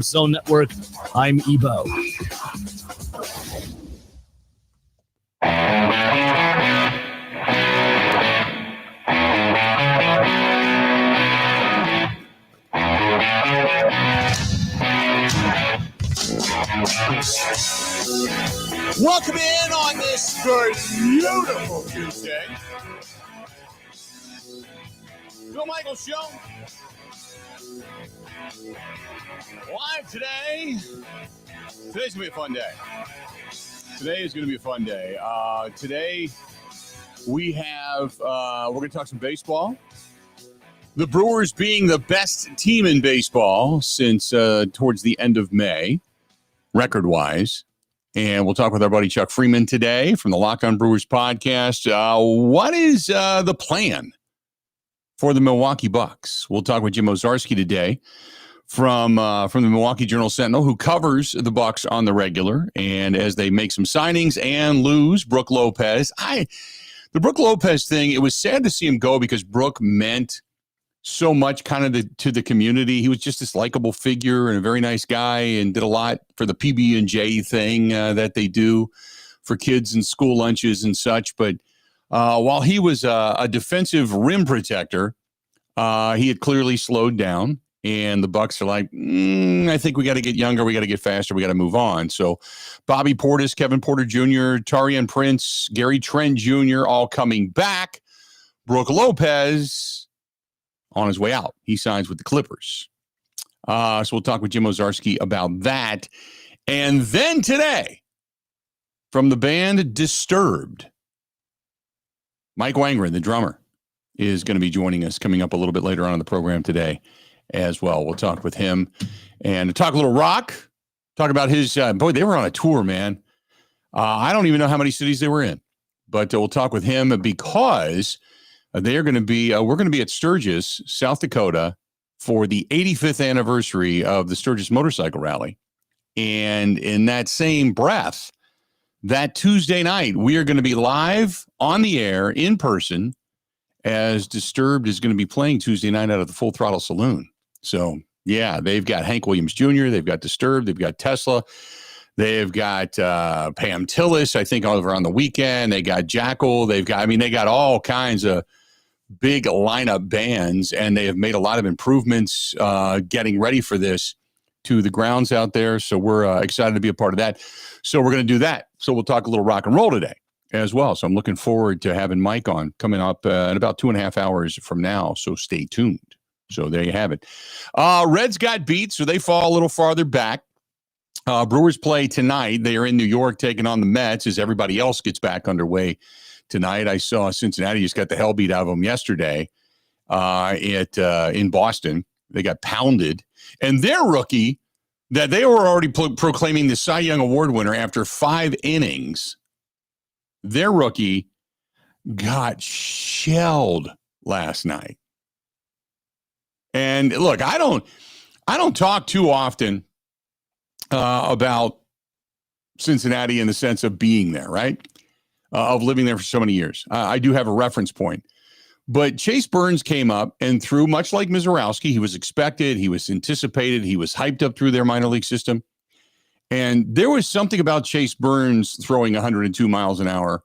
Zone Network. I'm Ebo. Welcome in on this beautiful Tuesday. Bill Michaels Show. Live today. Today's going to be a fun day. Today is going to be a fun day. Today we have, we're going to talk some baseball. The Brewers being the best team in baseball since towards the end of May, record-wise. And we'll talk with our buddy Chuck Freeman today from the Locked On Brewers podcast. What is the plan for the Milwaukee Bucks? We'll talk with Jim Owczarski today from the Milwaukee Journal-Sentinel, who covers the Bucks on the regular. And as they make some signings and lose Brook Lopez, the Brook Lopez thing, it was sad to see him go because Brook meant so much kind of to the community. He was just this likable figure and a very nice guy and did a lot for the PB&J thing that they do for kids and school lunches and such. But while he was a defensive rim protector, he had clearly slowed down. And the Bucks are like, I think we got to get younger. We got to get faster. We got to move on. So Bobby Portis, Kevin Porter Jr., Taurean Prince, Gary Trent Jr., all coming back. Brook Lopez on his way out. He signs with the Clippers. So we'll talk with Jim Owczarski about that. And then today, from the band Disturbed, Mike Wangren, the drummer, is going to be joining us coming up a little bit later on in the program today as well. We'll talk with him and talk a little rock, talk about his, boy, they were on a tour, man. I don't even know how many cities they were in, but we'll talk with him because they're going to be, we're going to be at Sturgis, South Dakota for the 85th anniversary of the Sturgis Motorcycle Rally. And in that same breath, that Tuesday night, we are going to be live on the air in person as Disturbed is going to be playing Tuesday night out of the Full Throttle Saloon. So, yeah, they've got Hank Williams Jr., they've got Disturbed, they've got Tesla, they've got Pam Tillis, I think, over on the weekend. They got Jackal. They got all kinds of big lineup bands, and they have made a lot of improvements getting ready for this to the grounds out there. So we're excited to be a part of that. So we're going to do that. So we'll talk a little rock and roll today as well. So I'm looking forward to having Mike on coming up in about 2.5 hours from now. So stay tuned. So there you have it. Reds got beat, so they fall a little farther back. Brewers play tonight. They are in New York taking on the Mets as everybody else gets back underway tonight. I saw Cincinnati just got the hell beat out of them yesterday in Boston. They got pounded. And their rookie, that they were already proclaiming the Cy Young Award winner after 5 innings, their rookie got shelled last night. And look, I don't talk too often about Cincinnati in the sense of being there, right? Of living there for so many years. I do have a reference point. But Chase Burns came up and threw, much like Mizorowski, he was expected, he was anticipated, he was hyped up through their minor league system. And there was something about Chase Burns throwing 102 miles an hour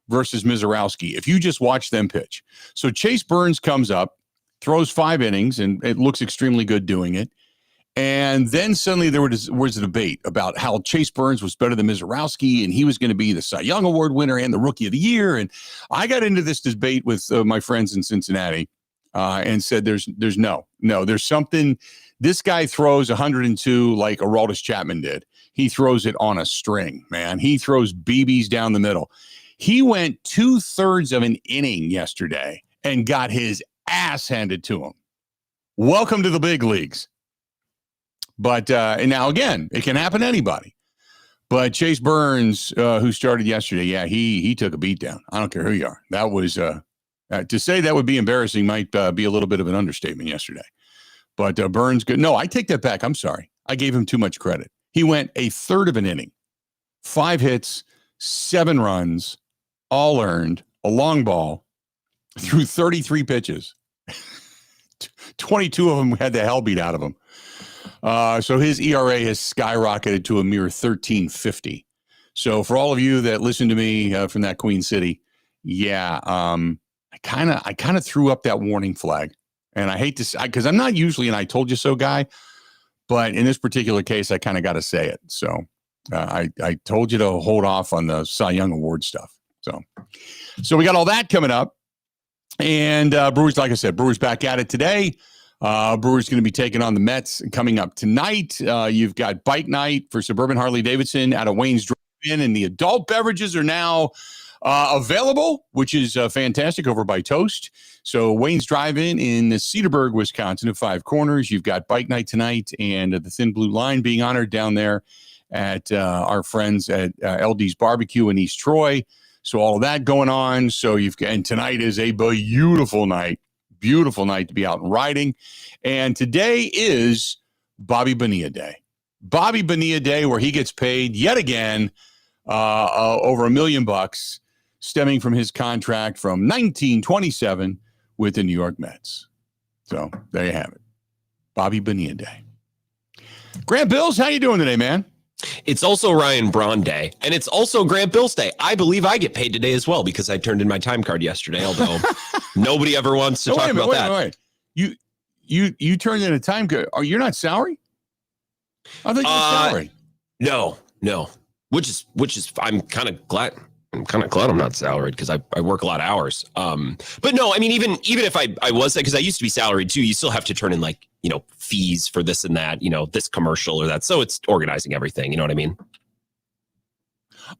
versus Mizorowski, if you just watch them pitch. So Chase Burns comes up, throws 5 innings, and it looks extremely good doing it. And then suddenly there was a debate about how Chase Burns was better than Mizorowski, and he was going to be the Cy Young Award winner and the Rookie of the Year. And I got into this debate with my friends in Cincinnati and said, there's something. This guy throws 102 like Aroldis Chapman did. He throws it on a string, man. He throws BBs down the middle. He went 2/3 of an inning yesterday and got his ass handed to him. Welcome to the big leagues. But and now, again, it can happen to anybody. But Chase Burns, who started yesterday, yeah, he took a beat down. I don't care who you are. That was to say that would be embarrassing might be a little bit of an understatement yesterday. But Burns, good. No, I take that back. I'm sorry. I gave him too much credit. He went 1/3 of an inning, 5 hits, 7 runs, all earned, a long ball, threw 33 pitches. 22 of them had the hell beat out of him. So his ERA has skyrocketed to a mere 13.50. So for all of you that listen to me from that Queen City, I kind of threw up that warning flag. And I hate to say, because I'm not usually an I told you so guy, but in this particular case, I kind of got to say it. So I told you to hold off on the Cy Young Award stuff. So we got all that coming up. And Brewers, like I said, Brewers back at it today. Brewers going to be taking on the Mets coming up tonight. You've got bike night for Suburban Harley-Davidson out of Wayne's Drive-In, and the adult beverages are now available, which is fantastic, over by Toast. So Wayne's Drive-In in Cedarburg, Wisconsin at Five Corners. You've got bike night tonight, and the Thin Blue Line being honored down there at our friends at LD's Barbecue in East Troy. So all of that going on. So and tonight is a beautiful night to be out riding. And today is Bobby Bonilla Day. Bobby Bonilla Day, where he gets paid yet again over $1 million, stemming from his contract from 1927 with the New York Mets. So there you have it. Bobby Bonilla Day. Grant Bills, how you doing today, man? It's also Ryan Braun Day, and it's also Grant Bills Day. I believe I get paid today as well because I turned in my time card yesterday, although nobody ever wants to talk about that. Wait. You turned in a time card. Oh, you're not salary? I think you're salary. No. Which is I'm kind of glad I'm not salaried because I work a lot of hours. But no, I mean, even if I was, because I used to be salaried too, you still have to turn in fees for this and that, this commercial or that. So it's organizing everything. You know what I mean?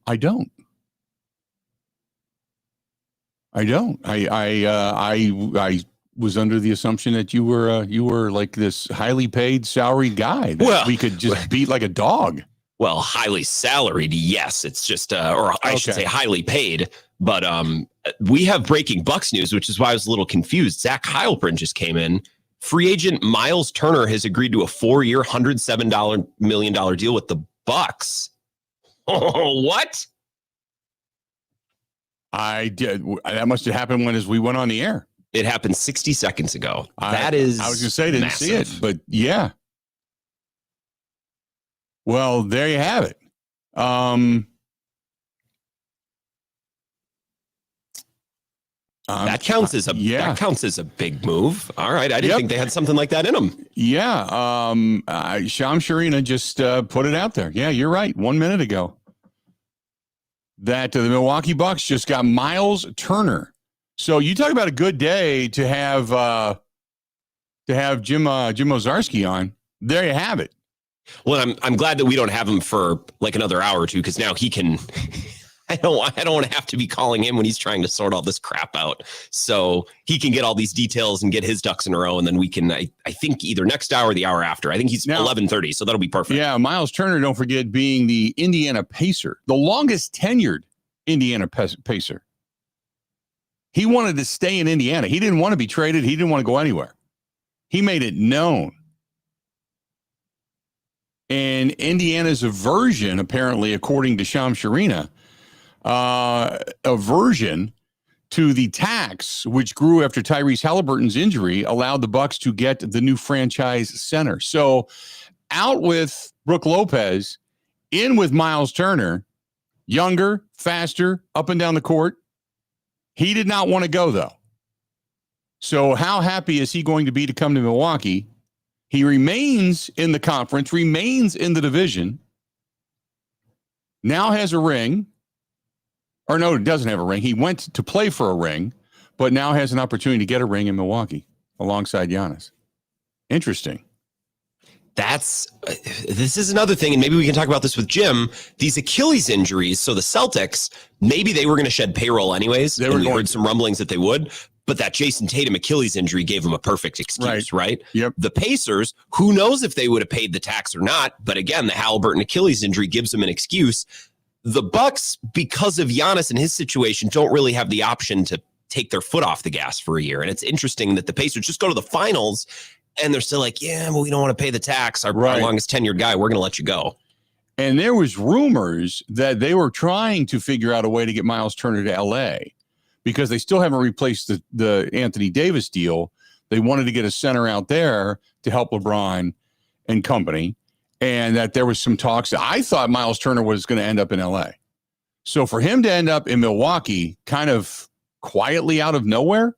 I don't. I was under the assumption that you were like this highly paid salaried guy that we could just beat like a dog. Well, highly salaried, yes. It's just, or I should say highly paid. But we have breaking Bucks news, which is why I was a little confused. Zach Heilprin just came in. Free agent Myles Turner has agreed to a 4-year, $107 million deal with the Bucks. Oh, what? I did. That must have happened as we went on the air. It happened 60 seconds ago. I was going to say, I didn't see it, but yeah. Well, there you have it. That counts as a big move. All right, I didn't think they had something like that in them. Yeah, Sham Sharina just put it out there. Yeah, you're right. 1 minute ago, that the Milwaukee Bucks just got Myles Turner. So you talk about a good day to have Jim Ozarski on. There you have it. Well, I'm glad that we don't have him for like another hour or two, because now he can. I don't want to have to be calling him when he's trying to sort all this crap out. So he can get all these details and get his ducks in a row, and then we can. I think either next hour or the hour after. I think he's 11:30, so that'll be perfect. Yeah, Myles Turner, don't forget, being the Indiana Pacer, the longest tenured Indiana Pacer. He wanted to stay in Indiana. He didn't want to be traded. He didn't want to go anywhere. He made it known. And Indiana's aversion, apparently, according to Sham Sharina, aversion to the tax, which grew after Tyrese Halliburton's injury, allowed the Bucks to get the new franchise center. So out with Brook Lopez, in with Myles Turner, younger, faster, up and down the court. He did not want to go, though. So how happy is he going to be to come to Milwaukee? He remains in the conference, remains in the division, now has a ring. Or no, he doesn't have a ring. He went to play for a ring, but now has an opportunity to get a ring in Milwaukee alongside Giannis. Interesting. This is another thing, and maybe we can talk about this with Jim. These Achilles injuries, so the Celtics, maybe they were going to shed payroll anyways. We heard some rumblings that they would. But that Jason Tatum Achilles injury gave him a perfect excuse, right? Yep. The Pacers, who knows if they would have paid the tax or not, but again, the Halliburton Achilles injury gives them an excuse. The Bucks, because of Giannis and his situation, don't really have the option to take their foot off the gas for a year. And it's interesting that the Pacers just go to the finals, and they're still like, yeah, well, we don't want to pay the tax. Our longest tenured guy, we're going to let you go. And there was rumors that they were trying to figure out a way to get Myles Turner to L.A., because they still haven't replaced the Anthony Davis deal. They wanted to get a center out there to help LeBron and company, and that there was some talks. I thought Myles Turner was going to end up in LA. So for him to end up in Milwaukee kind of quietly out of nowhere,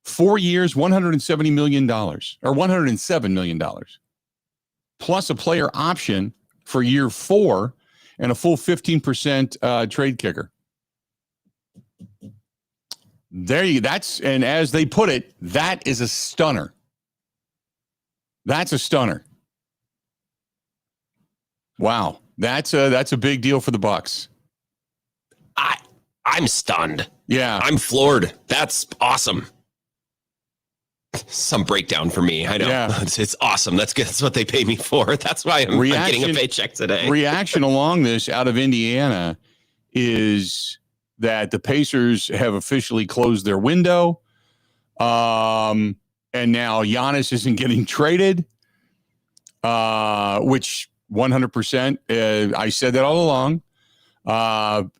4 years, $170 million or $107 million, plus a player option for year 4 and a full 15% trade kicker. There you and as they put it, that is a stunner. That's a stunner. Wow. That's a big deal for the Bucks. I'm stunned. Yeah. I'm floored. That's awesome. Some breakdown for me. I know. Yeah. It's awesome. That's good. That's what they pay me for. That's why I'm getting a paycheck today. Reaction along this out of Indiana is that the Pacers have officially closed their window. And now Giannis isn't getting traded, which 100%. I said that all along.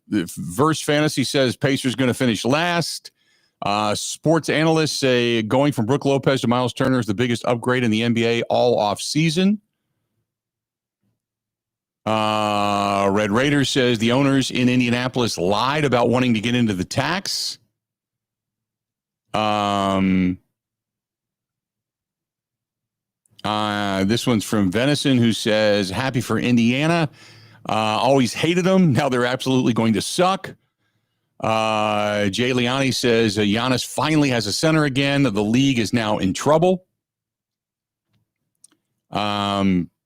Verse Fantasy says Pacers going to finish last. Sports analysts say going from Brook Lopez to Myles Turner is the biggest upgrade in the NBA all off season. Red Raiders says the owners in Indianapolis lied about wanting to get into the tax. This one's from Venison, who says happy for Indiana. Always hated them. Now they're absolutely going to suck. Jay Liani says Giannis finally has a center again. The league is now in trouble.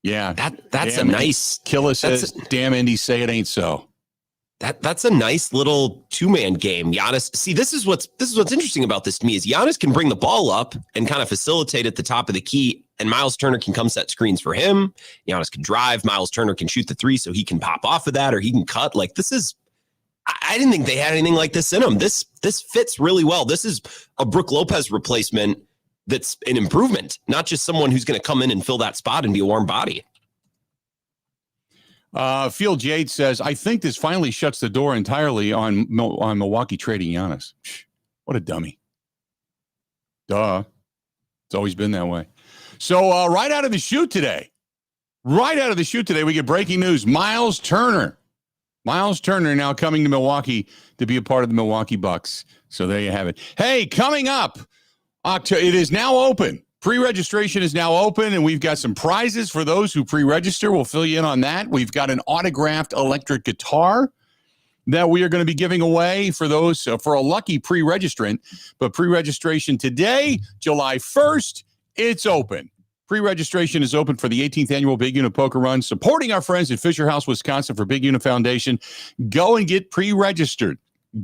Yeah, that's a nice. Killa says, "Damn Indy, say it ain't so." That's a nice little 2-man game. Giannis. See, this is what's interesting about this to me is Giannis can bring the ball up and kind of facilitate at the top of the key, and Myles Turner can come set screens for him. Giannis can drive. Myles Turner can shoot the 3, so he can pop off of that or he can cut. Like this is. I didn't think they had anything like this in them. This fits really well. This is a Brook Lopez replacement that's an improvement, not just someone who's going to come in and fill that spot and be a warm body. Field Jade says, I think this finally shuts the door entirely on Milwaukee trading Giannis. What a dummy. Duh. It's always been that way. So right out of the chute today, we get breaking news. Myles Turner now coming to Milwaukee to be a part of the Milwaukee Bucks. So there you have it. Hey, coming up, it is now open. Pre-registration is now open, and we've got some prizes for those who pre-register. We'll fill you in on that. We've got an autographed electric guitar that we are going to be giving away for those for a lucky pre-registrant. But pre-registration today, July 1st, it's open. Pre-registration is open for the 18th annual Big Unit Poker Run, supporting our friends at Fisher House, Wisconsin for Big Unit Foundation. Go and get pre-registered. We've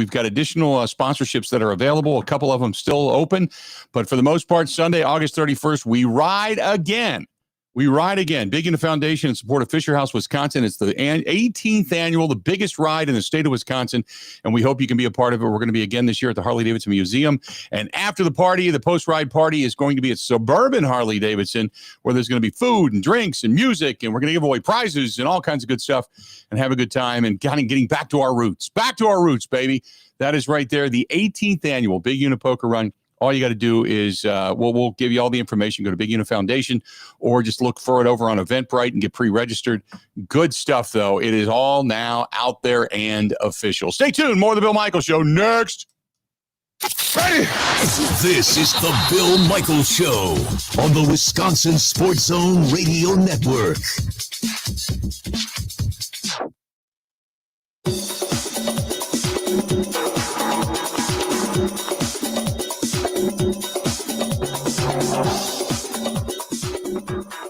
got additional sponsorships that are available. A couple of them still open. But for the most part, Sunday, August 31st, we ride again. Big Unit Foundation in support of Fisher House, Wisconsin. It's the 18th annual, the biggest ride in the state of Wisconsin, and we hope you can be a part of it. We're going to be again this year at the Harley-Davidson Museum. And after the party, the post-ride party is going to be at Suburban Harley-Davidson, where there's going to be food and drinks and music, and we're going to give away prizes and all kinds of good stuff and have a good time and kind of getting back to our roots. Back to our roots, baby. That is right there, the 18th annual Big Unit Poker Run. All you got to do is, we'll give you all the information. Go to Big Unit Foundation or just look for it over on Eventbrite and get pre-registered. Good stuff, though. It is all now out there and official. Stay tuned. More of the Bill Michaels Show next. Ready? This is the Bill Michaels Show on the Wisconsin Sports Zone Radio Network.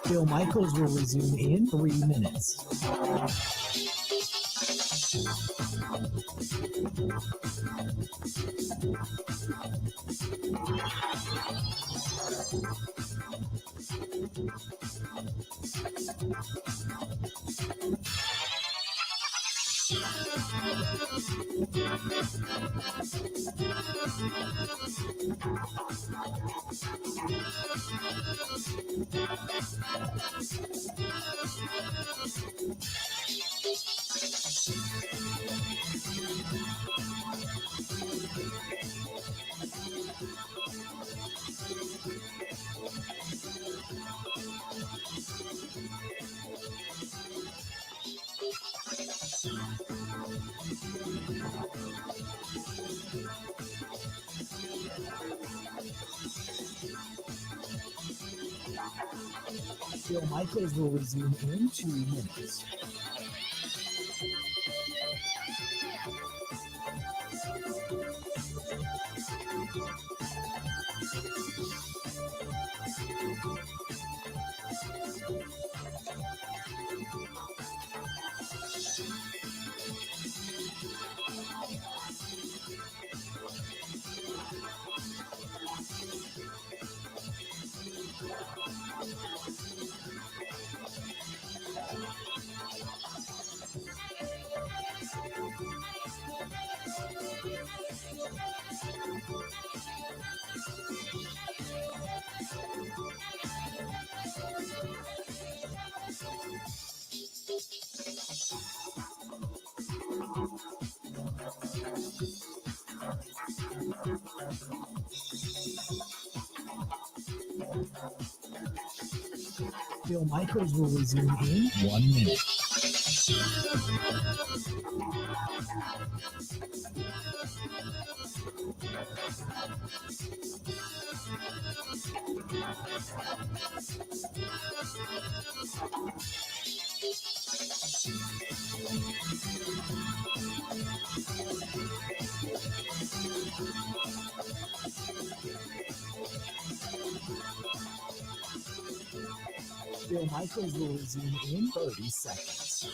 Bill Michaels will resume in 3 minutes. Bill Michaels will resume in 2 minutes. Bill Michaels will resume in 1 minute. Bill Michaels will resume in 30 seconds.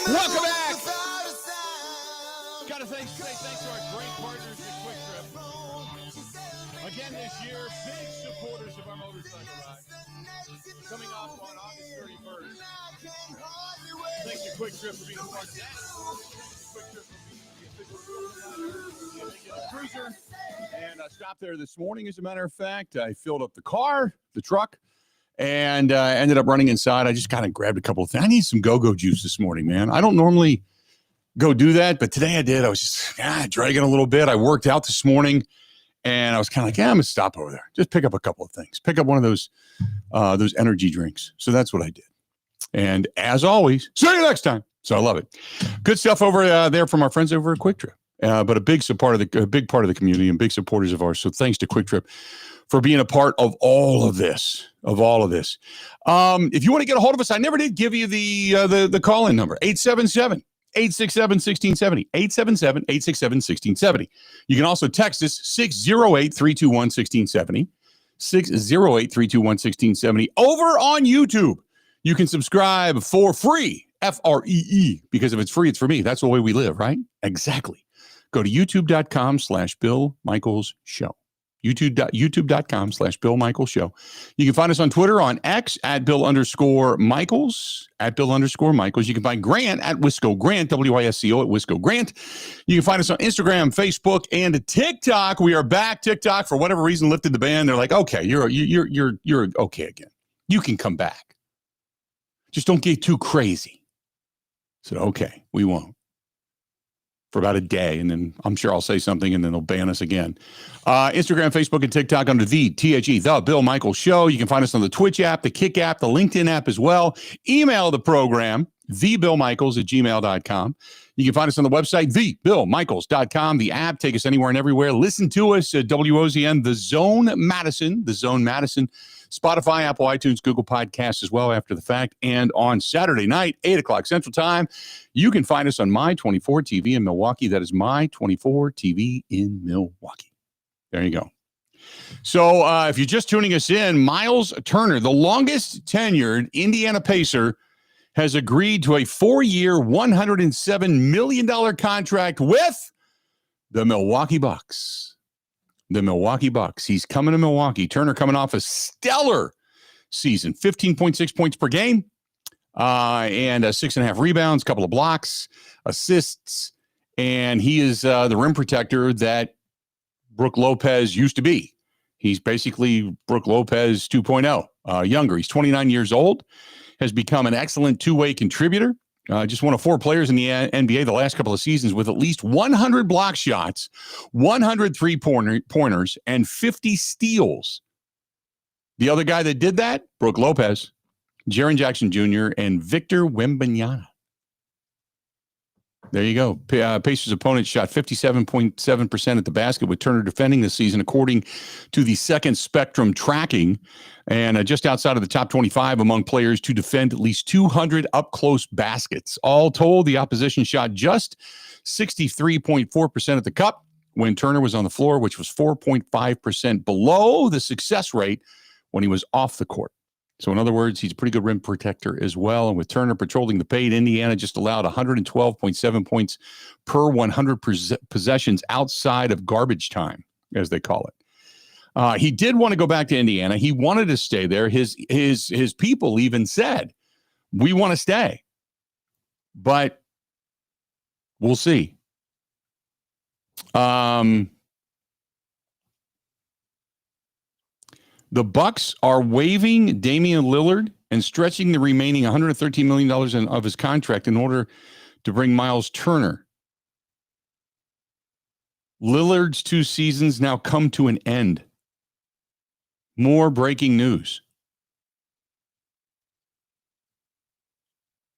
Welcome back. Got to say thanks to our great partners at Quick Trip. Again this year, big supporters of our motorcycle ride. Coming up on August 31st. Thanks to Quick Trip for being a part of that. Quick Trip for being the official cruiser. And I stopped there this morning, as a matter of fact. I filled up the car, the truck, and ended up running inside. I just kind of grabbed a couple of things. I need some go-go juice this morning, man. I don't normally go do that, but today I did. I was just dragging a little bit. I worked out this morning, and I was kind of like, I'm going to stop over there. Just pick up a couple of things. Pick up one of those energy drinks. So that's what I did. And as always, see you next time. So I love it. Good stuff over there from our friends over at Quick Trip. But a big part of the community and big supporters of ours. So thanks to Quick Trip for being a part of all of this. If you want to get a hold of us, I never did give you the call-in number, 877-867-1670, 877-867-1670. You can also text us 608-321-1670, 608-321-1670. Over on YouTube, you can subscribe for free, Free, because if it's free, it's for me. That's the way we live, right? Exactly. Go to youtube.com/Bill Michaels Show. youtube.com/Bill Michaels Show. You can find us on Twitter, on X, @Bill_Michaels, @Bill_Michaels. You can find Grant at Wisco Grant, WISCO at Wisco Grant. You can find us on Instagram, Facebook, and TikTok. We are back. TikTok, for whatever reason, lifted the ban. They're like, okay, you're okay again. You can come back. Just don't get too crazy. So, okay, we won't. For about a day, and then I'm sure I'll say something, and then they'll ban us again. Instagram, Facebook, and TikTok under the Bill Michaels Show. You can find us on the Twitch app, the Kick app, the LinkedIn app as well. Email the program, thebillmichaels@gmail.com. You can find us on the website, thebillmichaels.com. The app, take us anywhere and everywhere. Listen to us at WOZN, The Zone Madison, Spotify, Apple, iTunes, Google Podcasts as well after the fact. And on Saturday night, 8 o'clock Central Time, you can find us on My 24 TV in Milwaukee. That is My 24 TV in Milwaukee. There you go. So if you're just tuning us in, Myles Turner, the longest tenured Indiana Pacer, has agreed to a 4-year, $107 million contract with the Milwaukee Bucks. The Milwaukee Bucks. He's coming to Milwaukee. Turner coming off a stellar season, 15.6 points per game, and 6.5 rebounds, couple of blocks, assists, and he is the rim protector that Brook Lopez used to be. He's basically Brook Lopez 2.0, younger. He's 29 years old, has become an excellent two-way contributor. Just one of 4 players in the NBA the last couple of seasons with at least 100 block shots, 100 three-pointers, and 50 steals. The other guy that did that, Brook Lopez, Jaren Jackson Jr., and Victor Wembanyama. There you go. Pacers' opponents shot 57.7% at the basket with Turner defending this season, according to the Second Spectrum tracking, and just outside of the top 25 among players to defend at least 200 up-close baskets. All told, the opposition shot just 63.4% at the cup when Turner was on the floor, which was 4.5% below the success rate when he was off the court. So in other words, he's a pretty good rim protector as well. And with Turner patrolling the paint, Indiana just allowed 112.7 points per 100 possessions outside of garbage time, as they call it. He did want to go back to Indiana. He wanted to stay there. His people even said, we want to stay. But we'll see. The Bucks are waiving Damian Lillard and stretching the remaining $113 million of his contract in order to bring Myles Turner. Lillard's 2 seasons now come to an end. More breaking news.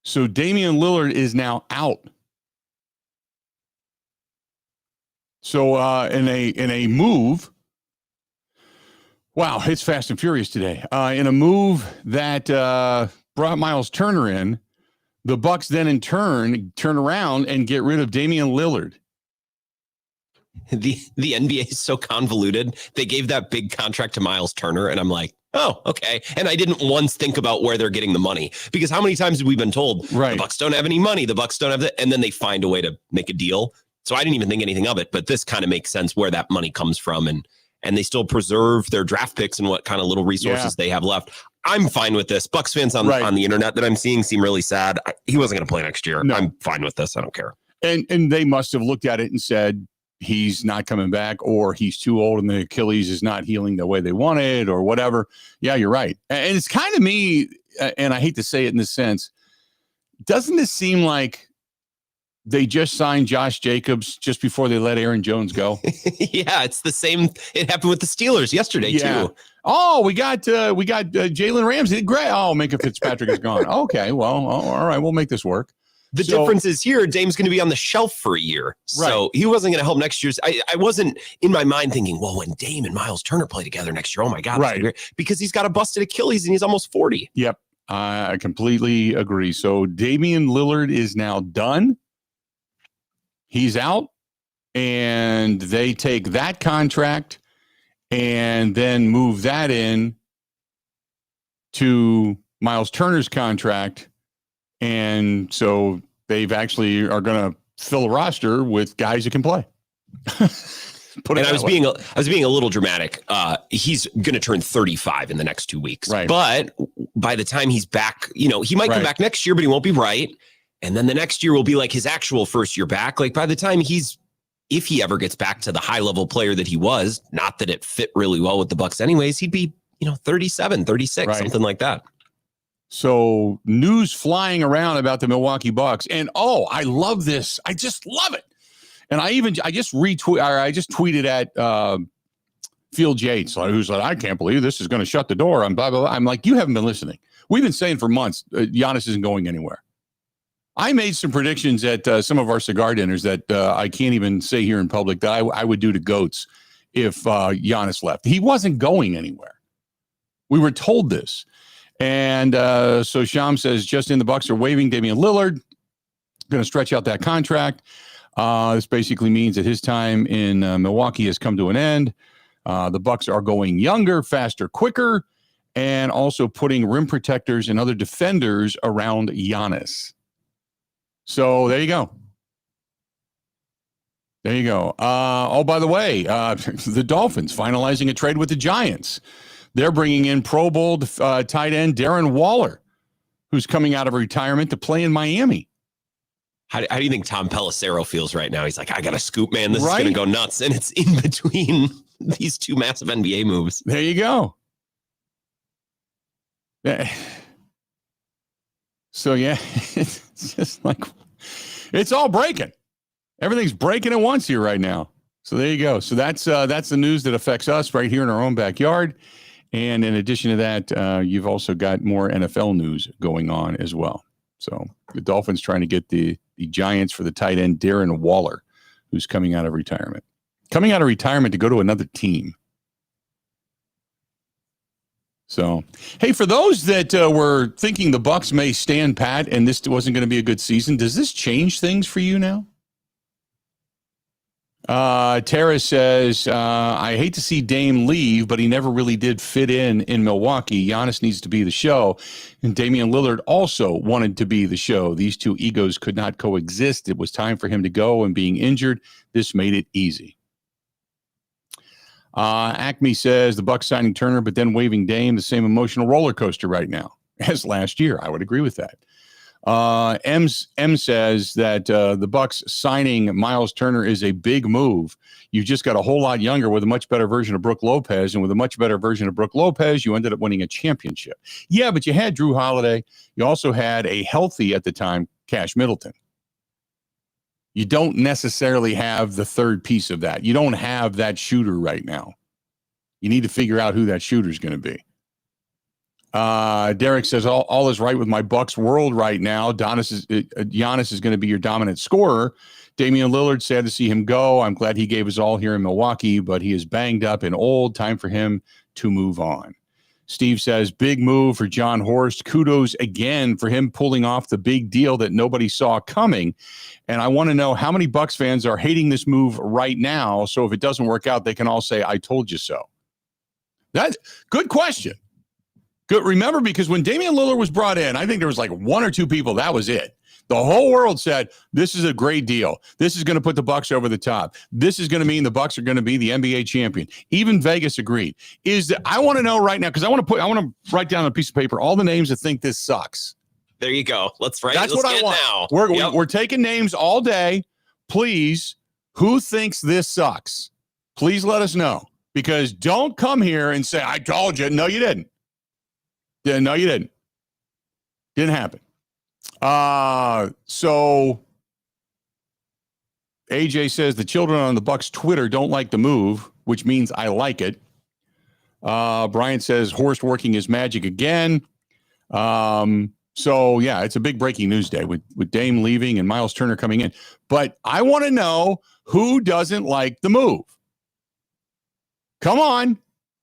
So Damian Lillard is now out. So in a move. Wow, it's fast and furious today. In a move that brought Myles Turner in, the Bucks then in turn around and get rid of Damian Lillard. The NBA is so convoluted. They gave that big contract to Myles Turner, and I'm like, oh, okay. And I didn't once think about where they're getting the money, because how many times have we been told the Bucks don't have any money, the Bucks don't have that, and then they find a way to make a deal. So I didn't even think anything of it, but this kind of makes sense where that money comes from, and they still preserve their draft picks and what kind of little resources they have left. I'm fine with this. Bucks fans on the internet that I'm seeing seem really sad. He wasn't going to play next year. No. I'm fine with this. I don't care. And they must have looked at it and said, he's not coming back, or he's too old and the Achilles is not healing the way they wanted, or whatever. Yeah, you're right. And it's kind of me, and I hate to say it in this sense, doesn't this seem like they just signed Josh Jacobs just before they let Aaron Jones go? Yeah, it's the same. It happened with the Steelers yesterday too. Oh, we got Jalen Ramsey. Great. Oh, Minka Fitzpatrick is gone. Okay, well, all right, we'll make this work. The difference is here, Dame's going to be on the shelf for a year. So he wasn't going to help next year's. I wasn't in my mind thinking, well, when Dame and Myles Turner play together next year, oh my God. Right. Because he's got a busted Achilles and he's almost 40. Yep. I completely agree. So Damian Lillard is now done. He's out, and they take that contract and then move that in to Myles Turner's contract. And so they've actually are going to fill a roster with guys that can play. I was being a little dramatic. He's going to turn 35 in the next 2 weeks. Right. But by the time he's back, he might come back next year, but he won't be right. And then the next year will be like his actual first year back. Like by the time if he ever gets back to the high level player that he was, not that it fit really well with the Bucks anyways, he'd be, 37, 36, something like that. So news flying around about the Milwaukee Bucks. And I love this. I just love it. And I just tweeted at Field Yates, who's like, I can't believe this is going to shut the door on blah, blah, blah. I'm like, you haven't been listening. We've been saying for months, Giannis isn't going anywhere. I made some predictions at some of our cigar dinners that I can't even say here in public that I would do to goats if Giannis left. He wasn't going anywhere. We were told this. And so Sham says, just in, the Bucks are waiving Damian Lillard, going to stretch out that contract. This basically means that his time in Milwaukee has come to an end. The Bucks are going younger, faster, quicker, and also putting rim protectors and other defenders around Giannis. So there you go. There you go. By the way, the Dolphins finalizing a trade with the Giants. They're bringing in Pro Bowl tight end Darren Waller, who's coming out of retirement to play in Miami. How do you think Tom Pelissero feels right now? He's like, I got a scoop, man. This is Right? going to go nuts. And it's in between these two massive NBA moves. There you go. So, yeah, it's just like, it's all breaking. Everything's breaking at once here right now. So there you go. So that's the news that affects us right here in our own backyard. And in addition to that, you've also got more NFL news going on as well. So the Dolphins trying to get the Giants for the tight end, Darren Waller, who's coming out of retirement. Coming out of retirement to go to another team. So, hey, for those that were thinking the Bucs may stand pat and this wasn't going to be a good season, does this change things for you now? Tara says, I hate to see Dame leave, but he never really did fit in Milwaukee. Giannis needs to be the show. And Damian Lillard also wanted to be the show. These two egos could not coexist. It was time for him to go, and being injured, this made it easy. Acme says the Bucs signing Turner, but then waiving Dame, the same emotional roller coaster right now as last year. I would agree with that. M says that the Bucs signing Myles Turner is a big move. You just got a whole lot younger with a much better version of Brook Lopez, and with a much better version of Brook Lopez, you ended up winning a championship. Yeah, but you had Drew Holiday. You also had a healthy at the time Cash Middleton. You don't necessarily have the third piece of that. You don't have that shooter right now. You need to figure out who that shooter is going to be. Derek says, all is right with my Bucks world right now. Giannis is going to be your dominant scorer. Damian Lillard, sad to see him go. I'm glad he gave his all here in Milwaukee, but he is banged up and old. Time for him to move on. Steve says, big move for John Horst. Kudos again for him pulling off the big deal that nobody saw coming. And I want to know how many Bucks fans are hating this move right now, so if it doesn't work out, they can all say, I told you so. That's good question. Good. Remember, because when Damian Lillard was brought in, I think there was like one or two people. That was it. The whole world said, this is a great deal. This is going to put the Bucks over the top. This is going to mean the Bucks are going to be the NBA champion. Even Vegas agreed. I want to know right now, because I want to write down on a piece of paper all the names that think this sucks. There you go. That's what I want. Now. We're taking names all day. Please, who thinks this sucks? Please let us know. Because don't come here and say, I told you. No, you didn't. No, you didn't. Didn't happen. So AJ says the children on the Bucks Twitter don't like the move, which means I like it. Brian says Horst working his magic again. So yeah, it's a big breaking news day with Dame leaving and Myles Turner coming in. But I want to know who doesn't like the move. Come on,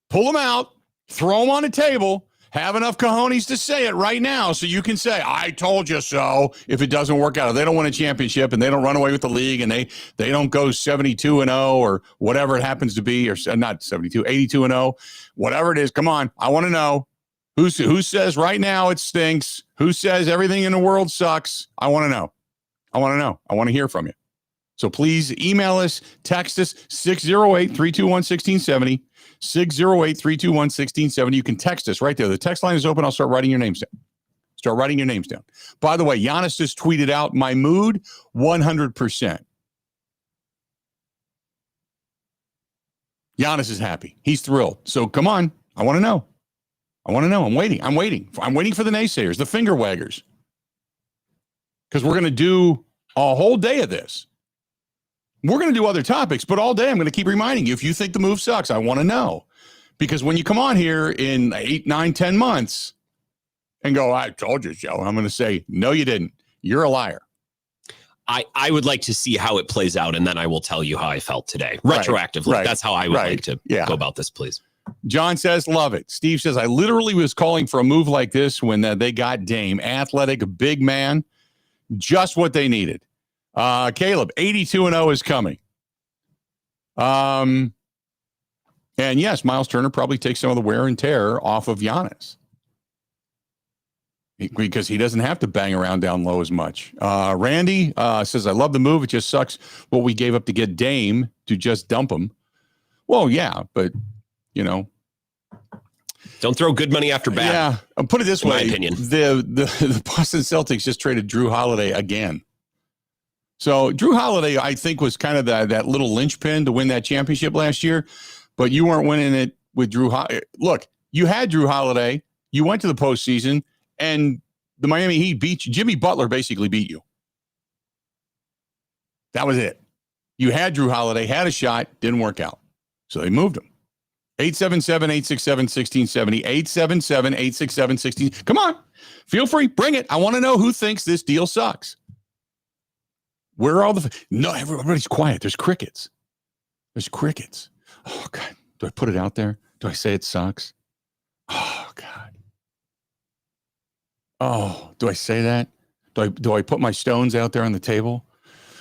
pull them out, throw them on the table. Have enough cojones to say it right now so you can say, I told you so, if it doesn't work out. If they don't win a championship and they don't run away with the league and they don't go 72-0 or whatever it happens to be, or not 72, 82-0, whatever it is. Come on. I want to know who says right now it stinks, who says everything in the world sucks. I want to know. I want to hear from you. So please email us, text us, 608-321-1670. 608-321-1670. You can text us right there. The text line is open. I'll start writing your names down. By the way, Giannis just tweeted out, my mood, 100%. Giannis is happy. He's thrilled. So come on. I want to know. I'm waiting for the naysayers, the finger waggers. Because we're going to do a whole day of this. We're going to do other topics, but all day I'm going to keep reminding you, if you think the move sucks, I want to know. Because when you come on here in 8, 9, 10 months and go, I told you so, I'm going to say, no, you didn't. You're a liar. I would like to see how it plays out, and then I will tell you how I felt today. Retroactively. Right. That's how I would like to go about this, please. John says, love it. Steve says, I literally was calling for a move like this when they got Dame. Athletic, big man. Just what they needed. Caleb, 82-0 is coming. And yes, Myles Turner probably takes some of the wear and tear off of Giannis. Because he doesn't have to bang around down low as much. Randy says, I love the move. It just sucks what we gave up to get Dame to just dump him. Well, yeah, but, don't throw good money after bad. Yeah, I'll put it this way. In my opinion. The Boston Celtics just traded Drew Holiday again. So Drew Holiday, I think, was kind of that little linchpin to win that championship last year, but you weren't winning it with Drew Holiday. Look, you had Drew Holiday. You went to the postseason, and the Miami Heat beat you. Jimmy Butler basically beat you. That was it. You had Drew Holiday, had a shot, didn't work out. So they moved him. 877-867-1670. 877-867-16. Come on. Feel free. Bring it. I want to know who thinks this deal sucks. Where are all the... No, everybody's quiet. There's crickets. There's crickets. Oh, God. Do I put it out there? Do I say it sucks? Oh, God. Oh, do I say that? Do I put my stones out there on the table?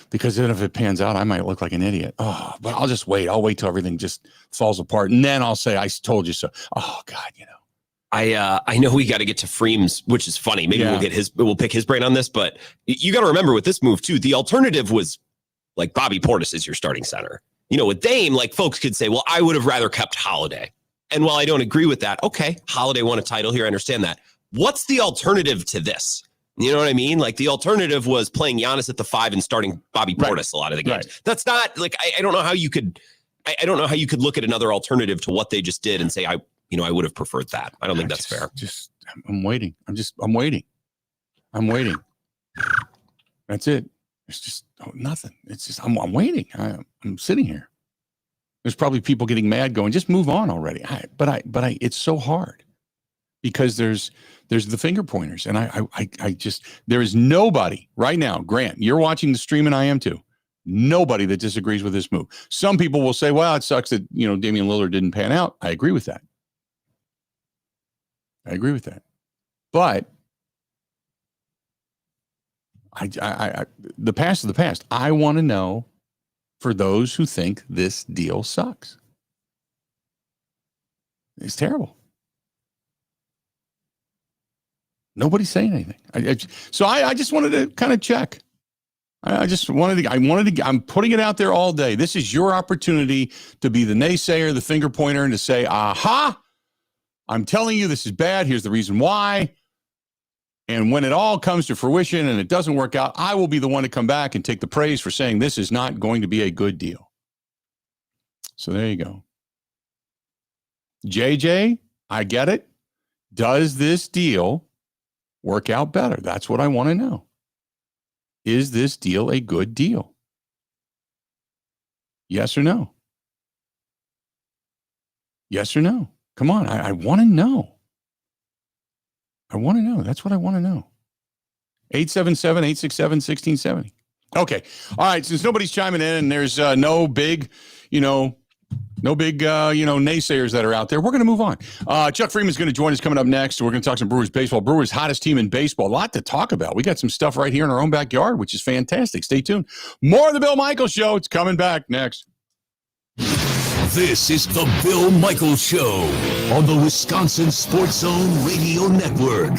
Because then if it pans out, I might look like an idiot. Oh, but I'll just wait. I'll wait till everything just falls apart. And then I'll say, I told you so. Oh, God, you know. I know we got to get to Freeman's, which is funny. Maybe we'll pick his brain on this, but you got to remember with this move too, the alternative was like Bobby Portis is your starting center. You know, with Dame, like folks could say, well, I would have rather kept Holiday. And while I don't agree with that, okay, Holiday won a title here. I understand that. What's the alternative to this? You know what I mean? Like the alternative was playing Giannis at the 5 and starting Bobby Portis a lot of the games. Right. That's not like, I don't know how you could, I don't know how you could look at another alternative to what they just did and say, I would have preferred that. I don't think that's fair. I'm waiting. I'm waiting. That's it. It's just nothing. It's just, I'm waiting. I'm sitting here. There's probably people getting mad going, just move on already. But it's so hard because there's the finger pointers. And I just, there is nobody right now. Grant, you're watching the stream and I am too. Nobody that disagrees with this move. Some people will say, well, it sucks that, Damian Lillard didn't pan out. I agree with that. But the past is the past. I want to know for those who think this deal sucks. It's terrible. Nobody's saying anything. So I just wanted to kind of check. I'm putting it out there all day. This is your opportunity to be the naysayer, the finger pointer, and to say, aha, I'm telling you this is bad. Here's the reason why. And when it all comes to fruition and it doesn't work out, I will be the one to come back and take the praise for saying this is not going to be a good deal. So there you go. JJ, I get it. Does this deal work out better? That's what I want to know. Is this deal a good deal? Yes or no? Yes or no? Come on, I want to know. That's what I want to know. 877-867-1670. Okay. All right. Since nobody's chiming in and there's no big naysayers that are out there, we're going to move on. Chuck Freeman's going to join us coming up next. We're going to talk some Brewers baseball. Brewers hottest team in baseball. A lot to talk about. We got some stuff right here in our own backyard, which is fantastic. Stay tuned. More of the Bill Michaels Show. It's coming back next. This is the Bill Michaels Show on the Wisconsin Sports Zone Radio Network.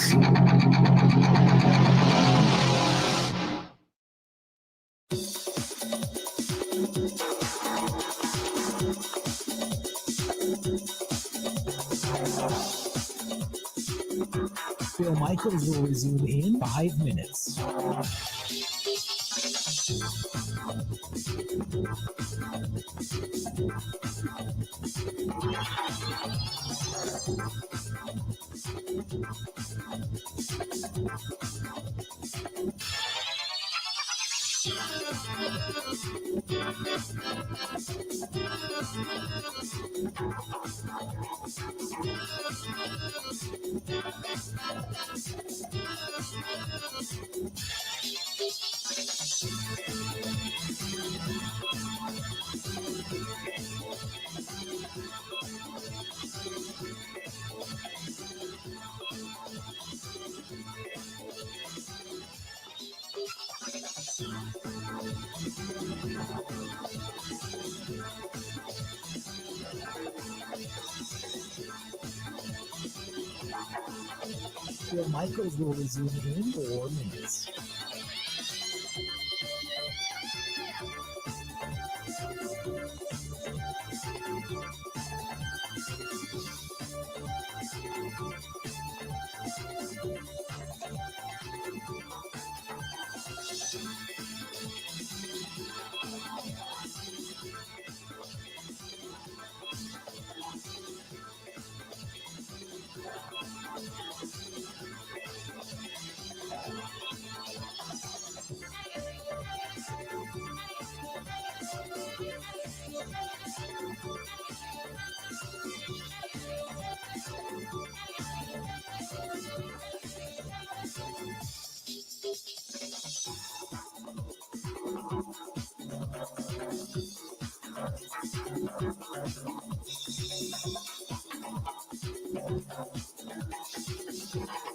Bill Michaels will resume in 5 minutes. Bill Michaels will resume in 4 minutes.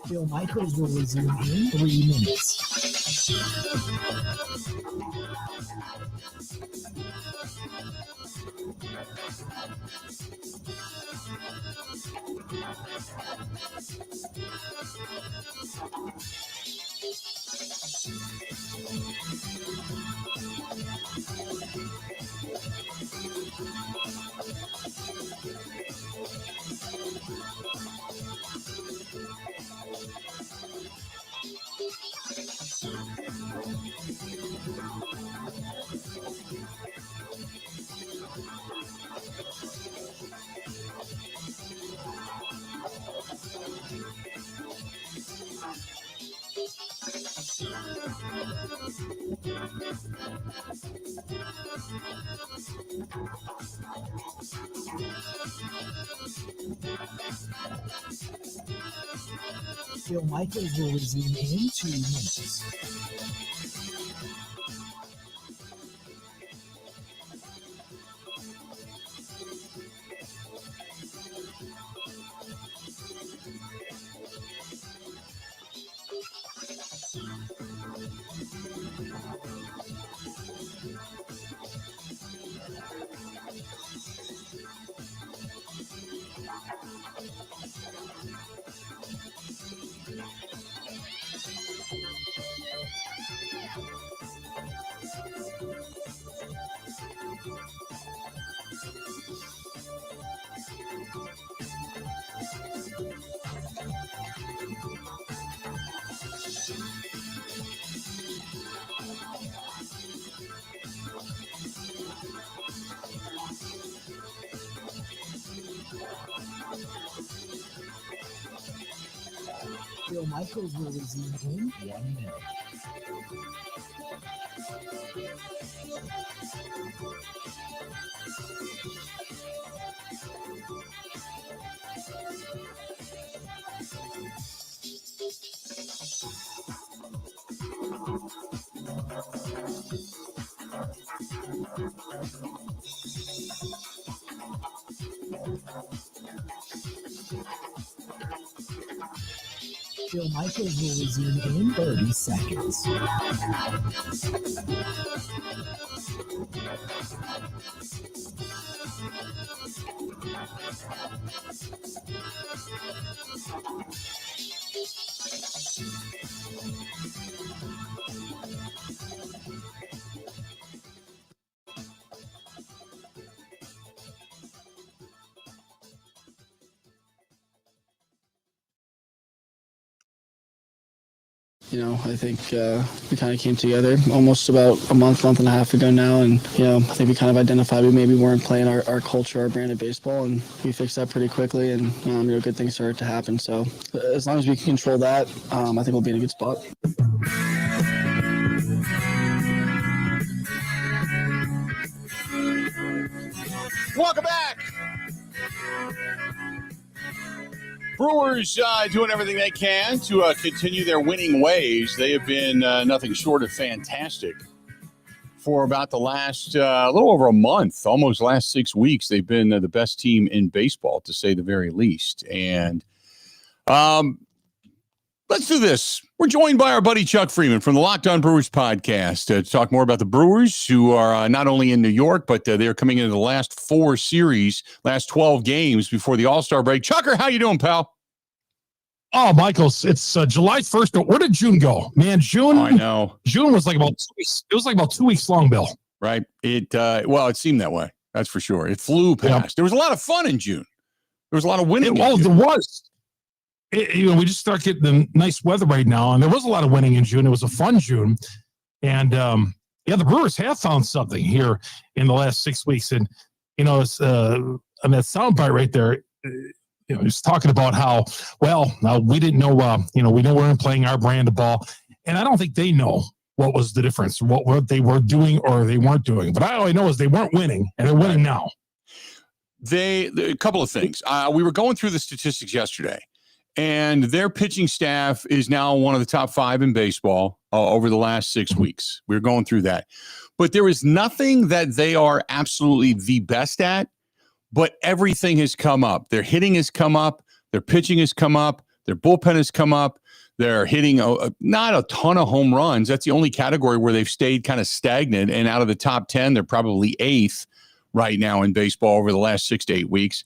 Bill Michaels will resume in 3 minutes. Bill Michaels will resume in 2 minutes. Bill Michaels will resume in 1 minute. Bill Michaels will resume in 30 seconds. You know, I think we kind of came together almost about a month and a half ago now. And, you know, I think we kind of identified we maybe weren't playing our culture, our brand of baseball. And we fixed that pretty quickly. And, you know, good things started to happen. So as long as we can control that, I think we'll be in a good spot. Welcome back. Brewers doing everything they can to continue their winning ways. They have been nothing short of fantastic for about the last little over a month, almost last 6 weeks. They've been the best team in baseball, to say the very least. And let's do this. We're joined by our buddy Chuck Freeman from the Locked On Brewers podcast to talk more about the Brewers, who are not only in New York, but they're coming into the last 4 series, last 12 games before the All-Star break. Chucker, how you doing, pal? Oh, Michael, it's July 1st. Where did June go? Man, June. I know. June was like about 2 weeks. It was like about 2 weeks long, Bill. Right. It seemed that way. That's for sure. It flew past. Yeah. There was a lot of fun in June. There was a lot of winning. There was. We just start getting the nice weather right now, and there was a lot of winning in June. It was a fun June, and the Brewers have found something here in the last 6 weeks, and it's that soundbite right there. He's talking about how we didn't know. We weren't playing our brand of ball, and I don't think they know what was the difference, what they were doing or they weren't doing. But all I know is they weren't winning, and they're winning now. A couple of things. We were going through the statistics yesterday. And their pitching staff is now one of the top 5 in baseball over the last 6 weeks. We were going through that. But there is nothing that they are absolutely the best at, but everything has come up. Their hitting has come up. Their pitching has come up. Their bullpen has come up. They're hitting not a ton of home runs. That's the only category where they've stayed kind of stagnant. And out of the top 10, they're probably 8th right now in baseball over the last 6 to 8 weeks.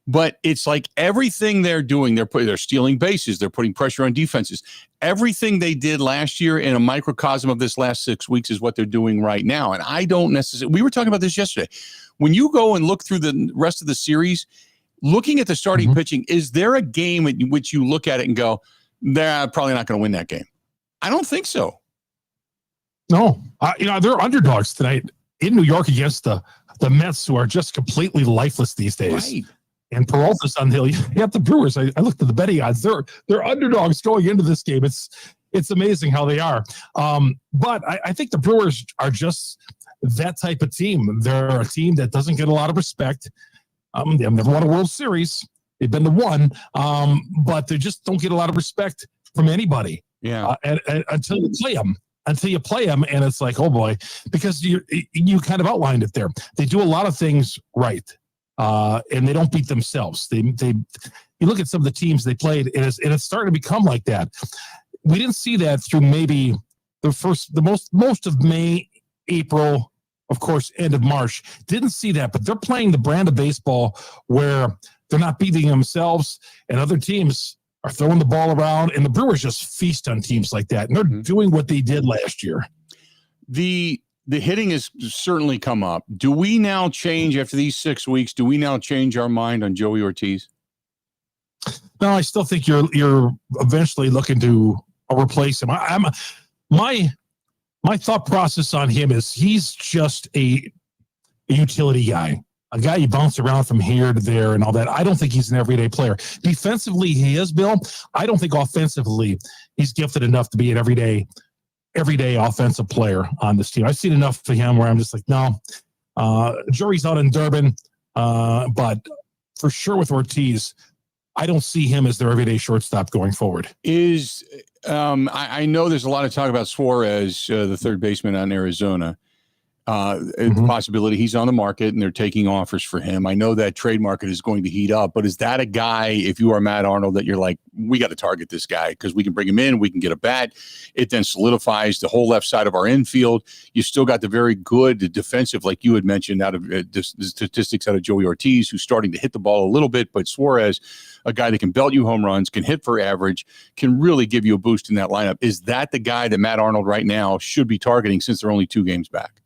But it's like everything they're doing, they're stealing bases. They're putting pressure on defenses. Everything they did last year in a microcosm of this last 6 weeks is what they're doing right now. And I don't necessarily, we were talking about this yesterday. When you go and look through the rest of the series, looking at the starting pitching, is there a game in which you look at it and go, they're probably not going to win that game? I don't think so. No, they're underdogs tonight in New York against the Mets, who are just completely lifeless these days. Right. And Peralta's on the hill. You got the Brewers. I looked at the betting odds. They're underdogs going into this game. It's amazing how they are. But I think the Brewers are just that type of team. They're a team that doesn't get a lot of respect. They've never won a World Series. They've been to one, but they just don't get a lot of respect from anybody. Yeah. And until you play them, and it's like, oh boy, because you kind of outlined it there. They do a lot of things right, and they don't beat themselves. You look at some of the teams they played, and it's starting to become like that. We didn't see that through maybe most of May, April. Of course, end of March. Didn't see that, but they're playing the brand of baseball where they're not beating themselves, and other teams are throwing the ball around, and the Brewers just feast on teams like that, and they're doing what they did last year. The hitting has certainly come up. Do we now change after these 6 weeks? Do we now change our mind on Joey Ortiz? No, I still think you're eventually looking to replace him. My thought process on him is he's just a utility guy, a guy you bounce around from here to there and all that. I don't think he's an everyday player. Defensively, he is, Bill. I don't think offensively he's gifted enough to be an everyday offensive player on this team. I've seen enough for him where I'm just like, no. Jury's out in Durbin, but for sure with Ortiz, I don't see him as their everyday shortstop going forward. I know there's a lot of talk about Suarez, the third baseman out in Arizona. The possibility he's on the market and they're taking offers for him. I know that trade market is going to heat up, but is that a guy, if you are Matt Arnold, that you're like, we got to target this guy because we can bring him in, we can get a bat. It then solidifies the whole left side of our infield. You still got the very good defensive, like you had mentioned, out of the statistics out of Joey Ortiz, who's starting to hit the ball a little bit, but Suarez, a guy that can belt you home runs, can hit for average, can really give you a boost in that lineup. Is that the guy that Matt Arnold right now should be targeting since they're only 2 games back?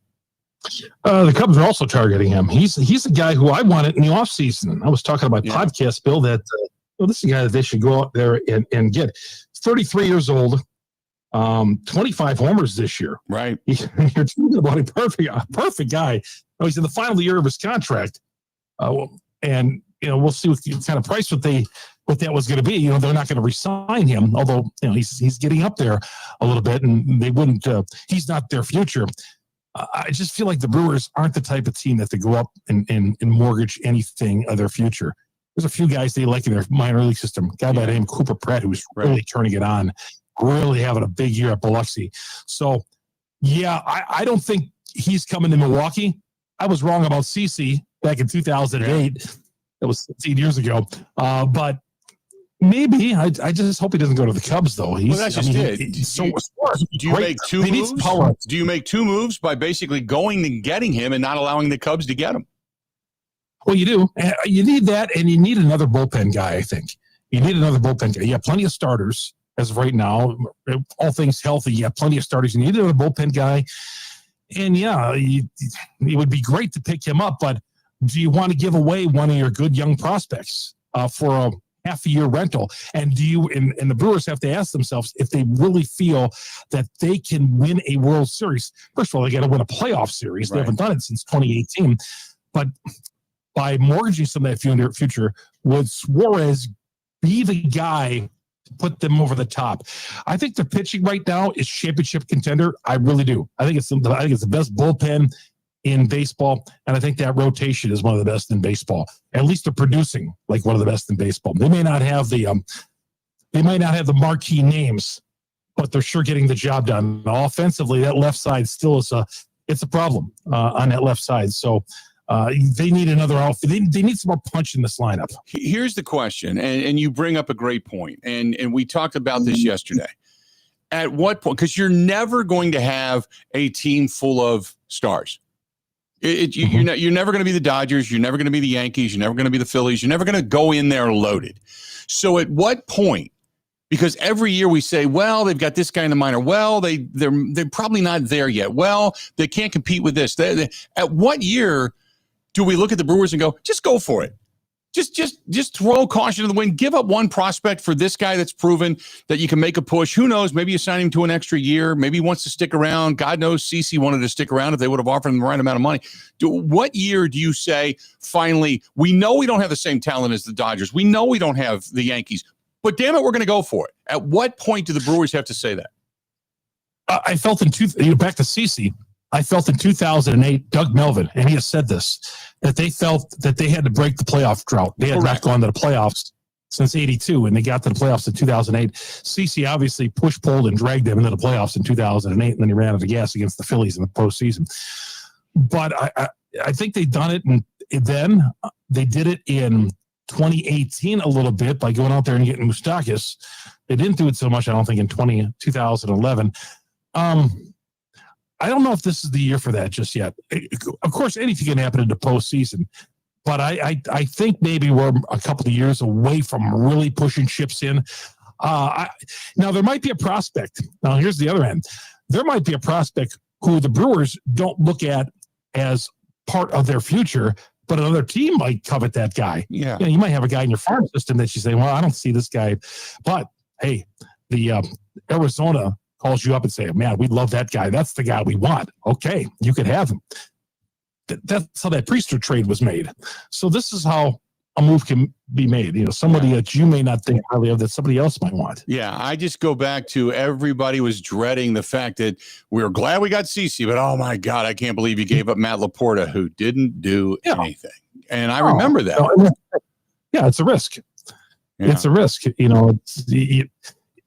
The Cubs are also targeting him. He's a guy who I wanted in the offseason. I was talking about podcast, Bill, that this is a guy that they should go out there and get. 33 years old, 25 homers this year. Right. You're talking about a perfect guy. Oh, he's in the final year of his contract. And we'll see what kind of price what that was going to be. They're not going to re-sign him, although he's getting up there a little bit, and they wouldn't. He's not their future. I just feel like the Brewers aren't the type of team that they go up and mortgage anything of their future. There's a few guys they like in their minor league system. A guy by the name of Cooper Pratt, who's really turning it on, really having a big year at Biloxi. So, I don't think he's coming to Milwaukee. I was wrong about CeCe back in 2008. That was 15 years ago. But maybe. I just hope he doesn't go to the Cubs, though. That's just it. Do you make 2 moves? Do you make 2 moves by basically going and getting him and not allowing the Cubs to get him? Well, you do. You need that, and you need another bullpen guy, I think. You need another bullpen guy. You have plenty of starters as of right now. All things healthy, you have plenty of starters. You need another bullpen guy. And, it would be great to pick him up, but do you want to give away one of your good young prospects for a half-a-year rental? And do you and the Brewers have to ask themselves if they really feel that they can win a World Series. First of all, they got to win a playoff series. They haven't done it since 2018. But by mortgaging some of that future, would Suarez be the guy to put them over the top? I think the pitching right now is championship contender. I really do. I think it's the best bullpen in baseball, and I think that rotation is one of the best in baseball. At least they're producing like one of the best in baseball. They may not have the marquee names, but they're sure getting the job done. Offensively, that left side still is a problem on that left side. So They need another outfit. They need some more punch in this lineup. Here's the question, and you bring up a great point, and we talked about this yesterday. At what point? Because you're never going to have a team full of stars. You're never going to be the Dodgers. You're never going to be the Yankees. You're never going to be the Phillies. You're never going to go in there loaded. So at what point? Because every year we say, well, they've got this guy in the minor. Well, they're probably not there yet. Well, they can't compete with this. At what year do we look at the Brewers and go, just go for it? Just throw caution to the wind. Give up one prospect for this guy that's proven that you can make a push. Who knows? Maybe you sign him to an extra year. Maybe he wants to stick around. God knows CeCe wanted to stick around if they would have offered him the right amount of money. What year do you say, finally, we know we don't have the same talent as the Dodgers. We know we don't have the Yankees. But damn it, we're going to go for it. At what point do the Brewers have to say that? I felt back to CeCe. I felt in 2008, Doug Melvin, and he has said this, that they felt that they had to break the playoff drought. They had not gone to the playoffs since 82, and they got to the playoffs in 2008. CeCe obviously pushed, pulled, and dragged them into the playoffs in 2008, and then he ran out of gas against the Phillies in the postseason. But I think they've done it, and then they did it in 2018 a little bit by going out there and getting Sturgis. They didn't do it so much, I don't think, in 2011. I don't know if this is the year for that just yet. Of course, anything can happen in the postseason, but I think maybe we're a couple of years away from really pushing chips in. Now, there might be a prospect. Now, here's the other end. There might be a prospect who the Brewers don't look at as part of their future, but another team might covet that guy. Yeah. You might have a guy in your farm system that you say, well, I don't see this guy. But, hey, the Arizona calls you up and say, man, we love that guy. That's the guy we want. Okay, you could have him. That's how that Priester trade was made. So this is how a move can be made. Somebody that you may not think highly of that somebody else might want. Yeah, I just go back to everybody was dreading the fact that we were glad we got CeCe, but oh my God, I can't believe you gave up Matt Laporta, who didn't do anything. And I remember that. Yeah, it's a risk. Yeah. It's a risk.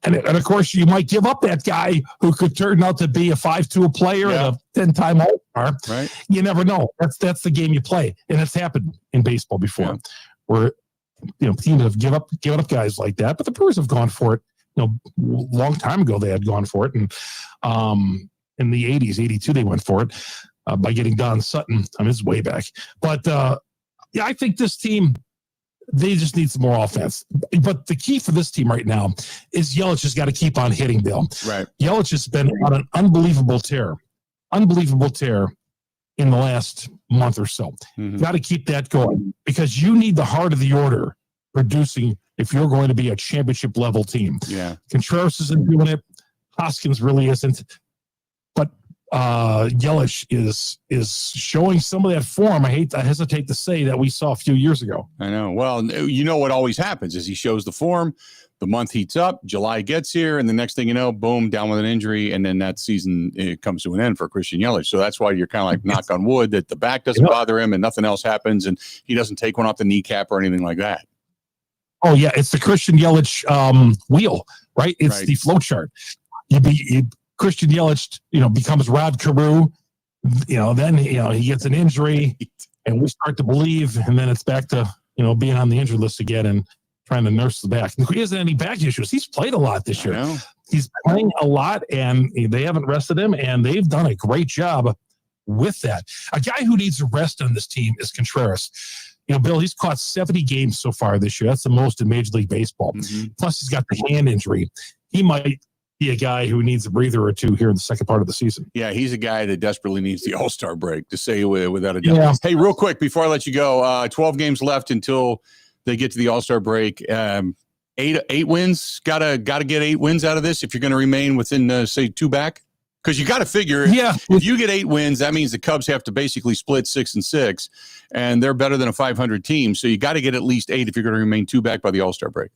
And of course, you might give up that guy who could turn out to be a 5-tool player and a 10-time All-Star. Right. You never know. That's the game you play, and it's happened in baseball before, where teams have given up guys like that. But the Brewers have gone for it. Long time ago they had gone for it, and in the '80s, '82 they went for it by getting Don Sutton. It's way back. But I think this team, they just need some more offense. But the key for this team right now is Yelich has got to keep on hitting, Bill. Right. Yelich has been on an unbelievable tear in the last month or so. Mm-hmm. Got to keep that going because you need the heart of the order producing if you're going to be a championship level team. Yeah. Contreras isn't doing it. Hoskins really isn't. But Yelich is showing some of that form. I hesitate to say that we saw a few years ago. I know. Well, what always happens is he shows the form, the month heats up, July gets here, and the next thing you know, boom, down with an injury, and then that season it comes to an end for Christian Yelich. So that's why you're kind of like knock on wood that the back doesn't bother him and nothing else happens, and he doesn't take one off the kneecap or anything like that. Oh yeah, it's the Christian Yelich wheel, right? It's the flow chart. Christian Yelich, becomes Rod Carew, then, he gets an injury and we start to believe, and then it's back to, being on the injury list again and trying to nurse the back. He hasn't any back issues. He's played a lot this year. He's playing a lot and they haven't rested him, and they've done a great job with that. A guy who needs a rest on this team is Contreras. Bill, he's caught 70 games so far this year. That's the most in Major League Baseball. Mm-hmm. Plus he's got the hand injury. He might be a guy who needs a breather or two here in the second part of the season. Yeah, he's a guy that desperately needs the All-Star break, to say without a doubt. Yeah. Hey, real quick, before I let you go, 12 games left until they get to the All-Star break. Eight wins. Gotta get 8 wins out of this if you're going to remain within, say, 2 back. Because you got to figure, if you get 8 wins, that means the Cubs have to basically split 6-6, and they're better than a 500 team. So you got to get at least 8 if you're going to remain 2 back by the All-Star break.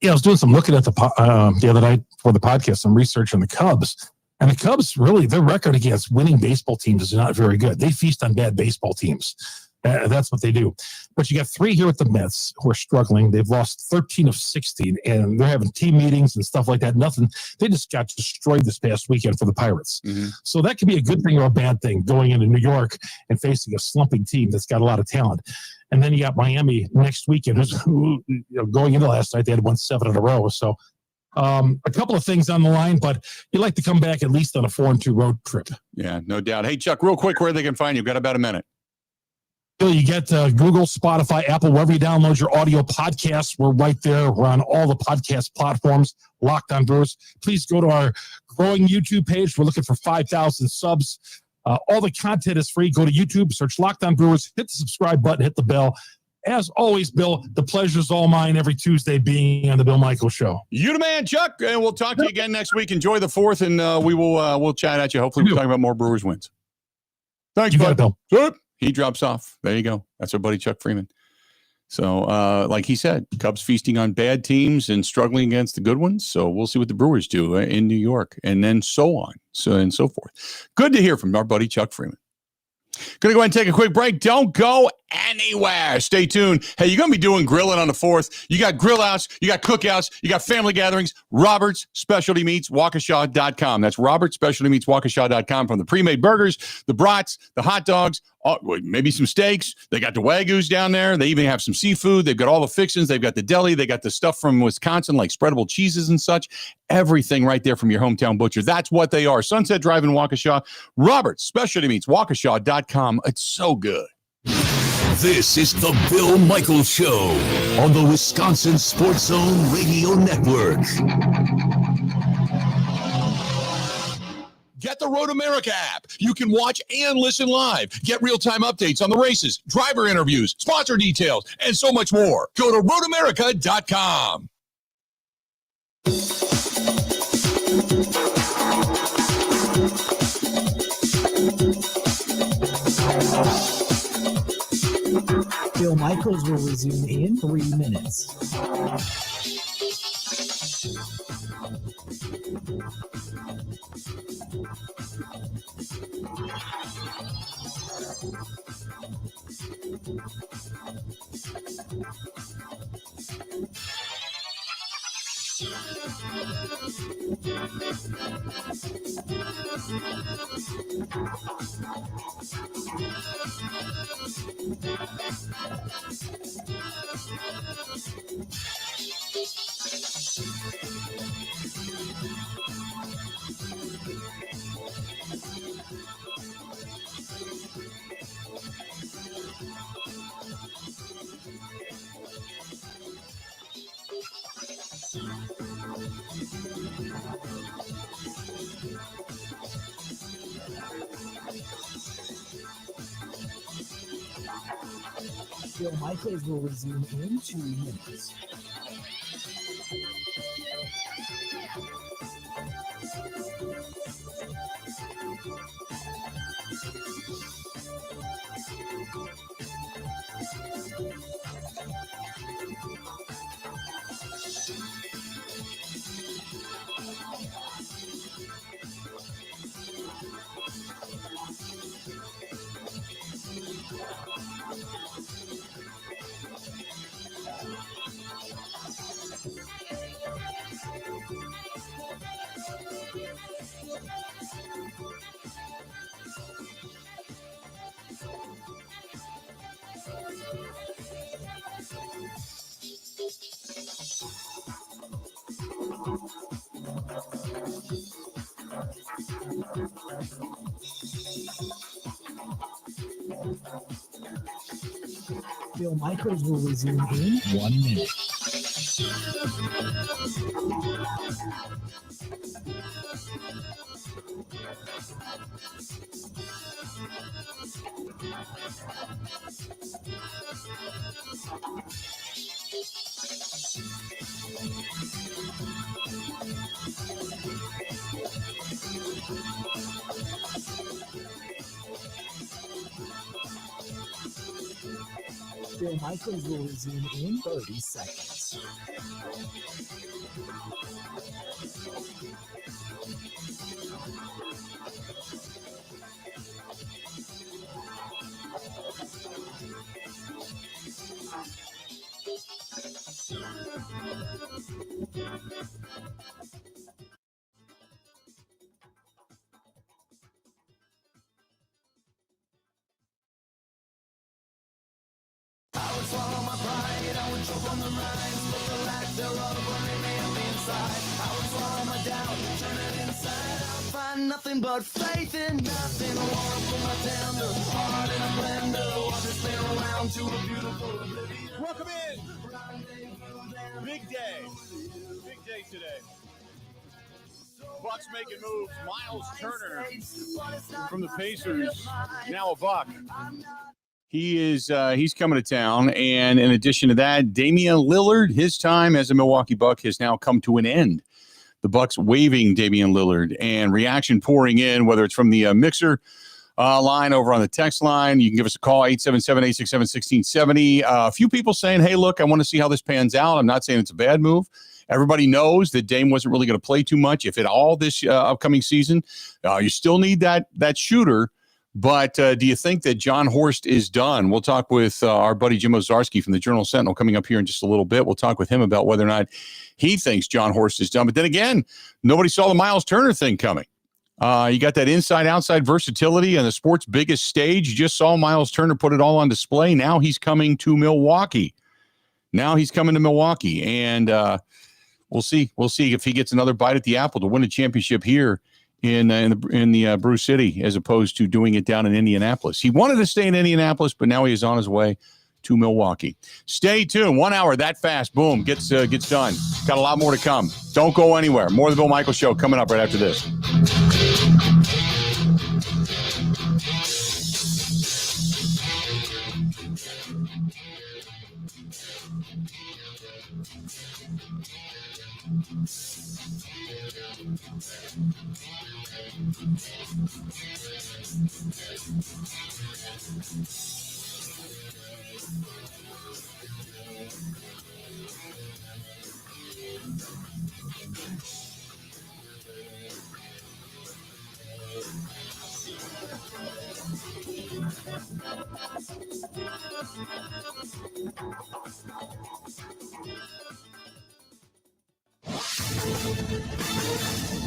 Yeah, I was doing some looking at the other night for the podcast, some research on the Cubs. And the Cubs, really, their record against winning baseball teams is not very good. They feast on bad baseball teams. That's what they do. But you got 3 here at the Mets who are struggling. They've lost 13 of 16, and they're having team meetings and stuff like that. Nothing. They just got destroyed this past weekend for the Pirates. Mm-hmm. So that could be a good thing or a bad thing going into New York and facing a slumping team that's got a lot of talent. And then you got Miami next weekend, who going into last night, they had won 7 in a row. So a couple of things on the line, but you'd like to come back at least on a 4-2 road trip. Yeah, no doubt. Hey, Chuck, real quick, where they can find you? Got about a minute. You get Google, Spotify, Apple, wherever you download your audio podcasts. We're right there. We're on all the podcast platforms, Locked On Brewers. Please go to our growing YouTube page. We're looking for 5,000 subs. All the content is free. Go to YouTube, search Locked On Brewers, hit the subscribe button, hit the bell. As always, Bill, the pleasure's all mine every Tuesday being on the Bill Michaels Show. You the man, Chuck, and we'll talk to you again next week. Enjoy the 4th, and we'll chat at you. Hopefully we'll talk about more Brewers wins. Thanks, bud. Bill. He drops off. There you go. That's our buddy Chuck Freeman. So, like he said, Cubs feasting on bad teams and struggling against the good ones. So we'll see what the Brewers do in New York, and then so on, and so forth. Good to hear from our buddy Chuck Freeman. Going to go ahead and take a quick break. Don't go anywhere. Stay tuned. Hey, you're going to be doing grilling on the 4th. You got grill outs, you got cookouts, you got family gatherings. Robert's Specialty Meats, Waukesha.com. That's Robert's Specialty Meats, Waukesha.com. From the pre-made burgers, the brats, the hot dogs, maybe some steaks. They got the Wagyus down there. They even have some seafood. They've got all the fixings. They've got the deli. They got the stuff from Wisconsin, like spreadable cheeses and such. Everything right there from your hometown butcher. That's what they are. Sunset Drive in Waukesha. Robert's Specialty Meats, Waukesha.com. It's so good. This is the Bill Michaels Show on the Wisconsin Sports Zone Radio Network. Get the Road America app. You can watch and listen live. Get real-time updates on the races, driver interviews, sponsor details, and so much more. Go to roadamerica.com. Bill Michaels will resume in 3 minutes. Bill Michaels will resume in 2 minutes. Bill Michaels will resume in 1 minute. Bill Michaels will resume in 30 seconds. Nothing but faith in nothing. I want to put my tender heart in a blender. Watch it spin around to a beautiful oblivion. Welcome in. Big day. Big day today. Bucks making moves. Myles Turner from the Pacers, now a Buck. He's coming to town, and in addition to that, Damian Lillard, his time as a Milwaukee Buck has now come to an end. The Bucks waiving Damian Lillard, and reaction pouring in, whether it's from the Mixer line over on the text line. You can give us a call, 877-867-1670. A few people saying, hey, look, I want to see how this pans out. I'm not saying it's a bad move. Everybody knows that Dame wasn't really going to play too much, if at all, this upcoming season. You still need that shooter. But do you think that John Horst is done? We'll talk with our buddy Jim Ozarski from the Journal Sentinel coming up here in just a little bit. We'll talk with him about whether or not he thinks John Horst is done. But then again, nobody saw the Myles Turner thing coming. You got that inside-outside versatility on the sport's biggest stage. You just saw Myles Turner put it all on display. Now he's coming to Milwaukee. And we'll see. We'll see if he gets another bite at the apple to win a championship here in the Brew City, as opposed to doing it down in Indianapolis. He wanted to stay in Indianapolis, but now he is on his way to Milwaukee. Stay tuned. 1 hour that fast, boom, gets done. Got a lot more to come. Don't go anywhere. More of the Bill Michaels Show coming up right after this.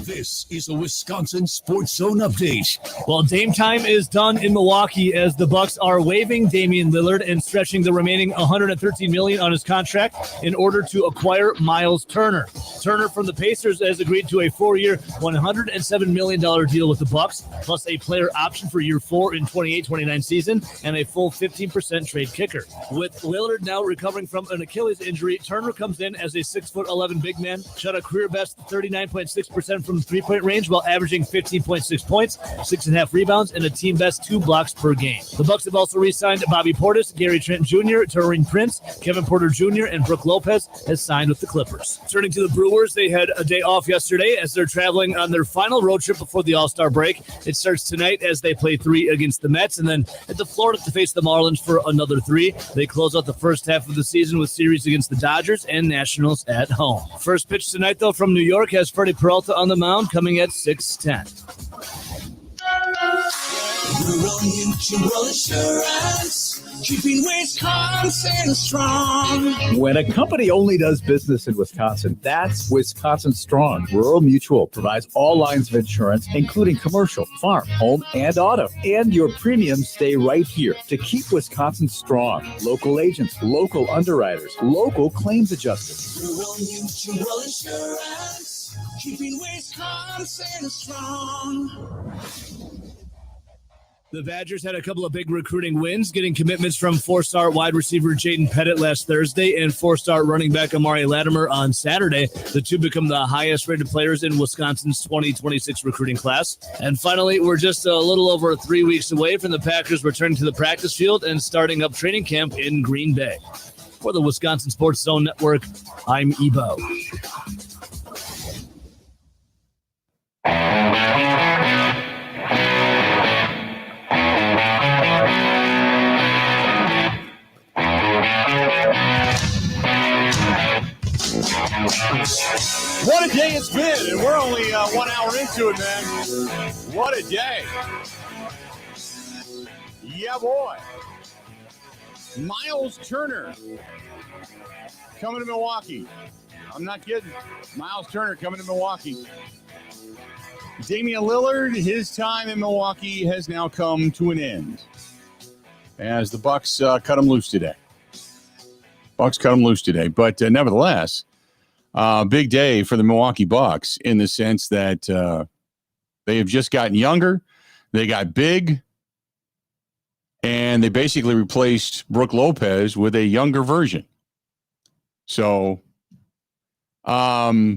This is a Wisconsin Sports Zone update. Well, Dame time is done in Milwaukee as the Bucks are waiving Damian Lillard and stretching the remaining $113 million on his contract in order to acquire Myles Turner. Turner from the Pacers has agreed to a 4-year, $107 million deal with the Bucks, plus a player option for year 4 in 28-29 season and a full 15% trade kicker. With Lillard now recovering from an Achilles injury, Turner comes in as a 6'11" big man, shot a career best 39.6% from the three-point range while averaging 15.6 points, 6.5 rebounds, and a team best 2 blocks per game. The Bucks have also re-signed Bobby Portis, Gary Trent Jr., Taurean Prince, Kevin Porter Jr., and Brook Lopez has signed with the Clippers. Turning to the Brewers, they had a day off yesterday as they're traveling on their final road trip before the All-Star break. It starts tonight as they play 3 against the Mets, and then at the Florida to face the Marlins for another 3. They close out the first half of the season with series against the Dodgers and Nationals at home. First pitch tonight, though, from New York has Freddie Peralta on the mound, coming at 6:10. Rural Mutual Insurance, keeping Wisconsin strong. When a company only does business in Wisconsin, that's Wisconsin Strong. Rural Mutual provides all lines of insurance, including commercial, farm, home, and auto. And your premiums stay right here to keep Wisconsin strong. Local agents, local underwriters, local claims adjusters. Rural Mutual Insurance, keeping Wisconsin strong. The Badgers had a couple of big recruiting wins, getting commitments from 4-star wide receiver Jaden Pettit last Thursday and 4-star running back Amari Latimer on Saturday. The two become the highest-rated players in Wisconsin's 2026 recruiting class. And finally, we're just a little over 3 weeks away from the Packers returning to the practice field and starting up training camp in Green Bay. For the Wisconsin Sports Zone Network, I'm Ebo. What a day it's been, and we're only 1 hour into it, man. What a day. Yeah, boy. Myles Turner coming to Milwaukee. I'm not kidding. Myles Turner coming to Milwaukee. Damian Lillard, his time in Milwaukee has now come to an end as the Bucks cut him loose today. But nevertheless, big day for the Milwaukee Bucks in the sense that they have just gotten younger. They got big, and they basically replaced Brook Lopez with a younger version. So, now,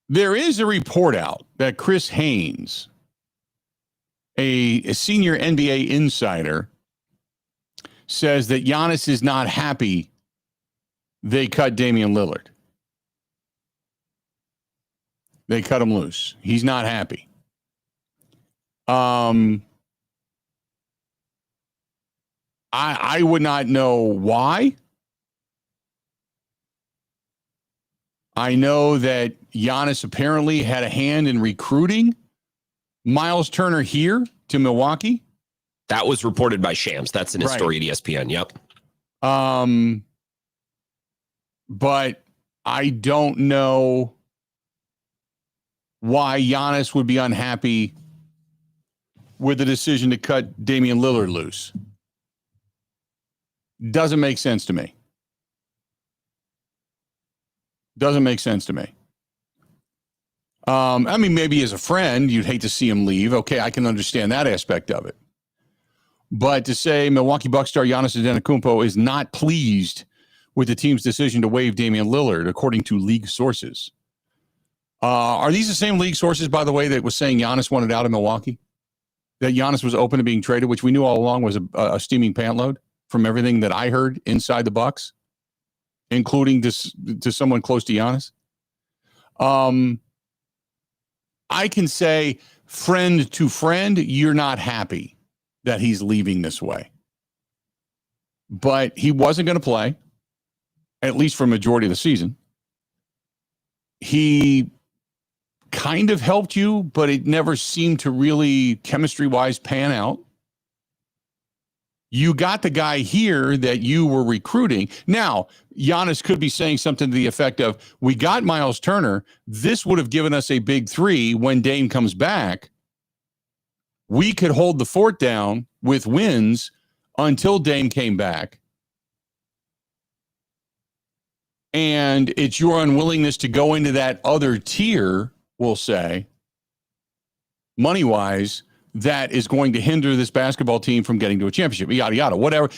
there is a report out that Chris Haynes, a senior NBA insider, says that Giannis is not happy they cut Damian Lillard. They cut him loose. He's not happy. I would not know why. I know that Giannis apparently had a hand in recruiting Myles Turner here to Milwaukee. That was reported by Shams. That's in his story at ESPN. Yep. But I don't know why Giannis would be unhappy with the decision to cut Damian Lillard loose. Doesn't make sense to me. Doesn't make sense to me. I mean, maybe as a friend, you'd hate to see him leave. Okay, I can understand that aspect of it. But to say Milwaukee Bucks star Giannis Antetokounmpo is not pleased with the team's decision to waive Damian Lillard, according to league sources. Are these the same league sources, by the way, that was saying Giannis wanted out of Milwaukee? That Giannis was open to being traded, which we knew all along was a steaming pant load from everything that I heard inside the Bucks, including to someone close to Giannis. I can say, friend to friend, you're not happy that he's leaving this way. But he wasn't going to play, at least for a majority of the season. He kind of helped you, but it never seemed to really, chemistry-wise, pan out. You got the guy here that you were recruiting. Now, Giannis could be saying something to the effect of, we got Myles Turner. This would have given us a big three when Dame comes back. We could hold the fort down with wins until Dame came back. And it's your unwillingness to go into that other tier, we'll say, money-wise, that is going to hinder this basketball team from getting to a championship, yada, yada, whatever.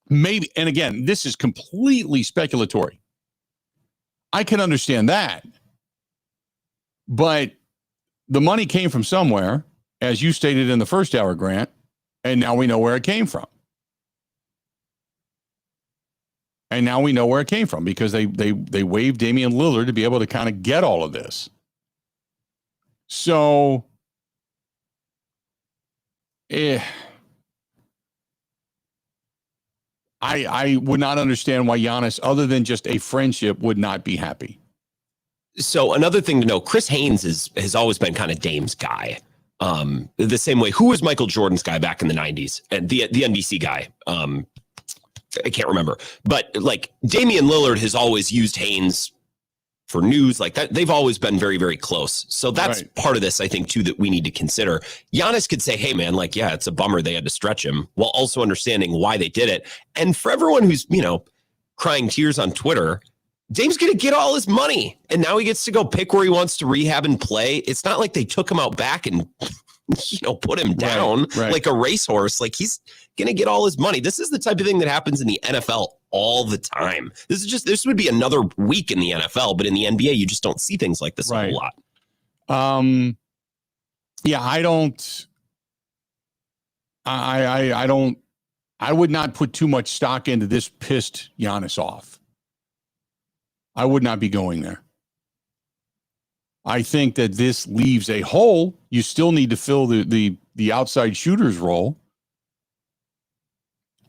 Maybe, and again, this is completely speculatory. I can understand that. But the money came from somewhere, as you stated in the first hour, Grant, and now we know where it came from. And now we know where it came from because they waived Damian Lillard to be able to kind of get all of this. So, I would not understand why Giannis, other than just a friendship, would not be happy. So another thing to know, Chris Haynes has always been kind of Dame's guy. The same way, who was Michael Jordan's guy back in the 90s? And the NBC guy. I can't remember. But like Damian Lillard has always used Haynes for news like that. They've always been very, very close. So that's part of this, I think, too, that we need to consider. Giannis could say, hey, man, like, yeah, it's a bummer they had to stretch him, while also understanding why they did it. And for everyone who's, crying tears on Twitter, Dame's going to get all his money. And now he gets to go pick where he wants to rehab and play. It's not like they took him out back and, put him down like a racehorse. Like, he's going to get all his money. This is the type of thing that happens in the NFL all the time. This would be another week in the NFL, but in the NBA, you just don't see things like this a whole lot. Yeah, I would not put too much stock into this pissed Giannis off. I would not be going there. I think that this leaves a hole. You still need to fill the outside shooter's role.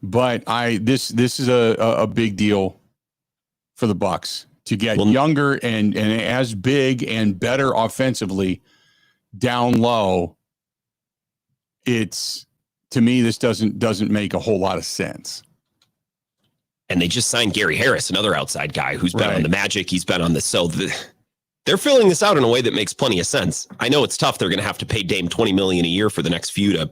But this is a big deal for the Bucks to get younger and as big and better offensively down low it's, to me, this doesn't make a whole lot of sense. And they just signed Gary Harris, another outside guy who's been Right. on the Magic. He's been on they're filling this out in a way that makes plenty of sense. I know it's tough. They're going to have to pay Dame $20 million a year for the next few to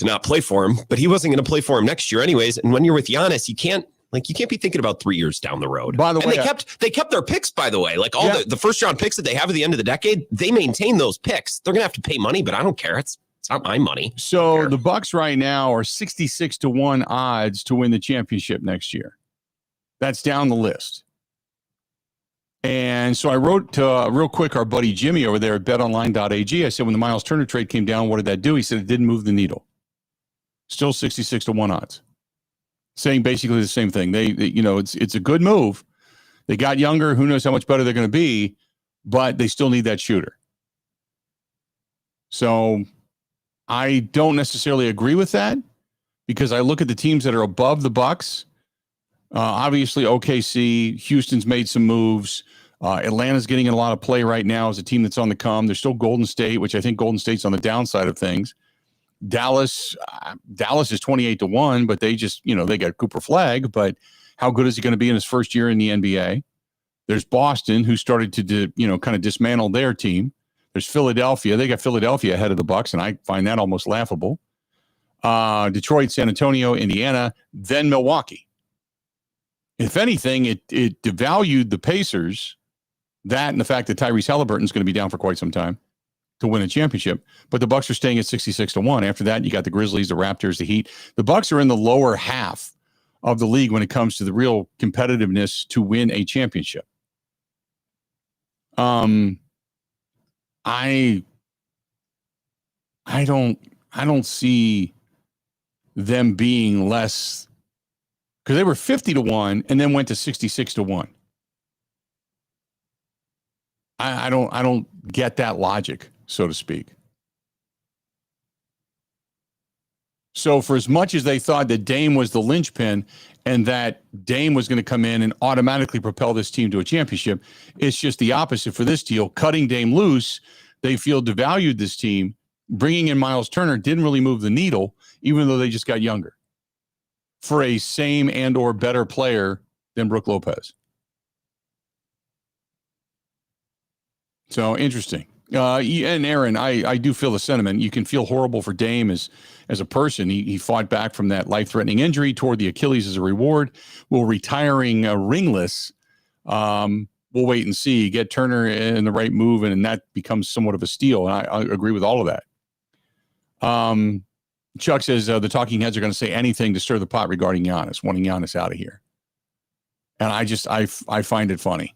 not play for him, but he wasn't going to play for him next year anyways. And when you're with Giannis, you can't be thinking about 3 years down the road. By the way, they kept their picks, by the way, like all the first round picks that they have at the end of the decade, they maintain those picks. They're going to have to pay money, but I don't care. It's not my money. So the Bucks right now are 66-1 odds to win the championship next year. That's down the list. And so I wrote to real quick our buddy Jimmy over there at betonline.ag. I said, when the Myles Turner trade came down, what did that do? He said it didn't move the needle. Still 66-1 odds. Saying basically the same thing. They it's a good move. They got younger. Who knows how much better they're going to be, but they still need that shooter. So I don't necessarily agree with that because I look at the teams that are above the Bucks. Obviously, OKC, Houston's made some moves. Atlanta's getting in a lot of play right now as a team that's on the come. There's still Golden State, which I think Golden State's on the downside of things. Dallas is 28-1, but they just, they got Cooper Flagg, but how good is he going to be in his first year in the NBA? There's Boston, who started to, kind of dismantle their team. There's Philadelphia. They got Philadelphia ahead of the Bucks, and I find that almost laughable. Detroit, San Antonio, Indiana, then Milwaukee. If anything, it devalued the Pacers, that and the fact that Tyrese Halliburton's going to be down for quite some time to win a championship. But the Bucks are staying at 66-1. After that, you got the Grizzlies, the Raptors, the Heat. The Bucks are in the lower half of the league when it comes to the real competitiveness to win a championship. I don't see them being less, because they were 50-1 and then went to 66-1. I don't get that logic, so to speak. So for as much as they thought that Dame was the linchpin and that Dame was going to come in and automatically propel this team to a championship, it's just the opposite for this deal. Cutting Dame loose, they feel devalued this team. Bringing in Myles Turner didn't really move the needle, even though they just got younger, for a same and or better player than Brook Lopez. So interesting. And Aaron, I do feel the sentiment. You can feel horrible for Dame as a person. He fought back from that life-threatening injury, toward the Achilles as a reward. Will retiring ringless. We'll wait and see. Get Turner in the right move, and that becomes somewhat of a steal. And I agree with all of that. Chuck says the talking heads are going to say anything to stir the pot regarding Giannis, wanting Giannis out of here. And I find it funny.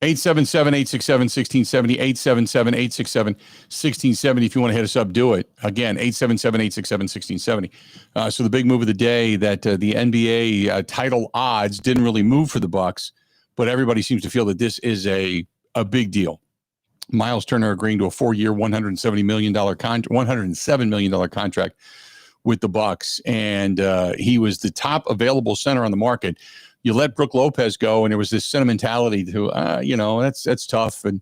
877-867-1670, 877-867-1670. If you want to hit us up, do it. Again, 877-867-1670. So the big move of the day that the NBA title odds didn't really move for the Bucks, but everybody seems to feel that this is a big deal. Myles Turner agreeing to a 4-year, $107 million contract with the Bucks, and he was the top available center on the market. You let Brook Lopez go, and there was this sentimentality to, that's tough. And,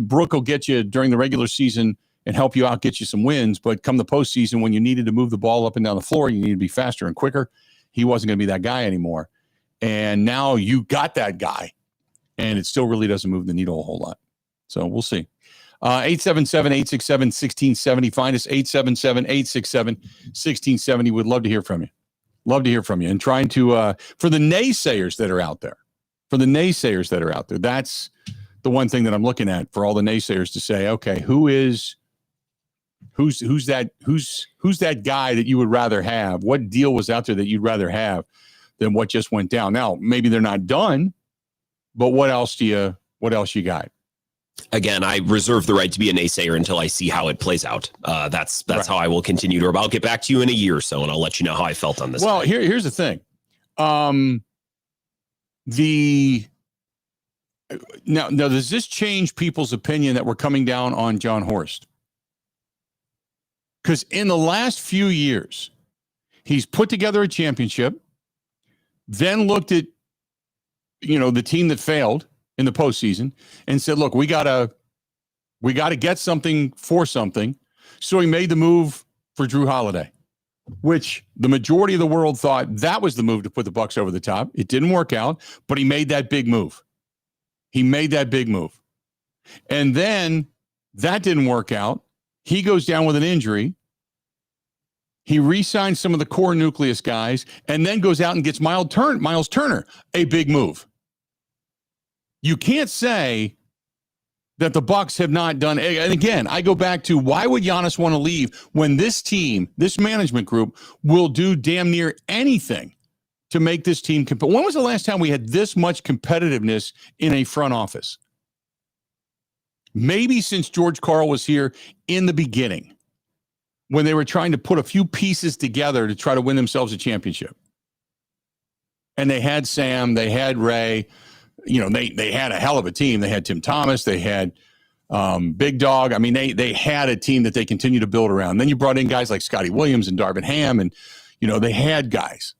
Brook will get you during the regular season and help you out, get you some wins. But come the postseason, when you needed to move the ball up and down the floor, you needed to be faster and quicker. He wasn't going to be that guy anymore. And now you got that guy, and it still really doesn't move the needle a whole lot. So we'll see. 877-867-1670. Find us, 877-867-1670. Would love to hear from you. Love to hear from you. And trying to, for the naysayers that are out there, that's the one thing that I'm looking at, for all the naysayers to say, okay, who's that guy that you would rather have? What deal was out there that you'd rather have than what just went down? Now, maybe they're not done, but what else you got? Again, I reserve the right to be a naysayer until I see how it plays out. That's right. How I will continue to. I'll get back to you in a year or so, and I'll let you know how I felt on this. Well, here's the thing. Now, does this change people's opinion that we're coming down on John Horst? Because in the last few years, he's put together a championship, then looked at, the team that failed in the postseason and said, look, we gotta get something for something. So he made the move for Drew Holiday, which the majority of the world thought that was the move to put the Bucks over the top. It didn't work out, but he made that big move. And then that didn't work out. He goes down with an injury. He re-signs some of the core nucleus guys and then goes out and gets Myles Turner, a big move. You can't say that the Bucks have not done. And again, I go back to why would Giannis want to leave when this team, this management group, will do damn near anything to make this team compete. When was the last time we had this much competitiveness in a front office? Maybe since George Karl was here in the beginning, when they were trying to put a few pieces together to try to win themselves a championship. And they had Sam, they had Ray, they had a hell of a team. They had Tim Thomas, they had Big Dog. I mean, they had a team that they continue to build around. And then you brought in guys like Scotty Williams and Darvin Ham, and they had guys.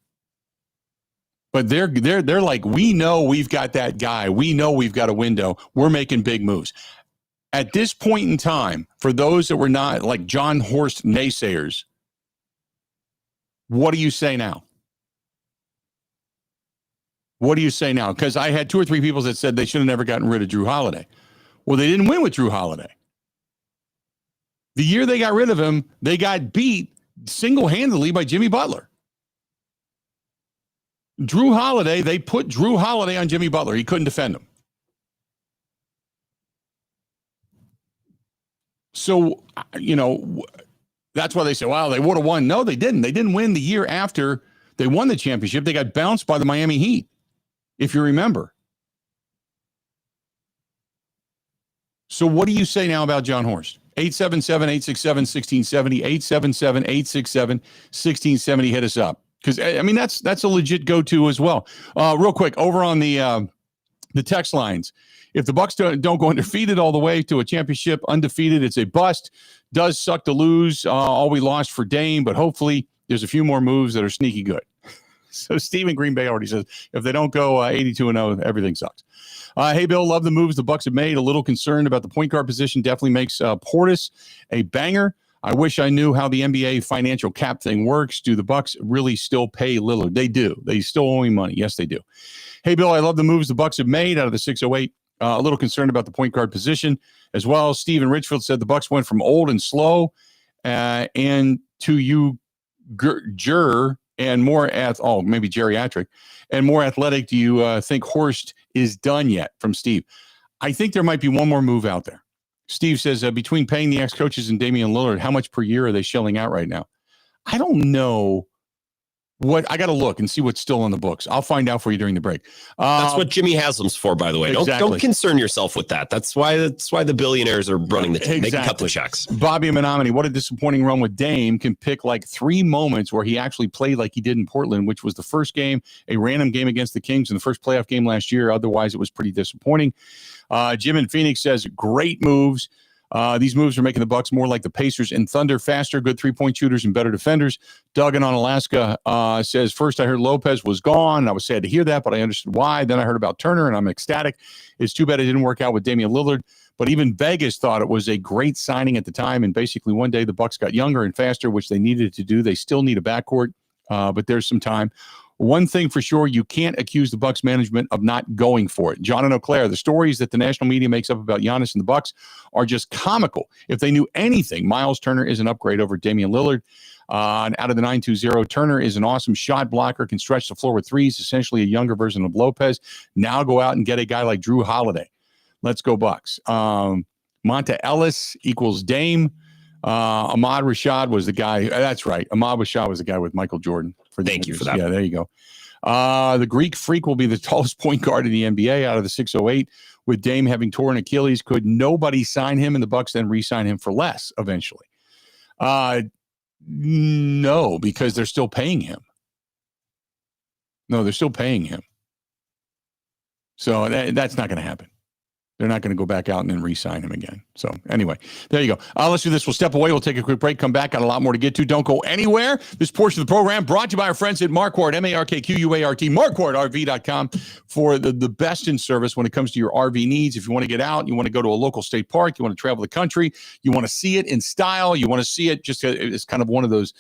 But they're like, we know we've got that guy. We know we've got a window. We're making big moves. At this point in time, for those that were not like John Horst naysayers, what do you say now? What do you say now? Because I had 2 or 3 people that said they should have never gotten rid of Drew Holiday. Well, they didn't win with Drew Holiday. The year they got rid of him, they got beat single-handedly by Jimmy Butler. Drew Holiday, they put Drew Holiday on Jimmy Butler. He couldn't defend him. So, that's why they say, well, they would have won. No, they didn't. They didn't win the year after they won the championship. They got bounced by the Miami Heat, if you remember. So what do you say now about John Horst? 877-867-1670, 877-867-1670. Hit us up. Because, I mean, that's a legit go-to as well. Real quick, over on the text lines, if the Bucks don't go undefeated all the way to a championship, undefeated, it's a bust. Does suck to lose all we lost for Dame, but hopefully there's a few more moves that are sneaky good. So Steve in Green Bay already says, if they don't go 82-0, everything sucks. Hey, Bill, love the moves the Bucks have made. A little concerned about the point guard position. Definitely makes Portis a banger. I wish I knew how the NBA financial cap thing works. Do the Bucks really still pay Lillard? They do. They still owe him money. Yes, they do. Hey, Bill, I love the moves the Bucks have made out of the 608. A little concerned about the point guard position as well. Steven Richfield said the Bucks went from old and slow and to you and more maybe geriatric and more athletic. Do you think Horst is done yet? From Steve. I think there might be one more move out there. Steve says, between paying the ex-coaches and Damian Lillard, how much per year are they shelling out right now? I don't know. I got to look and see what's still on the books. I'll find out for you during the break. That's what Jimmy Haslam's for, by the way. Exactly. Don't concern yourself with that. That's why the billionaires are running the team. Make a couple of checks. Bobby Menominee, what a disappointing run with Dame. Can pick like 3 moments where he actually played like he did in Portland, which was the first game, a random game against the Kings in the first playoff game last year. Otherwise, it was pretty disappointing. Jim in Phoenix says, great moves. These moves are making the Bucks more like the Pacers and Thunder, faster, good three-point shooters, and better defenders. Duggan on Alaska says, first I heard Lopez was gone. I was sad to hear that, but I understood why. Then I heard about Turner, and I'm ecstatic. It's too bad it didn't work out with Damian Lillard. But even Vegas thought it was a great signing at the time, and basically one day the Bucks got younger and faster, which they needed to do. They still need a backcourt, but there's some time. One thing for sure, you can't accuse the Bucks management of not going for it. John and Eau Claire, the stories that the national media makes up about Giannis and the Bucks are just comical. If they knew anything, Myles Turner is an upgrade over Damian Lillard. And out of the 920, Turner is an awesome shot blocker, can stretch the floor with threes, essentially a younger version of Lopez. Now go out and get a guy like Drew Holiday. Let's go Bucks. Monta Ellis equals Dame. Ahmad Rashad was the guy. That's right. Ahmad Rashad was the guy with Michael Jordan. Thank you for that. Yeah, there you go. The Greek Freak will be the tallest point guard in the NBA out of the 608. With Dame having torn Achilles, could nobody sign him and the Bucks then re-sign him for less eventually? No, because they're still paying him. No, they're still paying him. So that's not going to happen. They're not going to go back out and then re-sign him again. So anyway, there you go. Let's do this. We'll step away. We'll take a quick break. Come back. Got a lot more to get to. Don't go anywhere. This portion of the program brought to you by our friends at Marquardt, MARKQUART, MarquardtRV.com for the best in service when it comes to your RV needs. If you want to get out, you want to go to a local state park, you want to travel the country, you want to see it in style, you want to see it just it's kind of one of those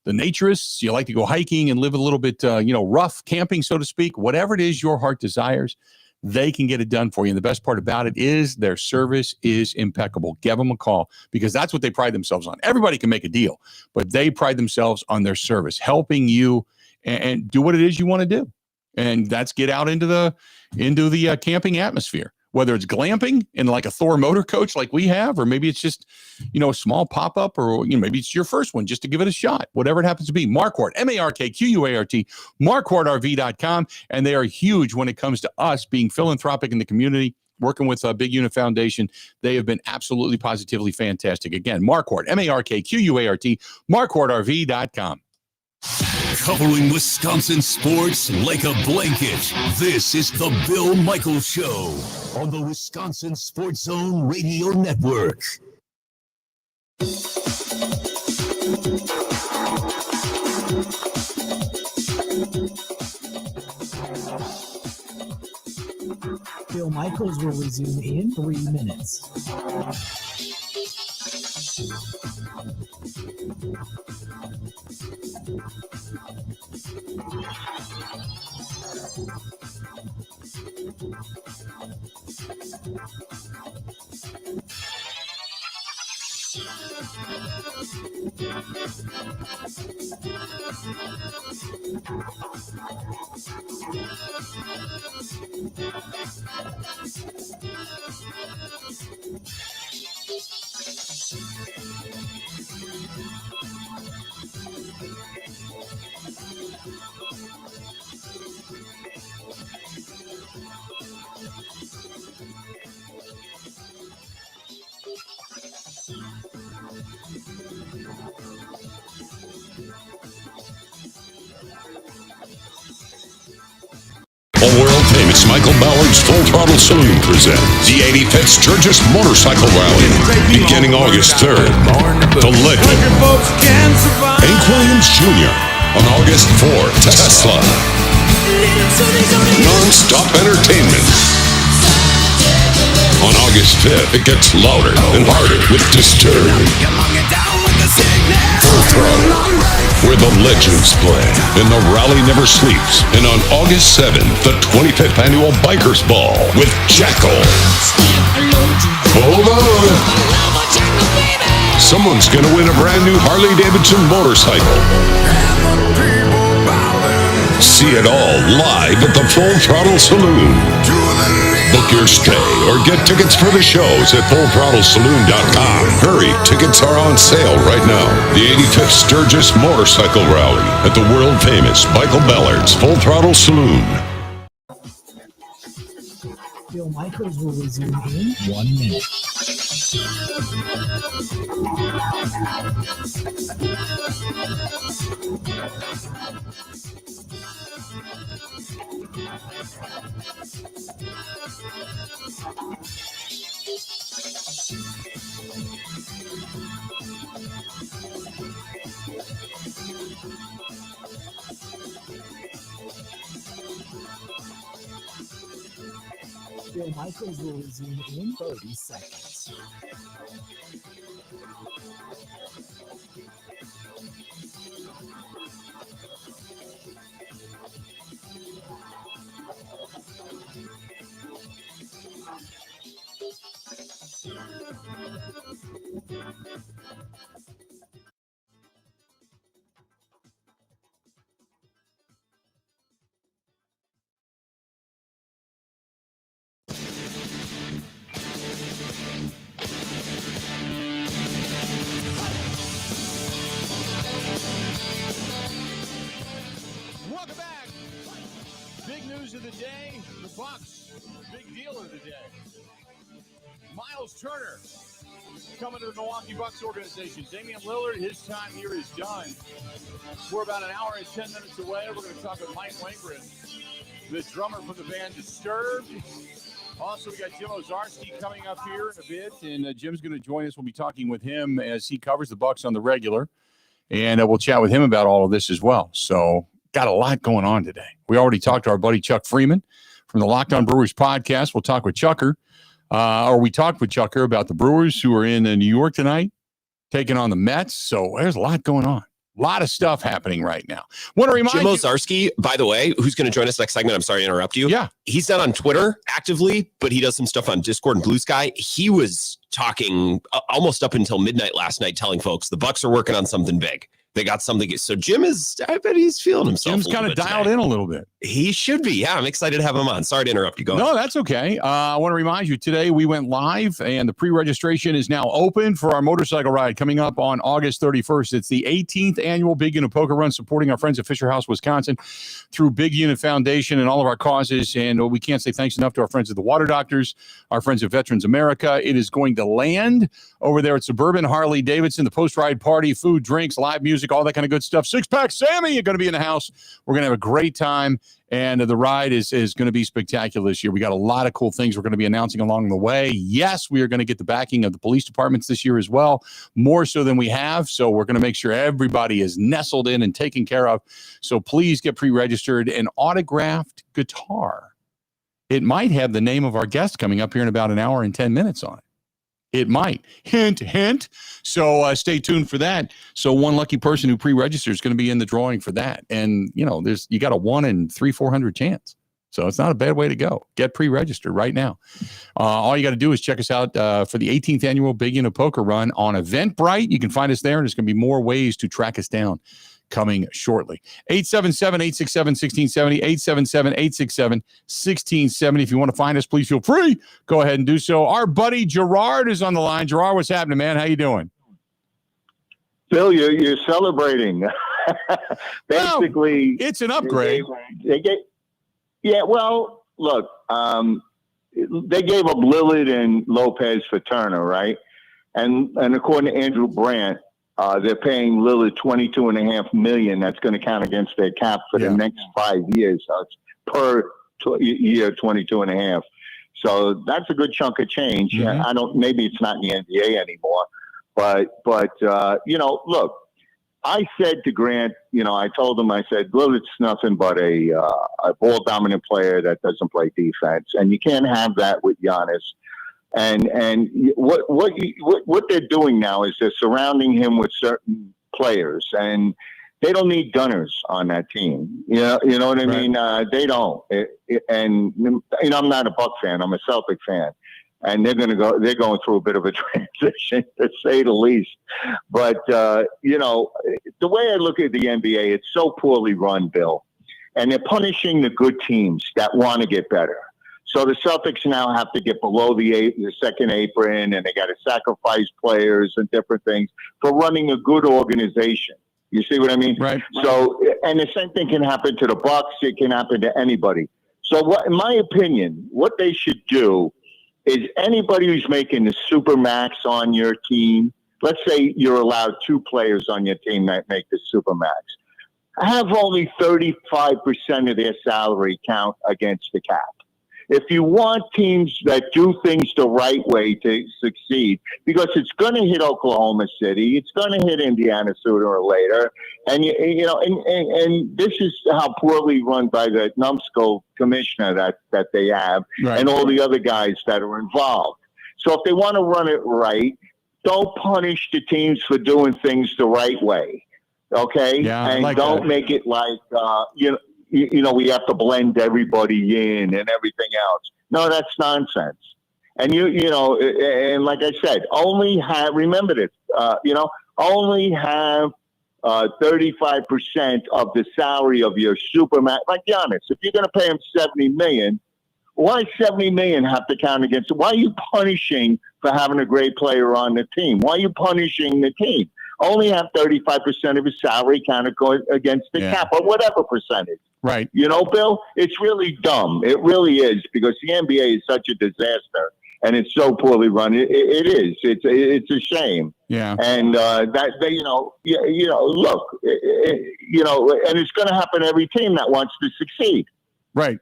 the naturists. You like to go hiking and live a little bit, rough camping, so to speak. Whatever it is your heart desires, they can get it done for you. And the best part about it is their service is impeccable. Give them a call because that's what they pride themselves on. Everybody can make a deal, but they pride themselves on their service, helping you and do what it is you want to do. And that's get out into the camping atmosphere. Whether it's glamping in like a Thor motor coach like we have, or maybe it's just, a small pop-up, or maybe it's your first one just to give it a shot. Whatever it happens to be. Marquardt, MARKQUART, MarquardtRV.com. And they are huge when it comes to us being philanthropic in the community, working with a Big Unit Foundation. They have been absolutely positively fantastic. Again, Marquardt, MARKQUART, MarquardtRV.com. Covering Wisconsin sports like a blanket. This is the Bill Michaels Show on the Wisconsin Sports Zone Radio Network. Bill Michaels will resume in 3 minutes. World-famous Michael Ballard's Full Throttle Saloon presents the 85th Sturgis Motorcycle Rally, beginning August 3rd. The legend, Hank Williams Jr. On August 4th, Tesla. Non-stop entertainment. On August 5th, it gets louder and harder with Disturbed. Full Throttle, where the legends play and the rally never sleeps. And on August 7th, the 25th annual Bikers Ball with Jackal. Hold on. Someone's gonna win a brand new Harley Davidson motorcycle. See it all live at the Full Throttle Saloon. Book your stay or get tickets for the shows at fullthrottlesaloon.com. Hurry, tickets are on sale right now. The 85th Sturgis Motorcycle Rally at the world-famous Michael Ballard's Full Throttle Saloon. Bill Michaels will resume in 1 minute. Bill Michaels will resume in 30 seconds. Welcome back. Big news of the day. The Bucks. Big deal of the day. Myles Turner coming to the Milwaukee Bucks organization. Damen Lillard, his time here is done. We're about an hour and 10 minutes away. We're going to talk with Mike Wangren, the drummer from the band Disturbed. Also, we got Jim Owczarski coming up here in a bit, and Jim's going to join us. We'll be talking with him as he covers the Bucks on the regular, and we'll chat with him about all of this as well. So, got a lot going on today. We already talked to our buddy Chuck Freeman from the Locked On Brewers podcast. We'll talk with Chucker, we talked with Chucker about the Brewers who are in New York tonight, taking on the Mets. So, there's a lot going on. A lot of stuff happening right now. Want to remind Jim you, Ozarski, by the way, who's going to join us next segment. I'm sorry to interrupt you. Yeah. He's not on Twitter actively, but he does some stuff on Discord and Blue Sky. He was talking almost up until midnight last night, telling folks the Bucks are working on something big. They got something. So Jim is, I bet he's feeling himself. Jim's kind of dialed in a little bit. He should be. Yeah, I'm excited to have him on. Sorry to interrupt you. Go No, ahead. that's okay. I want to remind you, today we went live, and the pre-registration is now open for our motorcycle ride coming up on August 31st. It's the 18th annual Big Unit Poker Run, supporting our friends at Fisher House, Wisconsin, through Big Unit Foundation and all of our causes. And we can't say thanks enough to our friends at the Water Doctors, our friends at Veterans America. It is going to land over there at Suburban Harley Davidson, the post-ride party, food, drinks, live music, all that kind of good stuff. Six-pack Sammy, you're going to be in the house. We're going to have a great time, and the ride is going to be spectacular this year. We got a lot of cool things we're going to be announcing along the way. Yes, we are going to get the backing of the police departments this year as well, more so than we have. So we're going to make sure everybody is nestled in and taken care of. So please get pre-registered. An autographed guitar. It might have the name of our guest coming up here in about an hour and 10 minutes on it. It might. Hint, hint. So stay tuned for that. So one lucky person who pre-registers is going to be in the drawing for that. And, you got a 1 in 300-400 chance. So it's not a bad way to go. Get pre-registered right now. All you got to do is check us out for the 18th annual Big Unit Poker Run on Eventbrite. You can find us there, and there's going to be more ways to track us down coming shortly. 877-867-1670, 877-867-1670. If you want to find us, please feel free. Go ahead and do so. Our buddy Gerard is on the line. Gerard, what's happening, man? How you doing? Bill, you're celebrating. Basically, it's an upgrade. Well, look, they gave up Lillard and Lopez for Turner, right? And according to Andrew Brandt, they're paying Lillard $22.5 million. That's going to count against their cap for the next 5 years. So it's per year, 22.5. So that's a good chunk of change. Mm-hmm. Maybe it's not in the NBA anymore, but look, I said to Grant, I told him, I said, Lillard's nothing but a ball dominant player that doesn't play defense, and you can't have that with Giannis. And what they're doing now is they're surrounding him with certain players, and they don't need gunners on that team. You know what I mean? They don't. I'm not a Buck fan. I'm a Celtic fan, and they're going through a bit of a transition, to say the least. But the way I look at the NBA, it's so poorly run, Bill, and they're punishing the good teams that want to get better. So the Celtics now have to get below the second apron, and they got to sacrifice players and different things for running a good organization. You see what I mean? Right. So, and the same thing can happen to the Bucks. It can happen to anybody. So, in my opinion, what they should do is anybody who's making the super max on your team. Let's say you're allowed 2 players on your team that make the super max. Have only 35% of their salary count against the cap. If you want teams that do things the right way to succeed, because it's going to hit Oklahoma City, it's going to hit Indiana sooner or later, and and this is how poorly run by the numbskull commissioner that they have, and all the other guys that are involved. So if they want to run it right, don't punish the teams for doing things the right way, okay? Yeah, and like don't that. make it like we have to blend everybody in and everything else. No, that's nonsense. And and like I said, only have 35% of the salary of your supermax, like Giannis. If you're going to pay him $70 million, why $70 million have to count against it? Why are you punishing for having a great player on the team? Why are you punishing the team? Only have 35% of his salary count against the cap, or whatever percentage. Right. Bill, it's really dumb. It really is, because the NBA is such a disaster, and it's so poorly run. It is. It's a shame. Yeah. And look, and it's going to happen to every team that wants to succeed. Right.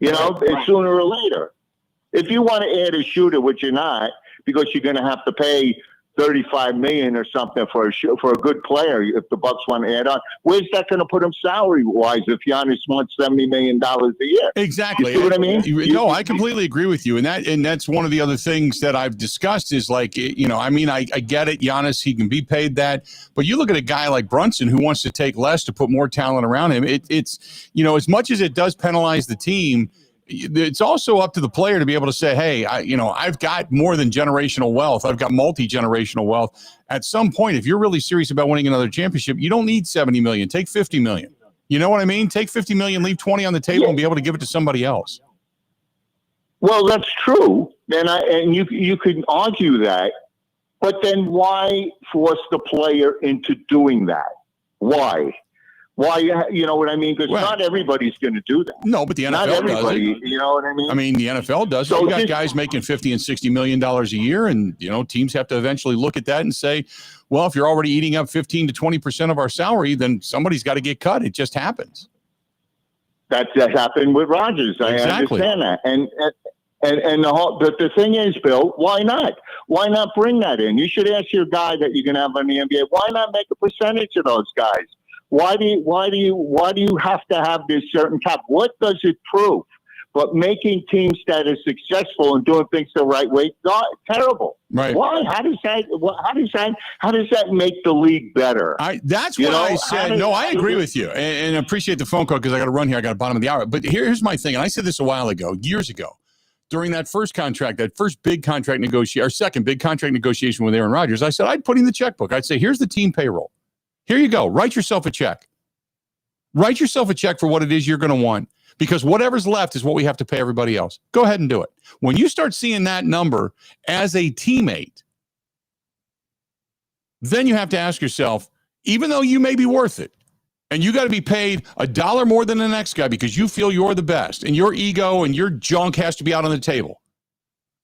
Sooner or later. If you want to add a shooter, which you're not, because you're going to have to pay $35 million or something for a good player, if the Bucks want to add on, where's that going to put him salary wise if Giannis wants $70 million a year? Exactly. You see what I mean? No, I completely agree with you, and that's one of the other things that I've discussed is like, I get it, Giannis, he can be paid that, but you look at a guy like Brunson who wants to take less to put more talent around him. It's as much as it does penalize the team, it's also up to the player to be able to say, hey, I've got more than generational wealth. I've got multi-generational wealth. At some point, if you're really serious about winning another championship, you don't need $70 million. Take $50 million. You know what I mean? Take $50 million, leave 20 on the table and be able to give it to somebody else. Well, that's true. And you can argue that, but then why force the player into doing that? Why? You know what I mean? Because not everybody's going to do that. No, but the NFL not everybody, does it. You know what I mean? I mean, the NFL does. So you got guys making $50 and $60 million a year, and teams have to eventually look at that and say, well, if you're already eating up 15 to 20% of our salary, then somebody's got to get cut. It just happens. That happened with Rodgers. I understand that, and the thing is, Bill, why not? Why not bring that in? You should ask your guy that you're going to have on the NBA. Why not make a percentage of those guys? Why do you have to have this certain cap? What does it prove? But making teams that are successful and doing things the right way, not terrible. Right? Why? How does that make the league better? That's what I said. No, I agree with you, and appreciate the phone call because I got to run here. I got a bottom of the hour. But here's my thing, and I said this a while ago, years ago, during that first big contract negotiation, or second big contract negotiation with Aaron Rodgers. I said I'd put in the checkbook. I'd say, here's the team payroll. Here you go. Write yourself a check. Write yourself a check for what it is you're going to want, because whatever's left is what we have to pay everybody else. Go ahead and do it. When you start seeing that number as a teammate, then you have to ask yourself, even though you may be worth it, and you got to be paid $1 more than the next guy because you feel you're the best, and your ego and your junk has to be out on the table.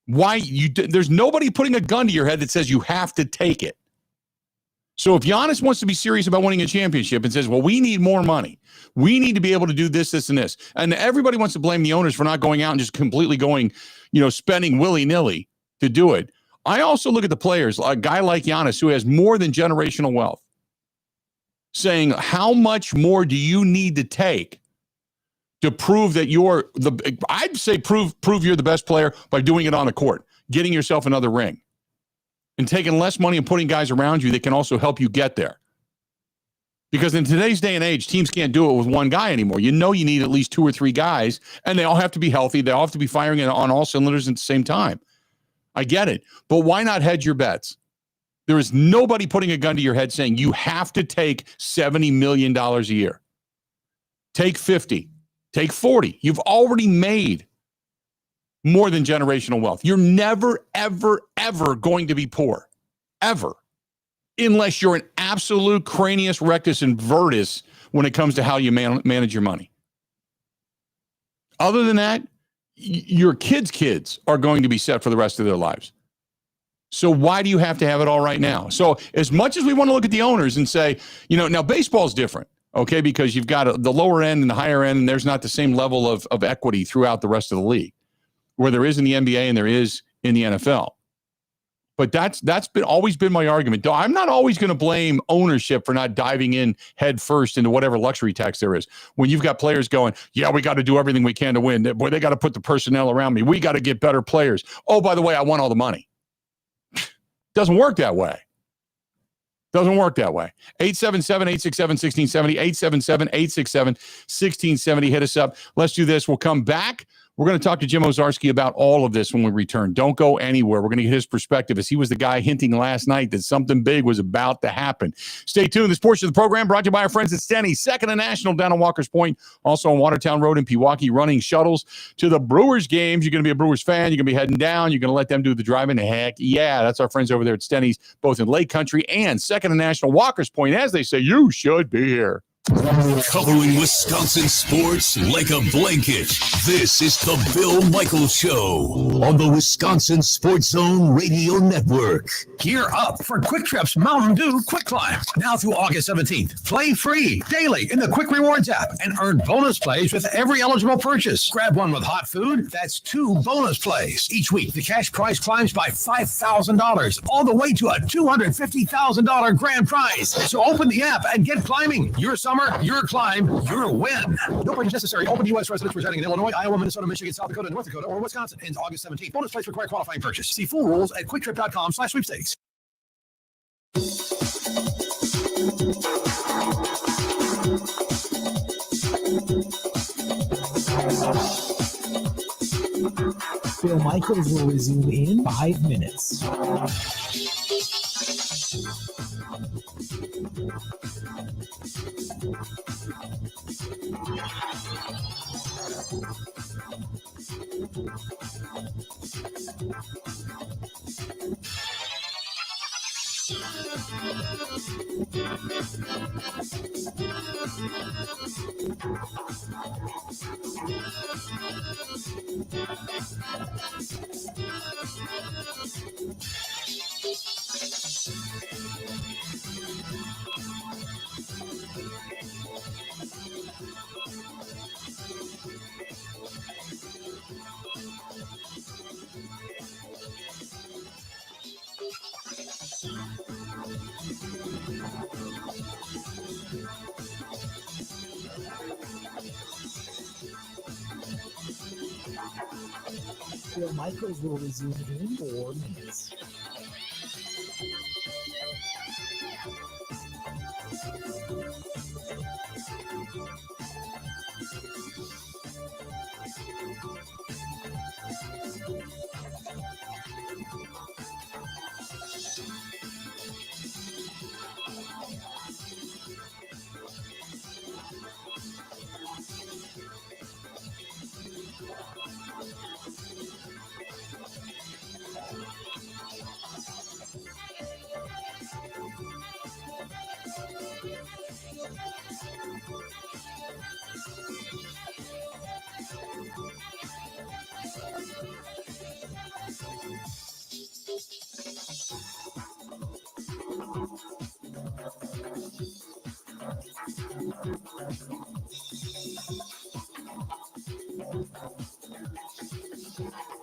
There's nobody putting a gun to your head that says you have to take it. So if Giannis wants to be serious about winning a championship and says, well, we need more money, we need to be able to do this, this, and this, and everybody wants to blame the owners for not going out and just completely going, spending willy-nilly to do it. I also look at the players, a guy like Giannis who has more than generational wealth, saying, how much more do you need to take to prove that I'd say prove you're the best player by doing it on the court, getting yourself another ring, and taking less money and putting guys around you that can also help you get there. Because in today's day and age, teams can't do it with one guy anymore. You need at least 2 or 3 guys, and they all have to be healthy. They all have to be firing on all cylinders at the same time. I get it. But why not hedge your bets? There is nobody putting a gun to your head saying you have to take $70 million a year. Take 50. Take 40. You've already made more than generational wealth. You're never, ever, ever going to be poor. Ever. Unless you're an absolute cranius rectus invertus when it comes to how you manage your money. Other than that, your kids are going to be set for the rest of their lives. So why do you have to have it all right now? So as much as we want to look at the owners and say, now baseball's different, okay, because you've got the lower end and the higher end, and there's not the same level of equity throughout the rest of the league, where there is in the NBA and there is in the NFL. But that's always been my argument. Though I'm not always going to blame ownership for not diving in head first into whatever luxury tax there is. When you've got players going, yeah, we got to do everything we can to win. Boy, they got to put the personnel around me. We got to get better players. Oh, by the way, I want all the money. Doesn't work that way. Doesn't work that way. 877-867-1670, 877-867-1670. Hit us up. Let's do this. We'll come back. We're going to talk to Jim Owczarski about all of this when we return. Don't go anywhere. We're going to get his perspective, as he was the guy hinting last night that something big was about to happen. Stay tuned. This portion of the program brought to you by our friends at Stenny's, Second and National down on Walker's Point, also on Watertown Road in Pewaukee, running shuttles to the Brewers games. You're going to be a Brewers fan. You're going to be heading down. You're going to let them do the driving. Heck yeah, that's our friends over there at Stenny's, both in Lake Country and Second and National, Walker's Point. As they say, you should be here. Covering Wisconsin sports like a blanket. This is the Bill Michaels Show on the Wisconsin Sports Zone Radio Network. Gear up for Quick Trip's Mountain Dew Quick Climb. Now through August 17th. Play free daily in the Quick Rewards app and earn bonus plays with every eligible purchase. Grab one with hot food. That's 2 bonus plays. Each week, the cash prize climbs by $5,000, all the way to a $250,000 grand prize. So open the app and get climbing. Your summer, your climb, your win. No purchase necessary. Open U.S. residents residing in Illinois, Iowa, Minnesota, Michigan, South Dakota, North Dakota, or Wisconsin. Ends August 17th. Bonus plays require qualifying purchase. See full rules at quicktrip.com/sweepstakes. Bill Michaels will resume in 5 minutes. Bill Michaels will resume in 4 minutes.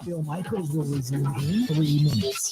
Bill Michaels will resume in 3 minutes.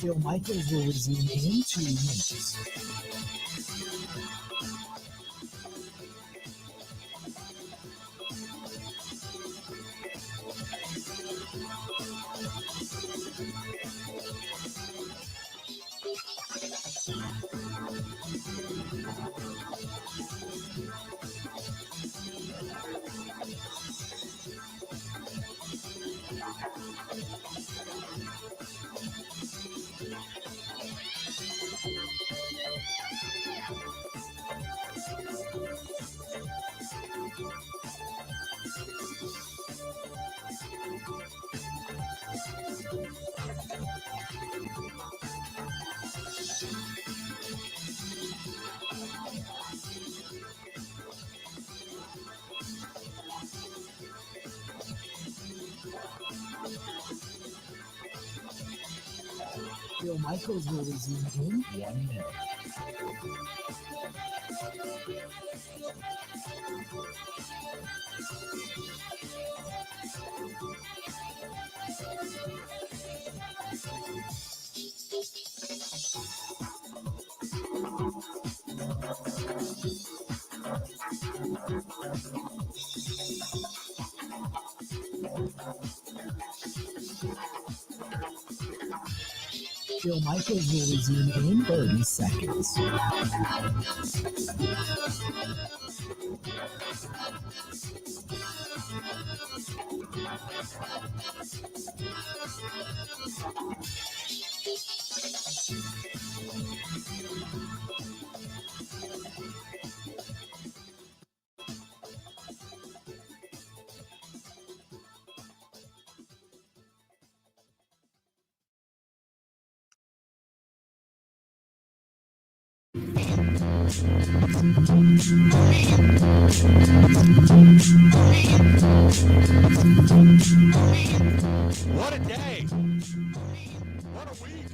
Bill Michaels will resume in 2 minutes. Bill Michaels will resume in 1 minute. Bill Michaels will resume in 30 seconds. What a day. What a week.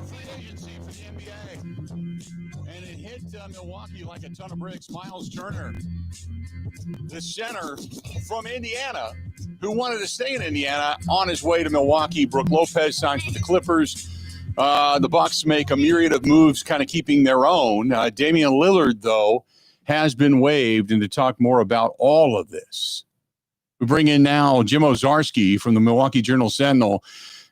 Free agency for the NBA. And it hit Milwaukee like a ton of bricks. Myles Turner, the center from Indiana, who wanted to stay in Indiana, on his way to Milwaukee. Brook Lopez signs with the Clippers. The Bucks make a myriad of moves, kind of keeping their own. Damian Lillard, though, has been waived. And to talk more about all of this, we bring in now Jim Owczarski from the Milwaukee Journal-Sentinel.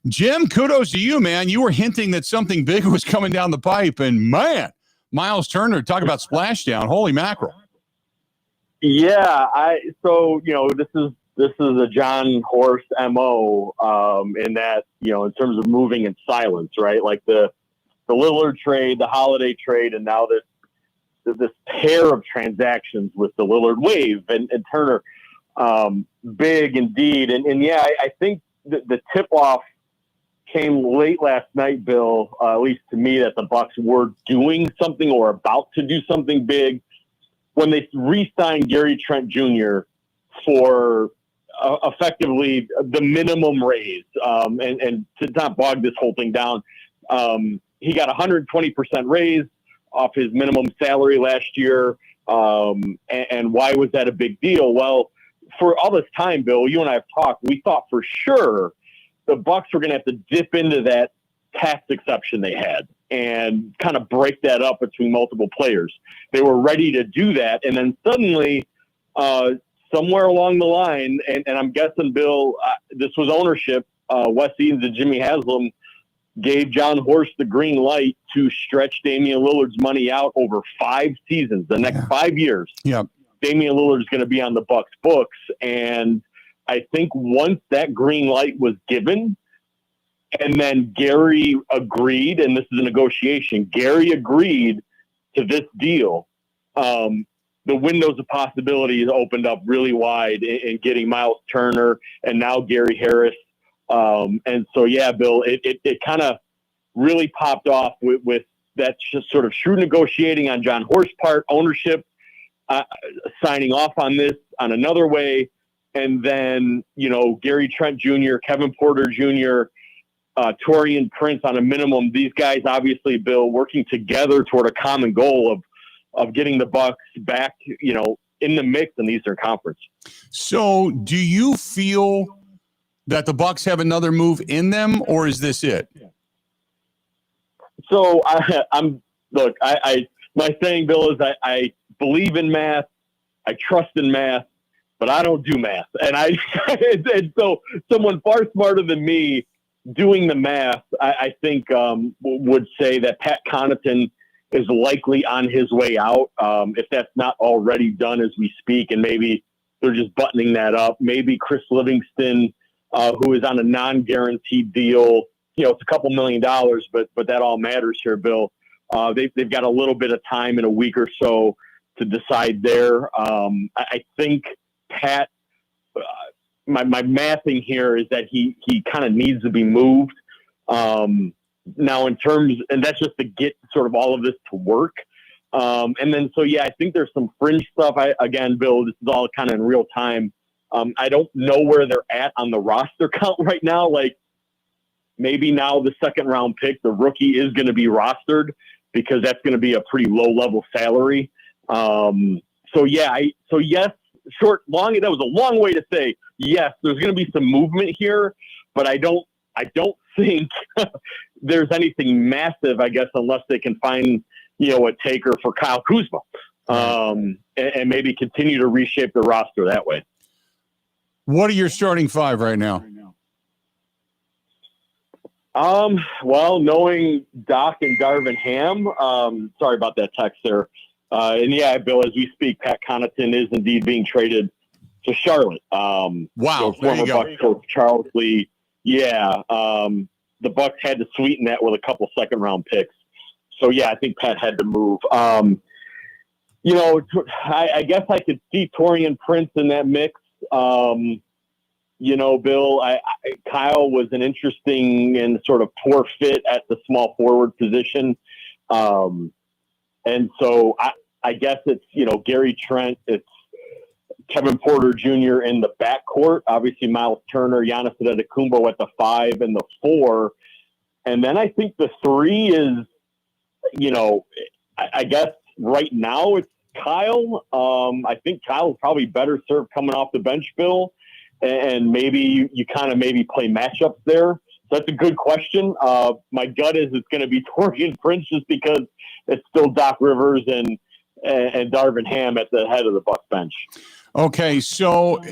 Jim, kudos to you, man. You were hinting that something big was coming down the pipe, and man, Myles Turner, talk about splashdown. Holy mackerel. Yeah, so this is a John Horst MO in that, in terms of moving in silence, right? Like the Lillard trade, the Holiday trade, and now this pair of transactions with the Lillard wave and Turner. Big indeed. And yeah, I think the tip-off came late last night, Bill, at least to me, that the Bucks were doing something or about to do something big when they re-signed Gary Trent Jr. for effectively the minimum raise. And to not bog this whole thing down, he got 120% raise off his minimum salary last year. And why was that a big deal? Well, for all this time, Bill, you and I have talked, we thought for sure the Bucks were going to have to dip into that tax exception they had and kind of break that up between multiple players. They were ready to do that. And then suddenly, somewhere along the line, and I'm guessing, Bill, this was ownership, Wes Edens and Jimmy Haslam gave John Horst the green light to stretch Damian Lillard's money out over 5 seasons, the next 5 years. Yeah. Damian Lillard is going to be on the Bucks books. And I think once that green light was given, and then Gary agreed, and this is a negotiation, Gary agreed to this deal, the windows of possibilities opened up really wide in getting Myles Turner and now Gary Harris. And so, yeah, Bill, it kind of really popped off with that just sort of shrewd negotiating on John Horst's part, ownership, signing off on this on another way. And then, Gary Trent Jr., Kevin Porter Jr., Taurean Prince on a minimum. These guys, obviously, Bill, working together toward a common goal of getting the Bucks back, in the mix in the Eastern Conference. So do you feel that the Bucks have another move in them, or is this it? So my saying, Bill, is I believe in math. I trust in math, but I don't do math. And and so someone far smarter than me doing the math, I think would say that Pat Connaughton is likely on his way out. If that's not already done as we speak, and maybe they're just buttoning that up. Maybe Chris Livingston, who is on a non-guaranteed deal, it's a couple $1 million, but that all matters here, Bill. They've got a little bit of time in a week or so to decide there. I think Pat, my mathing here is that he kind of needs to be moved. Now in terms, and that's just to get sort of all of this to work. And then, so yeah, I think there's some fringe stuff. Again, Bill, this is all kind of in real time. I don't know where they're at on the roster count right now. Like maybe now the second round pick, the rookie, is going to be rostered because that's going to be a pretty low level salary. So yes, long. That was a long way to say yes. There's going to be some movement here, but I don't think there's anything massive, I guess, unless they can find, a taker for Kyle Kuzma, and maybe continue to reshape the roster that way. What are your starting five right now? Well, knowing Doc and Darvin Ham, sorry about that text there. And yeah, Bill, as we speak, Pat Connaughton is indeed being traded to Charlotte. Wow. Former Bucks coach Charles Lee. Yeah. The Bucks had to sweeten that with a couple second-round picks. So yeah, I think Pat had to move. I guess I could see Taurean Prince in that mix. Bill, Kyle was an interesting and sort of poor fit at the small forward position. And so I guess it's, Gary Trent, it's Kevin Porter Jr. in the backcourt, obviously Myles Turner, Giannis Antetokounmpo at the 5 and the 4. And then I think the 3 is, I guess right now it's Kyle. I think Kyle's probably better served coming off the bench, Bill. And maybe you kind of play matchups there. So that's a good question. My gut is it's going to be Taurean Prince just because it's still Doc Rivers and Darvin Ham at the head of the Bucks bench. Okay, so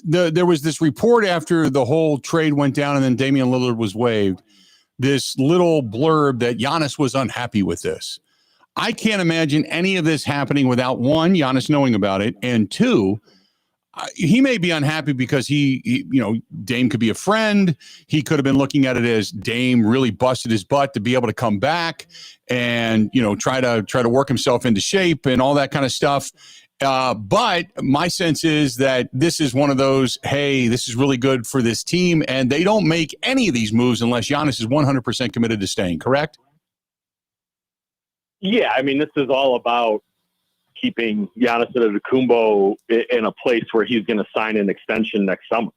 there was this report after the whole trade went down and then Damian Lillard was waived, this little blurb that Giannis was unhappy with this. I can't imagine any of this happening without, one, Giannis knowing about it, and two, he may be unhappy because he, Dame could be a friend. He could have been looking at it as Dame really busted his butt to be able to come back and, try to work himself into shape and all that kind of stuff. But my sense is that this is one of those, hey, this is really good for this team. And they don't make any of these moves unless Giannis is 100% committed to staying, correct? Yeah. I mean, this is all about keeping Giannis Antetokounmpo in a place where he's going to sign an extension next summer.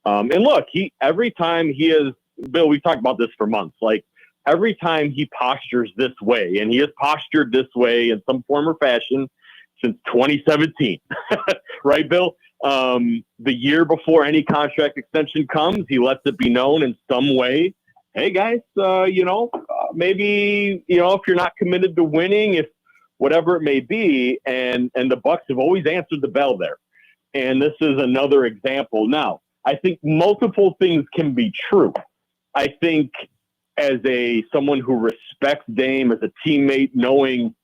And look, every time he is, Bill, we've talked about this for months, like every time he postures this way, and he has postured this way in some form or fashion since 2017, right, Bill? The year before any contract extension comes, he lets it be known in some way, hey guys, maybe, if you're not committed to winning, if whatever it may be, and the Bucks have always answered the bell there. And this is another example. Now, I think multiple things can be true. I think as someone who respects Dame as a teammate, knowing,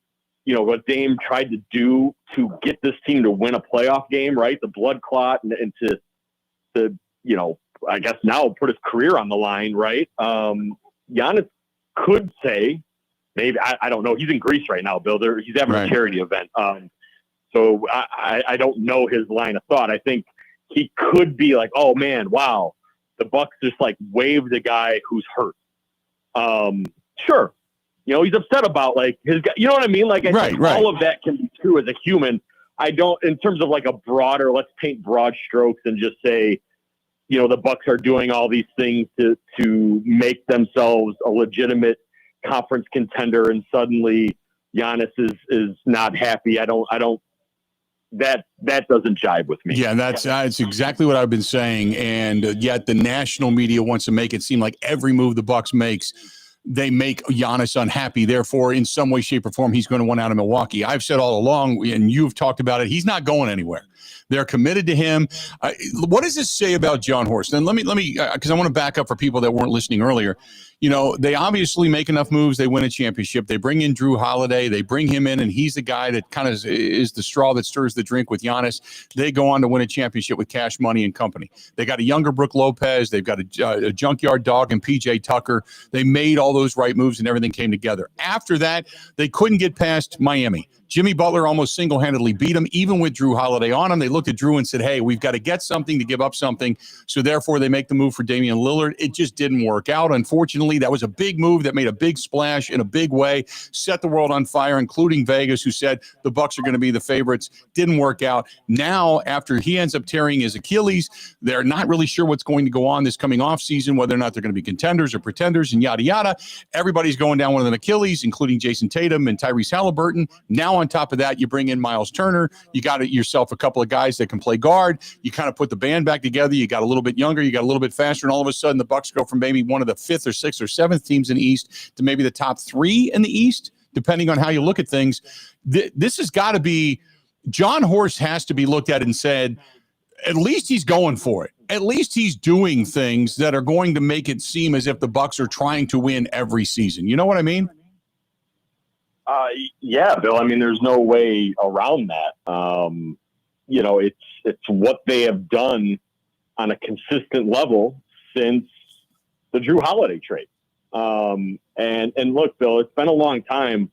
what Dame tried to do to get this team to win a playoff game, right? The blood clot and to I guess now put his career on the line, right? Giannis could say, maybe, I don't know. He's in Greece right now, Bill. He's having a charity event. So I don't know his line of thought. I think he could be like, oh man, wow, the Bucks just like waived a guy who's hurt. Sure. He's upset about like his guy. You know what I mean? Like, I think all of that can be true as a human. I don't, in terms of like a broader, let's paint broad strokes and just say, the Bucks are doing all these things to make themselves a legitimate conference contender, and suddenly Giannis is not happy. That doesn't jive with me. Yeah, that's exactly what I've been saying. And yet the national media wants to make it seem like every move the Bucks makes, they make Giannis unhappy. Therefore, in some way, shape, or form, he's going to want out of Milwaukee. I've said all along, and you've talked about it, he's not going anywhere. They're committed to him. What does this say about John Horst? And let me, because I want to back up for people that weren't listening earlier. They obviously make enough moves. They win a championship. They bring in Drew Holiday. They bring him in, and he's the guy that kind of is the straw that stirs the drink with Giannis. They go on to win a championship with Cash Money and company. They got a younger Brook Lopez. They've got a junkyard dog and PJ Tucker. They made all those right moves, and everything came together. After that, they couldn't get past Miami. Jimmy Butler almost single-handedly beat him, even with Drew Holiday on him. They looked at Drew and said, hey, we've got to get something to give up something. So therefore, they make the move for Damian Lillard. It just didn't work out. Unfortunately, that was a big move that made a big splash in a big way, set the world on fire, including Vegas, who said the Bucks are going to be the favorites. Didn't work out. Now, after he ends up tearing his Achilles, they're not really sure what's going to go on this coming off season, whether or not they're going to be contenders or pretenders and yada, yada. Everybody's going down with an Achilles, including Jason Tatum and Tyrese Halliburton. Now, on top of that, you bring in Myles Turner. You got yourself a couple of guys that can play guard. You kind of put the band back together. You got a little bit younger. You got a little bit faster. And all of a sudden, the Bucks go from maybe one of the 5th or 6th or 7th teams in the East to maybe the top 3 in the East, depending on how you look at things. This has got to be – John Horst has to be looked at and said, at least he's going for it. At least he's doing things that are going to make it seem as if the Bucks are trying to win every season. You know what I mean? Yeah, Bill. I mean, there's no way around that. It's what they have done on a consistent level since the Drew Holiday trade. And look, Bill, it's been a long time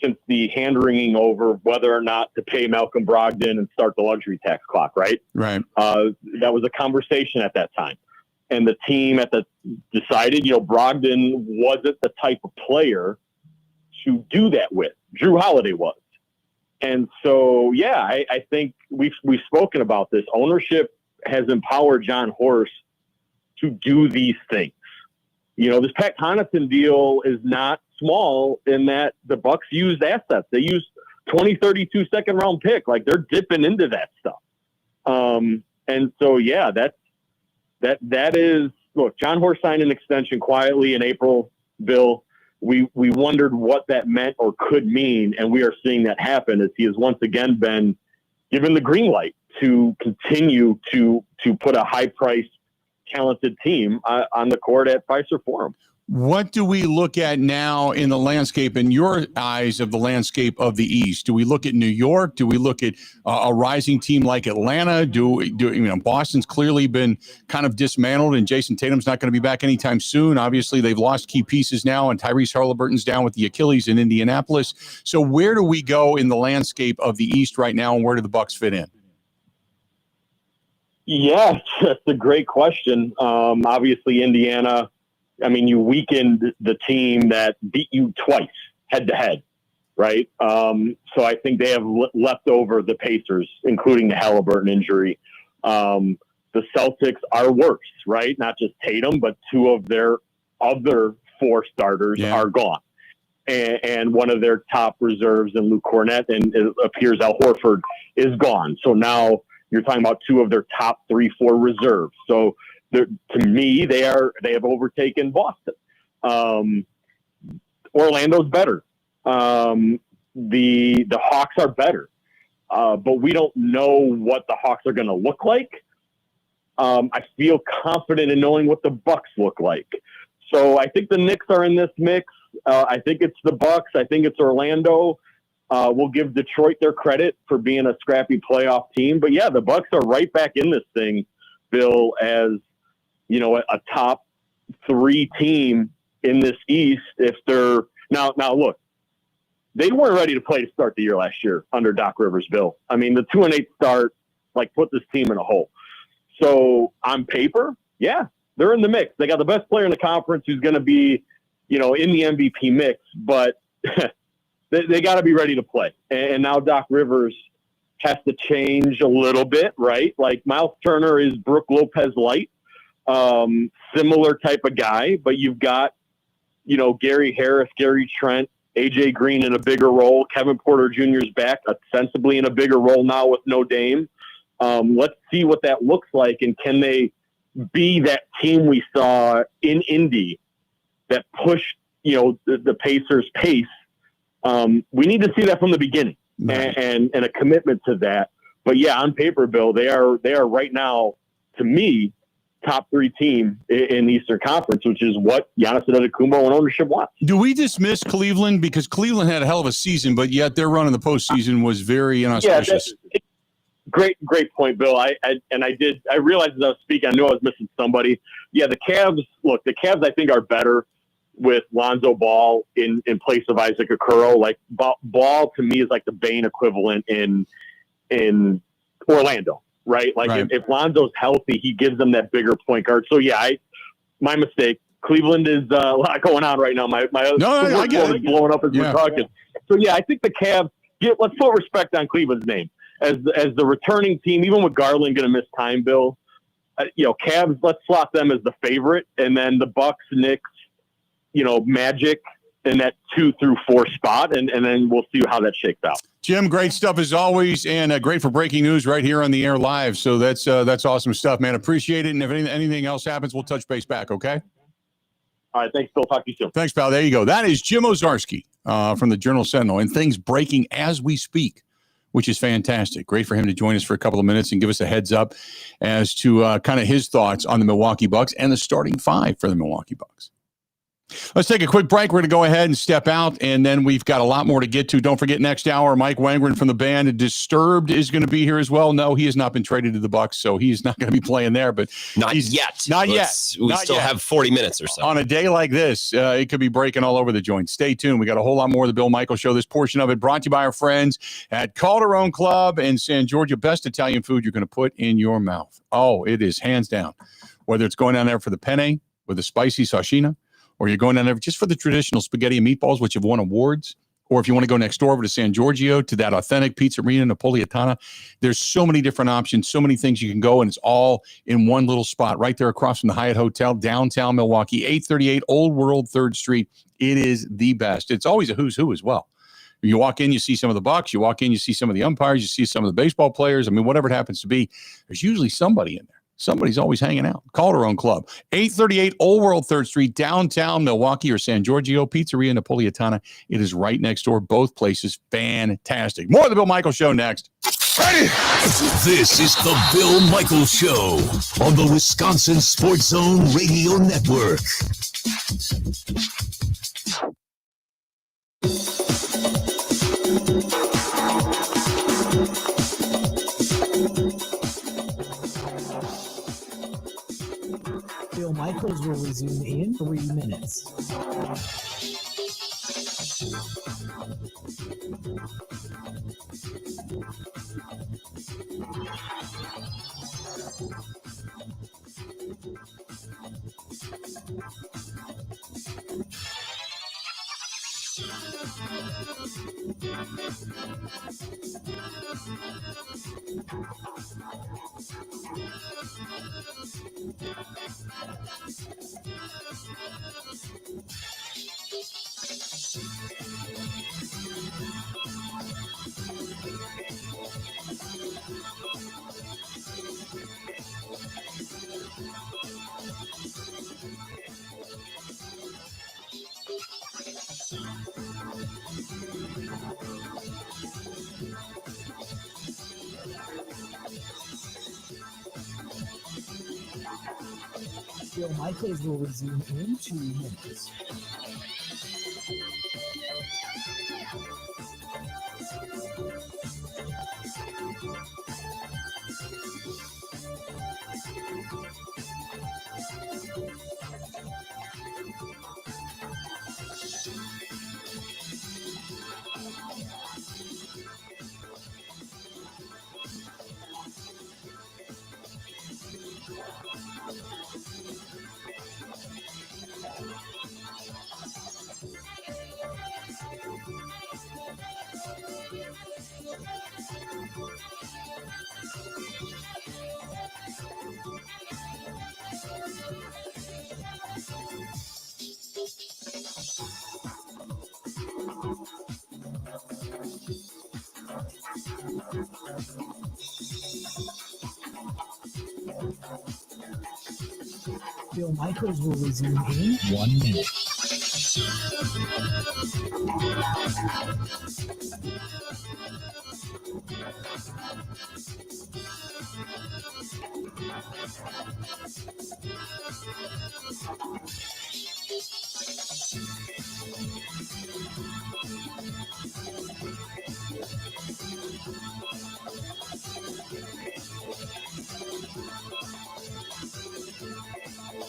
since the hand-wringing over whether or not to pay Malcolm Brogdon and start the luxury tax clock, right? Right. That was a conversation at that time. And the team decided, Brogdon wasn't the type of player to do that with. Drew Holiday was. And so, yeah, I think we've spoken about this. Ownership has empowered John Horst to do these things. This Pat Connaughton deal is not small in that the Bucks used assets. They used 32 second round pick. Like, they're dipping into that stuff. And so, yeah, that is, look, John Horst signed an extension quietly in April, Bill. We wondered what that meant or could mean, and we are seeing that happen as he has once again been given the green light to continue to put a high-priced, talented team on the court at Fiserv Forum. What do we look at now in the landscape, in your eyes, of the landscape of the East? Do we look at New York? Do we look at a rising team like Atlanta? Boston's clearly been kind of dismantled, and Jason Tatum's not going to be back anytime soon. Obviously, they've lost key pieces now, and Tyrese Halliburton's down with the Achilles in Indianapolis. So where do we go in the landscape of the East right now, and where do the Bucks fit in? Yeah, that's a great question. Obviously, Indiana, I mean, you weakened the team that beat you twice head-to-head, right? So I think they have left over the Pacers, including the Halliburton injury. The Celtics are worse, right? Not just Tatum, but 2 of their other 4 starters are gone. And one of their top reserves in Luke Cornett, and it appears Al Horford is gone. So now you're talking about 2 of their top 3-4 reserves. So to me, they have overtaken Boston. Orlando's better. The Hawks are better, but we don't know what the Hawks are going to look like. I feel confident in knowing what the Bucks look like. So I think the Knicks are in this mix. I think it's the Bucks. I think it's Orlando. We'll give Detroit their credit for being a scrappy playoff team. But yeah, the Bucks are right back in this thing, Bill, as a top 3 team in this East. If they're now look, they weren't ready to play to start the year last year under Doc Rivers, Bill. I mean, the 2-8 start put this team in a hole. So on paper, yeah, they're in the mix. They got the best player in the conference who's going to be, in the MVP mix, but they got to be ready to play. And now Doc Rivers has to change a little bit, right? Like, Myles Turner is Brook Lopez light. Similar type of guy, but you've got, Gary Harris, Gary Trent, AJ Green in a bigger role. Kevin Porter Jr.'s back ostensibly in a bigger role now with no Dame. Let's see what that looks like, and can they be that team we saw in Indy that pushed, the Pacers' pace? We need to see that from the beginning, and a commitment to that. But yeah, on paper, Bill, they are right now, to me, top 3 team in the Eastern Conference, which is what Giannis Antetokounmpo and ownership wants. Do we dismiss Cleveland? Because Cleveland had a hell of a season, but yet their run in the postseason was very inauspicious. Yeah, great point, Bill. I realized as I was speaking, I knew I was missing somebody. Yeah, the Cavs, I think are better. with Lonzo Ball in place of Isaac Okoro. Like Ball to me is like the Bane equivalent in Orlando, right? Like if Lonzo's healthy, he gives them that bigger point guard. So yeah, my mistake. Cleveland is a lot going on right now. My I get it. is blowing up as we're talking. So yeah, I think the Cavs. Let's put respect on Cleveland's name as the returning team. Even with Garland going to miss time, Bill. Cavs. Let's slot them as the favorite, and then the Bucks, Knicks, Magic in that 2 through 4 spot, and then we'll see how that shakes out. Jim, great stuff as always, and great for breaking news right here on the air live. So that's awesome stuff, man. Appreciate it. And if anything else happens, we'll touch base back. Okay. All right, thanks, Bill. Talk to you soon. Thanks, pal. There you go. That is Jim Owczarski from the Journal Sentinel, and things breaking as we speak, which is fantastic. Great for him to join us for a couple of minutes and give us a heads up as to kind of his thoughts on the Milwaukee Bucks and the starting 5 for the Milwaukee Bucks. Let's take a quick break. We're going to go ahead and step out, and then we've got a lot more to get to. Don't forget, next hour, Mike Wangren from the band Disturbed is going to be here as well. No, he has not been traded to the Bucks, so he's not going to be playing there. But not yet. We still have 40 minutes or so. On a day like this, it could be breaking all over the joint. Stay tuned. We got a whole lot more of the Bill Michaels Show. This portion of it brought to you by our friends at Calderone Club in San Giorgio. Best Italian food you're going to put in your mouth. Oh, it is hands down. Whether it's going down there for the penne with the spicy sashina, or you're going down there just for the traditional spaghetti and meatballs, which have won awards, or if you want to go next door over to San Giorgio to that authentic pizzeria Napolitana, there's so many different options, so many things you can go, and it's all in one little spot right there across from the Hyatt Hotel, downtown Milwaukee, 838 Old World 3rd Street. It is the best. It's always a who's who as well. You walk in, you see some of the Bucks. You walk in, you see some of the umpires. You see some of the baseball players. I mean, whatever it happens to be, there's usually somebody in there. Somebody's always hanging out. Calderone Club, 838 Old World 3rd Street, downtown Milwaukee, or San Giorgio, Pizzeria Napolitana. It is right next door. Both places fantastic. More of the Bill Michaels Show next. Ready? This is the Bill Michaels Show on the Wisconsin Sports Zone Radio Network. Bill Michaels will resume in 3 minutes. Bill Michaels will resume in 2 minutes. Bill Michaels will resume in 1 minute.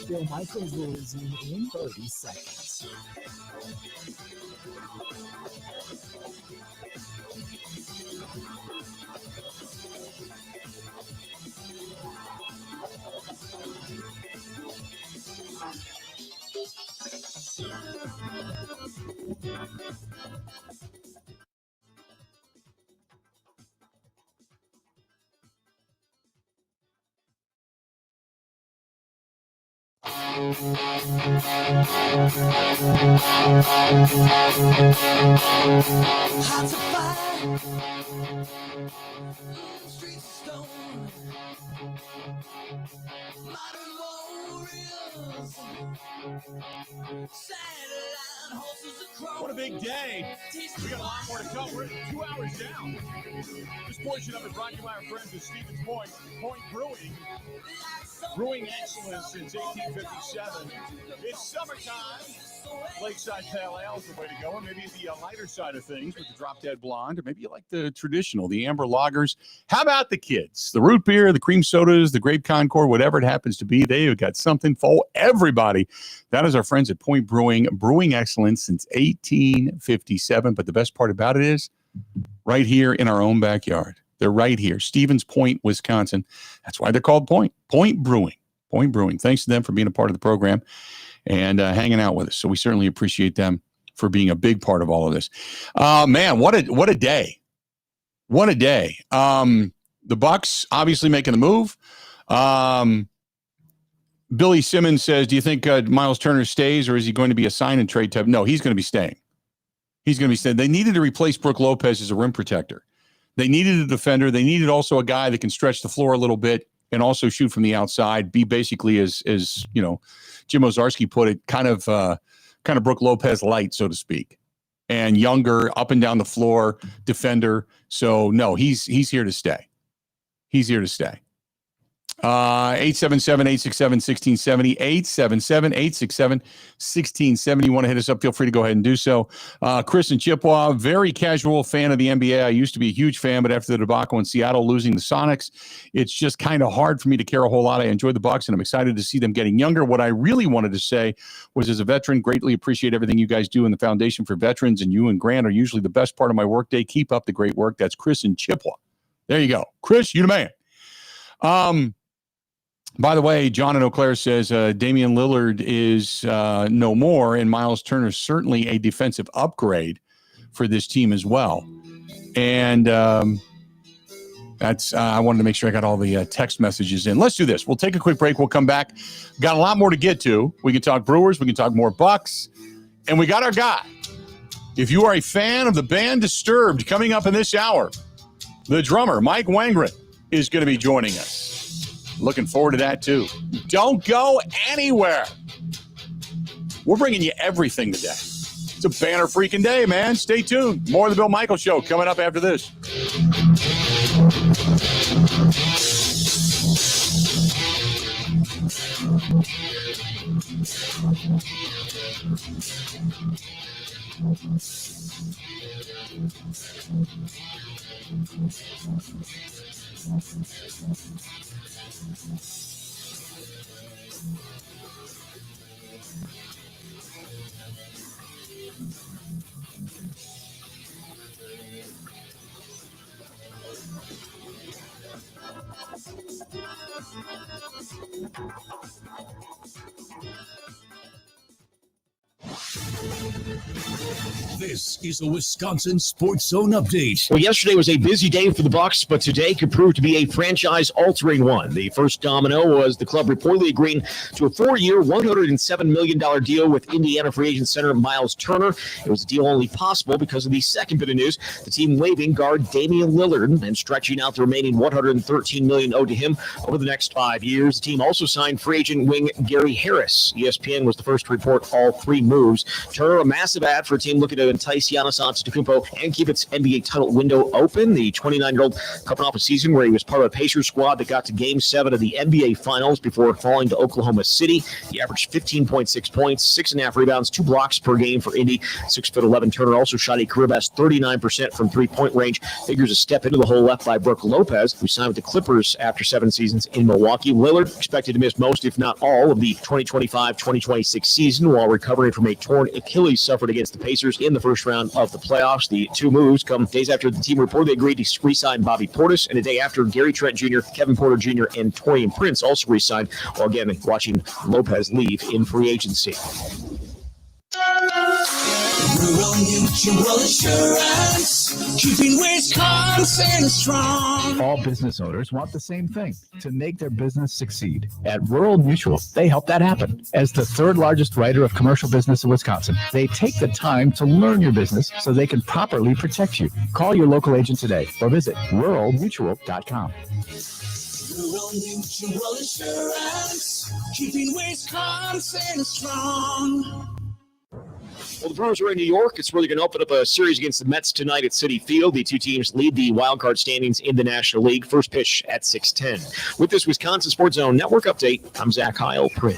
Bill Michaels will resume in 30 seconds. Hearts of fire, streets of stone, modern warriors, satellite horses across. What a big day. We got a lot more to come. We're 2 hours down. This portion of it brought to you by our friends at Stevens Point. Point Brewing. Brewing excellence since 1857. It's summertime. Lakeside Pale Ale is the way to go. And maybe the lighter side of things with the Drop Dead Blonde. Or maybe you like the traditional, the amber lagers. How about the kids? The root beer, the cream sodas, the grape Concord, whatever it happens to be. They've got something for everybody. That is our friends at Point Brewing. Brewing excellence since 1857. But the best part about it is right here in our own backyard. They're right here. Stevens Point, Wisconsin. That's why they're called Point. Point Brewing. Point Brewing. Thanks to them for being a part of the program and hanging out with us. So we certainly appreciate them for being a big part of all of this. Man, what a day. What a day. The Bucks obviously making the move. Billy Simmons says, do you think Myles Turner stays or is he going to be a sign and trade type? No, he's going to be staying. He's going to be staying. They needed to replace Brook Lopez as a rim protector. They needed a defender. They needed also a guy that can stretch the floor a little bit and also shoot from the outside, be basically as you know, Jim Ozarski put it, kind of Brook Lopez light, so to speak, and younger, up and down the floor defender. So no, he's here to stay. He's here to stay. 877-867-1670, 877-867-1670. You want to hit us up, feel free to go ahead and do so. Chris and Chippewa, very casual fan of the NBA. I used to be a huge fan, but after the debacle in Seattle losing the Sonics, it's just kind of hard for me to care a whole lot. I enjoy the Bucks, and I'm excited to see them getting younger. What I really wanted to say was, as a veteran, greatly appreciate everything you guys do in the Foundation for Veterans, and you and Grant are usually the best part of my workday. Keep up the great work. That's Chris and Chippewa. There you go. Chris, you the man. By the way, John in Eau Claire says Damian Lillard is no more, and Myles Turner is certainly a defensive upgrade for this team as well. And that's I wanted to make sure I got all the text messages in. Let's do this. We'll take a quick break. We'll come back. Got a lot more to get to. We can talk Brewers. We can talk more Bucks. And we got our guy. If you are a fan of the band Disturbed, coming up in this hour, the drummer, Mike Wangren, is going to be joining us. Looking forward to that, too. Don't go anywhere. We're bringing you everything today. It's a banner freaking day, man. Stay tuned. More of the Bill Michaels Show coming up after this. This is a Wisconsin Sports Zone update. Well, yesterday was a busy day for the Bucks, but today could prove to be a franchise-altering one. The first domino was the club reportedly agreeing to a 4-year, $107 million deal with Indiana free agent center Myles Turner. It was a deal only possible because of the second bit of news, the team waiving guard Damen Lillard and stretching out the remaining $113 million owed to him over the next 5 years. The team also signed free agent wing Gary Harris. ESPN was the first to report all three moves. Turner, a massive ad for a team looking to entice Giannis Antetokounmpo and keep its NBA title window open. The 29-year-old coming off a season where he was part of a Pacers squad that got to Game 7 of the NBA Finals before falling to Oklahoma City. He averaged 15.6 points, 6.5 rebounds, 2 blocks per game for Indy. 6'11" Turner also shot a career-best 39% from three-point range. Figures a step into the hole left by Brook Lopez, who signed with the Clippers after 7 seasons in Milwaukee. Lillard expected to miss most, if not all, of the 2025-2026 season while recovering from a torn Achilles suffered against the Pacers in the first round of the playoffs. The two moves come days after the team reportedly agreed to re-sign Bobby Portis, and a day after Gary Trent Jr., Kevin Porter Jr., and Taurean Prince also re-signed, while again watching Lopez leave in free agency. Rural Mutual Insurance, keeping Wisconsin strong. All business owners want the same thing, to make their business succeed. At Rural Mutual, they help that happen. As the third largest writer of commercial business in Wisconsin, they take the time to learn your business so they can properly protect you. Call your local agent today or visit ruralmutual.com. Rural Mutual Insurance, keeping Wisconsin strong. Well, the Brewers are in New York. It's really going to open up a series against the Mets tonight at Citi Field. The two teams lead the wild card standings in the National League. First pitch at 6:10. With this Wisconsin Sports Zone Network update, I'm Zach Heilprin.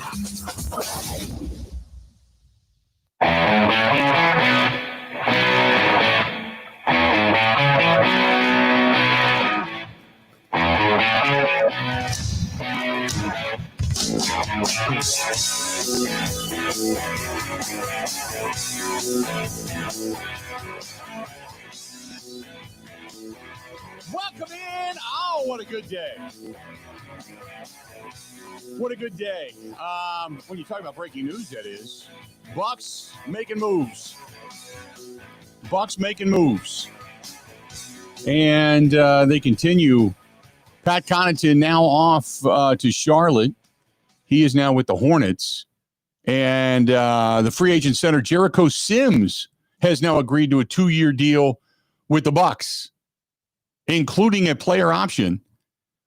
Welcome in. Oh, what a good day. What a good day. When you talk about breaking news, that is. Bucks making moves. Bucks making moves. And they continue. Pat Connaughton now off to Charlotte. He is now with the Hornets. And the free agent center, Jericho Sims, has now agreed to a 2-year deal with the Bucks, including a player option.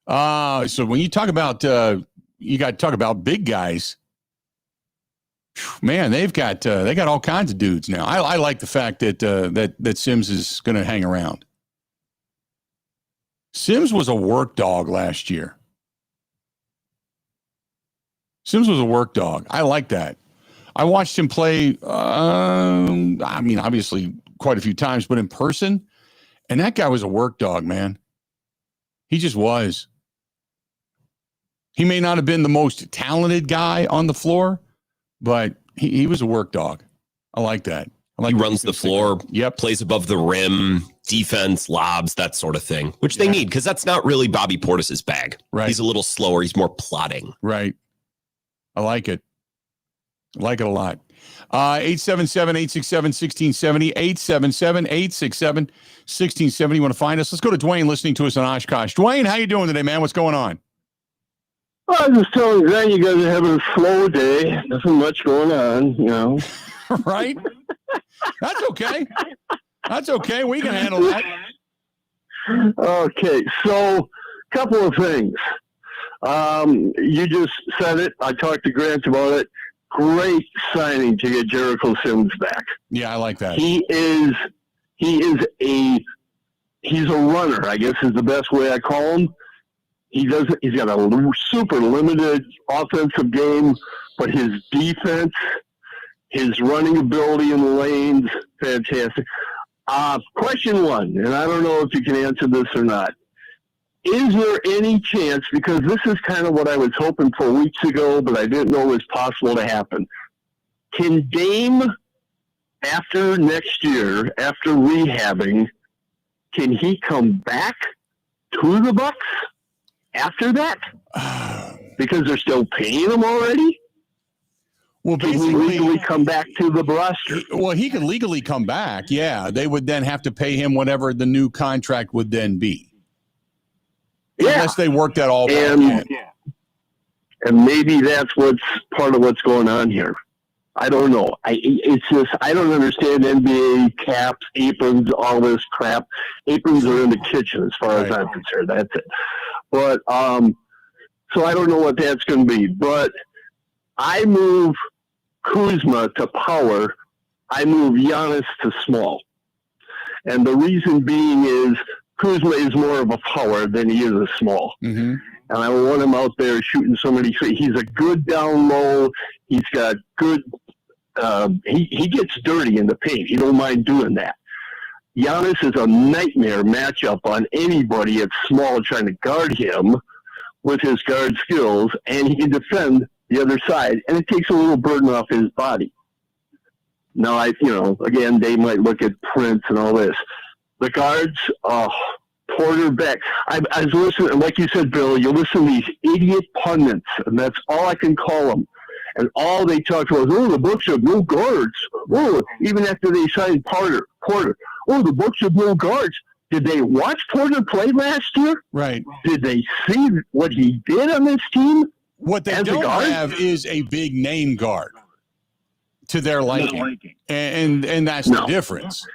So when you talk about, you got to talk about big guys. Man, they got all kinds of dudes now. I like the fact that that Sims is going to hang around. Sims was a work dog last year. Sims was a work dog. I like that. I watched him play, obviously quite a few times, but in person, and that guy was a work dog, man. He just was. He may not have been the most talented guy on the floor, but he was a work dog. I like that. He runs the floor, yep, plays above the rim, defense, lobs, that sort of thing, which they need because that's not really Bobby Portis's bag. Right. He's a little slower. He's more plodding. Right. I like it. I like it a lot. 877-867-1670, 877-867-1670. You want to find us? Let's go to Dwayne listening to us on Oshkosh. Dwayne, how you doing today, man? What's going on? Well, I was just telling Glenn, you guys are having a slow day. Nothing much going on, you know. Right? That's okay. That's okay. We can handle that. Okay, so a couple of things. You just said it. I talked to Grant about it. Great signing to get Jericho Sims back. Yeah, I like that. He's a runner, I guess is the best way I call him. He's got a super limited offensive game, but his defense, his running ability in the lanes, fantastic. Question one, and I don't know if you can answer this or not. Is there any chance, because this is kind of what I was hoping for weeks ago, but I didn't know was possible to happen. Can Dame, after next year, after rehabbing, can he come back to the Bucks after that? Because they're still paying him already? Well, can he legally come back to the roster? Well, he could legally come back, yeah. They would then have to pay him whatever the new contract would then be. Yeah. Unless they work that all back in. And maybe that's what's part of what's going on here. I don't know. I don't understand NBA caps, aprons, all this crap. Aprons are in the kitchen as far as I'm concerned. That's it. But so I don't know what that's going to be. But I move Kuzma to power I move Giannis to small. And the reason being is Kuzma is more of a power than he is a small. Mm-hmm. And I want him out there shooting so many threes. He's a good down low. He's got good he gets dirty in the paint. He don't mind doing that. Giannis is a nightmare matchup on anybody at small trying to guard him with his guard skills, and he can defend the other side, and it takes a little burden off his body. Now, again, they might look at Prince and all this. The guards, Porter back. I was listening, like you said, Bill, you listen to these idiot pundits, and that's all I can call them. And all they talk about is, the Bucks have no guards. Even after they signed Porter. The Bucks have no guards. Did they watch Porter play last year? Right. Did they see what he did on this team? What they don't have is a big name guard to their liking. And that's the difference.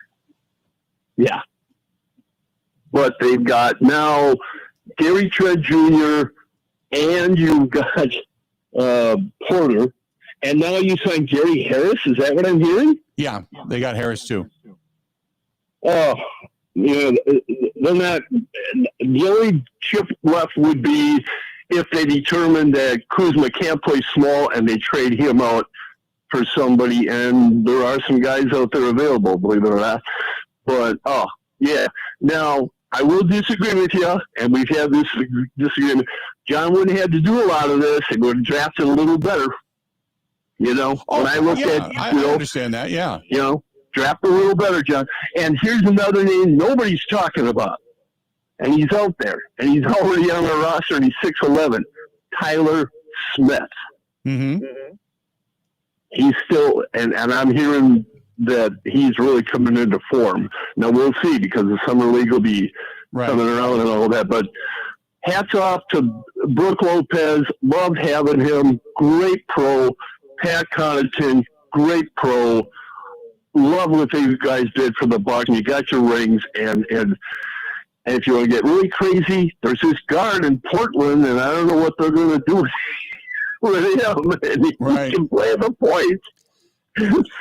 Yeah. But they've got now Gary Trent Jr. and you've got Porter, and now you signed Gary Harris. Is that what I'm hearing? Yeah, they got Harris too. Oh, they're not. The only chip left would be if they determine that Kuzma can't play small and they trade him out for somebody, and there are some guys out there available, believe it or not. But, yeah. Now, I will disagree with you, and we've had this disagreement. John wouldn't have to do a lot of this. He would have drafted a little better. When I look at, I understand that, yeah. Draft a little better, John. And here's another name nobody's talking about. And he's out there. And he's already on the roster, and he's 6'11". Tyler Smith. Mm-hmm. He's still, and I'm hearing that he's really coming into form. Now, we'll see, because the Summer League will be coming around and all that. But hats off to Brooke Lopez. Loved having him. Great pro. Pat Connaughton, great pro. Love what these guys did for the Bucks. You got your rings, and if you want to get really crazy, there's this guard in Portland, and I don't know what they're going to do with him. And he can play the point.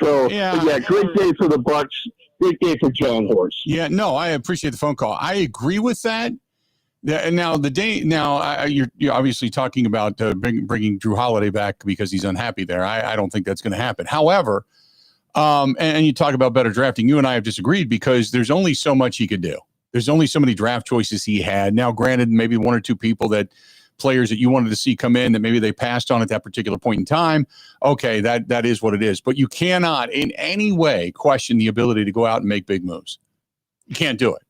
So, great day for the Bucks. Great day for John Horst. Yeah, no, I appreciate the phone call. I agree with that. And now you're obviously talking about bringing Drew Holiday back because he's unhappy there. I don't think that's going to happen. However, and you talk about better drafting. You and I have disagreed because there's only so much he could do. There's only so many draft choices he had. Now, granted, maybe one or two players that you wanted to see come in that maybe they passed on at that particular point in time. Okay, that is what it is. But you cannot in any way question the ability to go out and make big moves. You can't do it.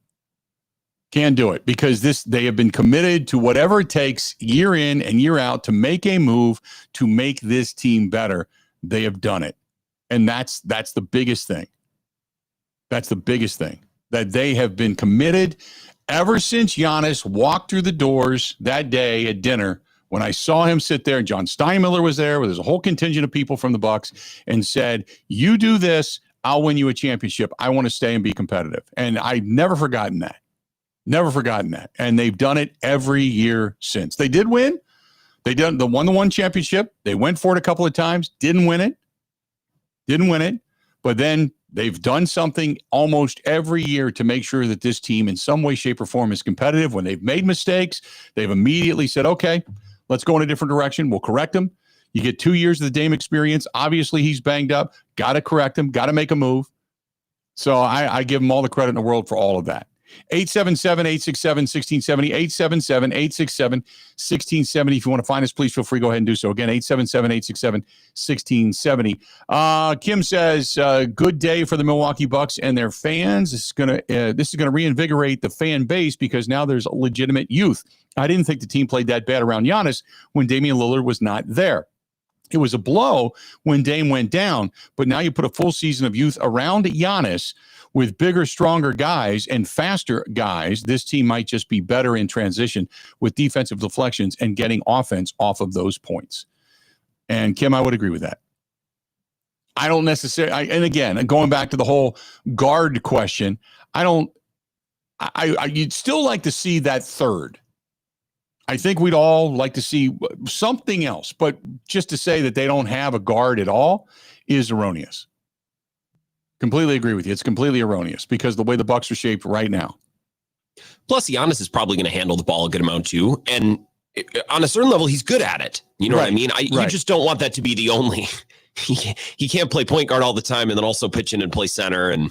Can't do it because they have been committed to whatever it takes year in and year out to make a move to make this team better. They have done it. And that's the biggest thing. That's the biggest thing, that they have been committed ever since Giannis walked through the doors that day at dinner. When I saw him sit there, John Steinmiller was there, where there's a whole contingent of people from the Bucks, and said, "You do this, I'll win you a championship. I want to stay and be competitive." And I've never forgotten that. Never forgotten that. And they've done it every year since. They did win. They won the one championship. They went for it a couple of times. Didn't win it. But then they've done something almost every year to make sure that this team in some way, shape, or form is competitive. When they've made mistakes, they've immediately said, okay, let's go in a different direction. We'll correct them. You get 2 years of the Dame experience. Obviously, he's banged up. Got to correct him. Got to make a move. So I give him all the credit in the world for all of that. 877-867-1670, 877-867-1670. If you want to find us, please feel free. Go ahead and do so. Again, 877-867-1670. Kim says, good day for the Milwaukee Bucks and their fans. This is going to reinvigorate the fan base because now there's legitimate youth. I didn't think the team played that bad around Giannis when Damian Lillard was not there. It was a blow when Dame went down, but now you put a full season of youth around Giannis with bigger, stronger guys and faster guys. This team might just be better in transition with defensive deflections and getting offense off of those points. And Kim, I would agree with that. I don't necessarily, and again, going back to the whole guard question, you'd still like to see that third. I think we'd all like to see something else, but just to say that they don't have a guard at all is erroneous. Completely agree with you. It's completely erroneous because the way the Bucks are shaped right now. Plus, Giannis is probably going to handle the ball a good amount too. And on a certain level, he's good at it. You know what I mean? You just don't want that to be the only. He can't play point guard all the time and then also pitch in and play center and,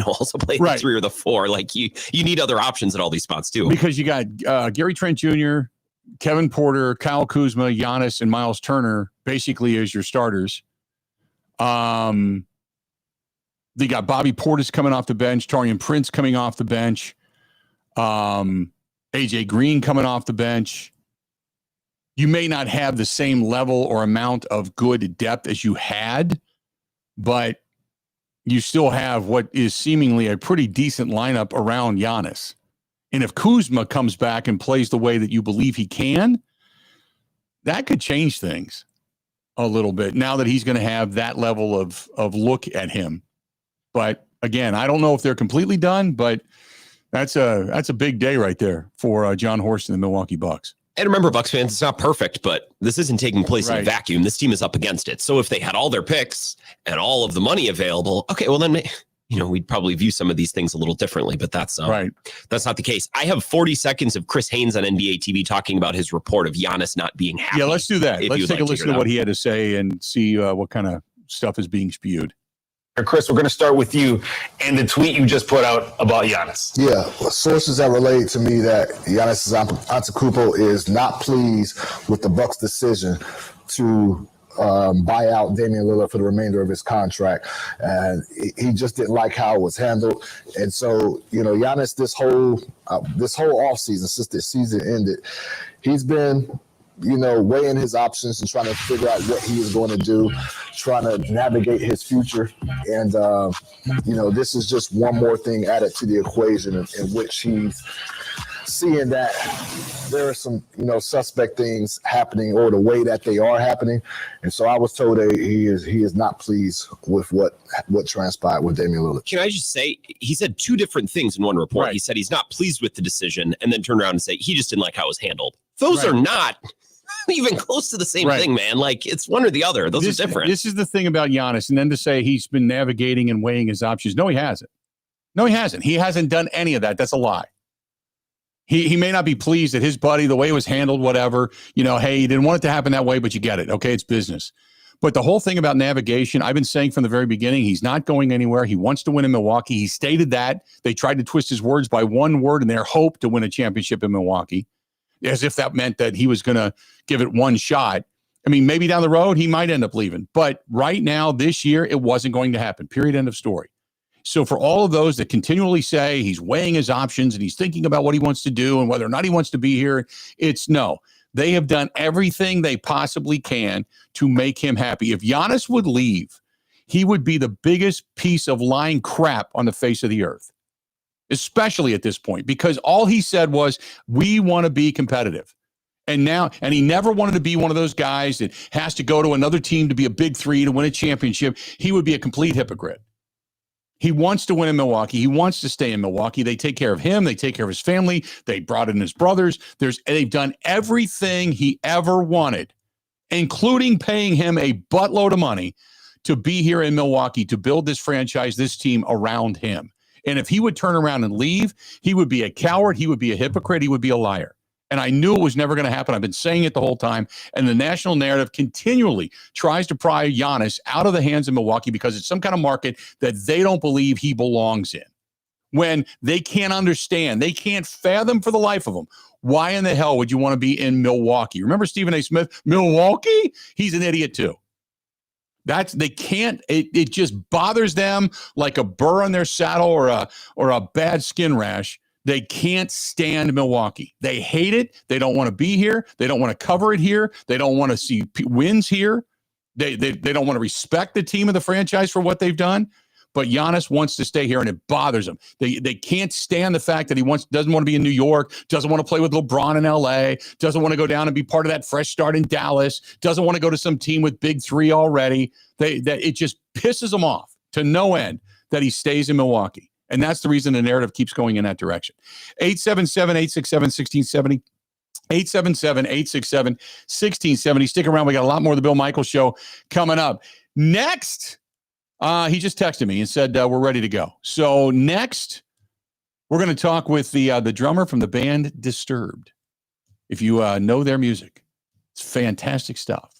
also play the 3 or the 4. Like you need other options at all these spots too. Because you got Gary Trent Jr., Kevin Porter, Kyle Kuzma, Giannis, and Myles Turner basically as your starters. They got Bobby Portis coming off the bench, Taurean Prince coming off the bench, AJ Green coming off the bench. You may not have the same level or amount of good depth as you had, but you still have what is seemingly a pretty decent lineup around Giannis. And if Kuzma comes back and plays the way that you believe he can, that could change things a little bit now that he's going to have that level of look at him. But again, I don't know if they're completely done, but that's a big day right there for John Horst and the Milwaukee Bucks. And remember, Bucks fans, it's not perfect, but this isn't taking place in a vacuum. This team is up against it. So if they had all their picks and all of the money available, okay, well then, we'd probably view some of these things a little differently, but that's that's not the case. I have 40 seconds of Chris Haynes on NBA TV talking about his report of Giannis not being happy. Yeah, let's do that. Let's take a listen to what he had to say and see what kind of stuff is being spewed. Chris, we're going to start with you and the tweet you just put out about Giannis. Yeah, sources have relayed to me that Giannis Antetokounmpo is not pleased with the Bucks' decision to buy out Damian Lillard for the remainder of his contract, and he just didn't like how it was handled. And so, Giannis, this whole offseason, since the season ended, he's been weighing his options and trying to figure out what he is going to do, trying to navigate his future. And, this is just one more thing added to the equation in which he's seeing that there are some, suspect things happening or the way that they are happening. And so I was told that he is not pleased with what transpired with Damian Lillard. Can I just say, he said 2 different things in one report. He said he's not pleased with the decision and then turned around and say he just didn't like how it was handled. Those are not even close to the same thing, man. Like, it's one or the other. Those are different. This is the thing about Giannis. And then to say he's been navigating and weighing his options. No, he hasn't. No, he hasn't. He hasn't done any of that. That's a lie. He may not be pleased at his buddy, the way it was handled, whatever. Hey, you didn't want it to happen that way, but you get it. Okay, it's business. But the whole thing about navigation, I've been saying from the very beginning, he's not going anywhere. He wants to win in Milwaukee. He stated that. They tried to twist his words by one word in their hope to win a championship in Milwaukee, as if that meant that he was going to give it one shot. I mean, maybe down the road, he might end up leaving. But right now, this year, it wasn't going to happen. Period. End of story. So for all of those that continually say he's weighing his options and he's thinking about what he wants to do and whether or not he wants to be here, it's no. They have done everything they possibly can to make him happy. If Giannis would leave, he would be the biggest piece of lying crap on the face of the earth, especially at this point, because all he said was, we want to be competitive. And he never wanted to be one of those guys that has to go to another team to be a big 3 to win a championship. He would be a complete hypocrite. He wants to win in Milwaukee. He wants to stay in Milwaukee. They take care of him. They take care of his family. They brought in his brothers. They've done everything he ever wanted, including paying him a buttload of money to be here in Milwaukee, to build this franchise, this team around him. And if he would turn around and leave, he would be a coward. He would be a hypocrite. He would be a liar. And I knew it was never going to happen. I've been saying it the whole time. And the national narrative continually tries to pry Giannis out of the hands of Milwaukee because it's some kind of market that they don't believe he belongs in. When they can't understand, they can't fathom for the life of them, why in the hell would you want to be in Milwaukee? Remember Stephen A. Smith? Milwaukee? He's an idiot too. It just bothers them like a burr on their saddle or a bad skin rash. They can't stand Milwaukee. They hate it. They don't want to be here. They don't want to cover it here. They don't want to see wins here. They don't want to respect the team of the franchise for what they've done. But Giannis wants to stay here, and it bothers them. They can't stand the fact that he doesn't want to be in New York, doesn't want to play with LeBron in L.A., doesn't want to go down and be part of that fresh start in Dallas, doesn't want to go to some team with big 3 already. It just pisses them off to no end that he stays in Milwaukee. And that's the reason the narrative keeps going in that direction. 877-867-1670. 877-867-1670. Stick around. We got a lot more of the Bill Michaels Show coming up. Next, He just texted me and said we're ready to go. So next, we're going to talk with the drummer from the band Disturbed. If you know their music, it's fantastic stuff.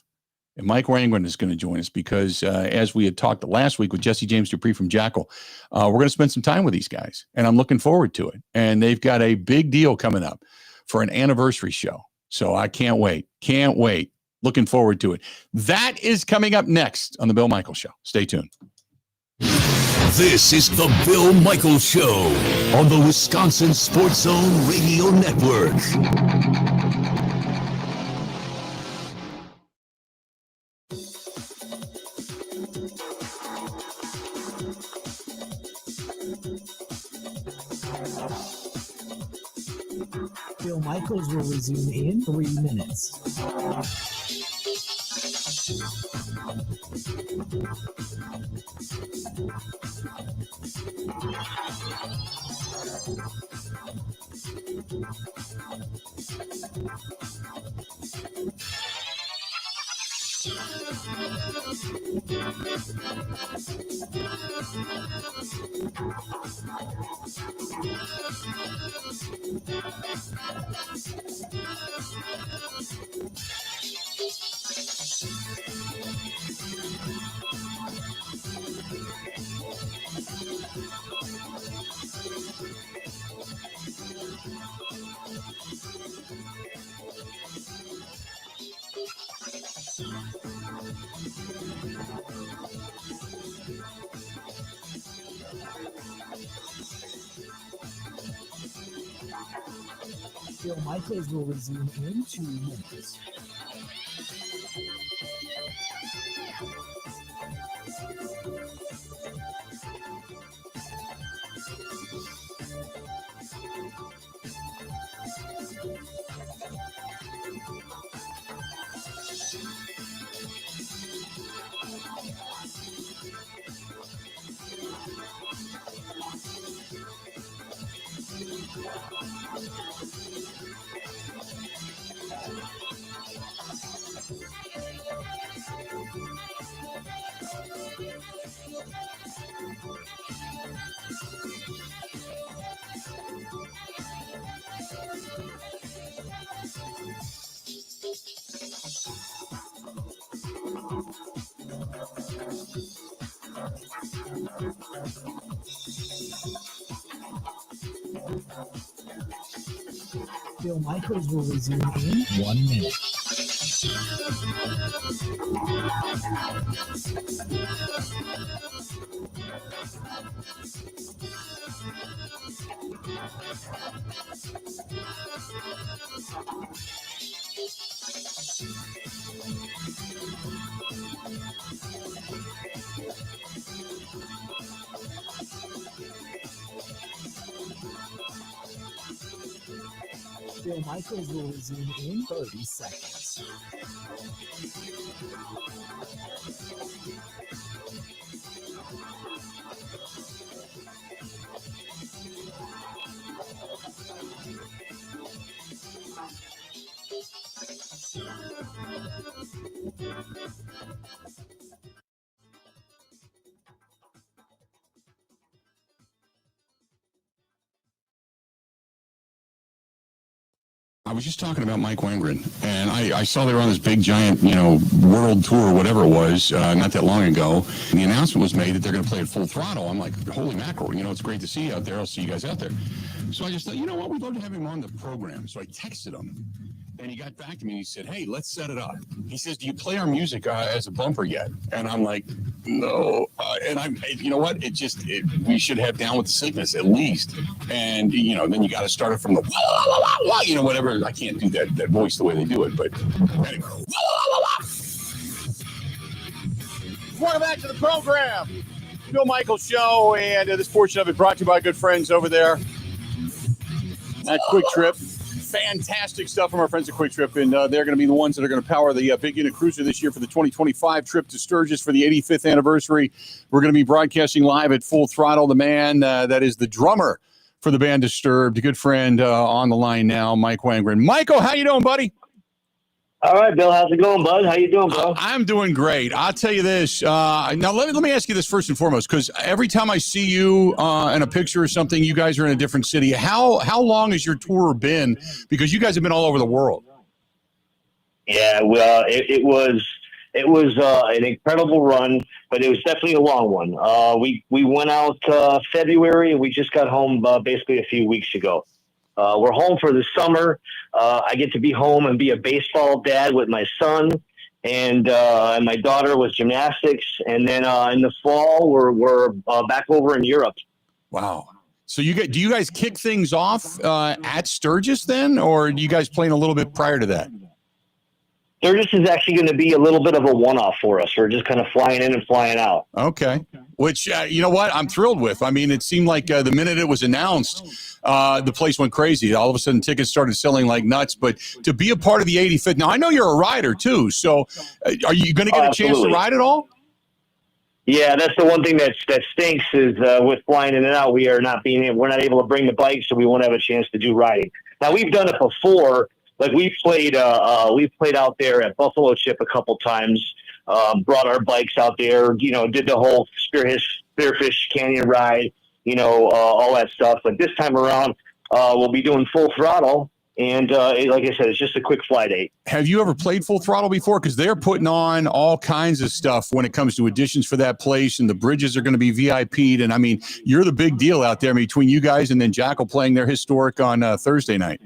And Mike Wangren is going to join us because, as we had talked last week with Jesse James Dupree from Jackal, we're going to spend some time with these guys, and I'm looking forward to it. And they've got a big deal coming up for an anniversary show. So I can't wait. Can't wait. Looking forward to it. That is coming up next on The Bill Michaels Show. Stay tuned. This is The Bill Michaels Show on the Wisconsin Sports Zone Radio Network. Bill Michaels will resume in 3 minutes. Bill Michaels will resume in 2 minutes. Bill Michaels will resume in 1 minute. Bill Michaels will resume in 30 seconds. I was just talking about Mike Wengren, and I saw they were on this big, giant, world tour, whatever it was, not that long ago. And the announcement was made that they're going to play at Full Throttle. I'm like, holy mackerel, it's great to see you out there. I'll see you guys out there. So I just thought, you know what, we'd love to have him on the program. So I texted him, and he got back to me, and he said, hey, let's set it up. He says, do you play our music as a bumper yet? And I'm like, no. And you know what? We should have Down with the Sickness at least. And, then you got to start it from the whatever. I can't do that voice the way they do it, but anyway. Welcome back to the program. Bill Michaels Show, and this portion of it brought to you by good friends over there at Quick Trip. Fantastic stuff from our friends at Quick Trip, and they're going to be the ones that are going to power the big unit cruiser this year for the 2025 trip to Sturgis for the 85th anniversary. We're going to be broadcasting live at Full Throttle. The man that is the drummer for the band Disturbed, a good friend on the line now, Mike Wangren. Michael, how you doing, buddy? All right, Bill. How's it going, bud? How you doing, bro? I'm doing great. I'll tell you this. Now, let me ask you this first and foremost, because every time I see you in a picture or something, you guys are in a different city. How long has your tour been? Because you guys have been all over the world. Yeah, well, it was an incredible run, but it was definitely a long one. We went out February, and we just got home basically a few weeks ago. We're home for the summer. I get to be home and be a baseball dad with my son, and my daughter with gymnastics. And then in the fall, we're back over in Europe. Wow. So do you guys kick things off at Sturgis then, or do you guys playing a little bit prior to that? Sturgis is actually going to be a little bit of a one-off for us. We're just kind of flying in and flying out. Okay. Which, you know what, I'm thrilled with. I mean, it seemed like the minute it was announced, the place went crazy. All of a sudden, tickets started selling like nuts. But to be a part of the 85th, now I know you're a rider too. So are you going to get a chance to ride at all? Yeah, that's the one thing that stinks is with flying in and out, we're not able to bring the bike, so we won't have a chance to do riding. Now, we've done it before. Like we've played out there at Buffalo Chip a couple times. Brought our bikes out there, did the whole Spearfish Canyon ride, all that stuff. But this time around, we'll be doing Full Throttle. And like I said, it's just a quick fly date. Have you ever played Full Throttle before? Because they're putting on all kinds of stuff when it comes to additions for that place, and the bridges are going to be VIP'd. And I mean, you're the big deal out there between you guys and then Jackal playing their historic on Thursday night.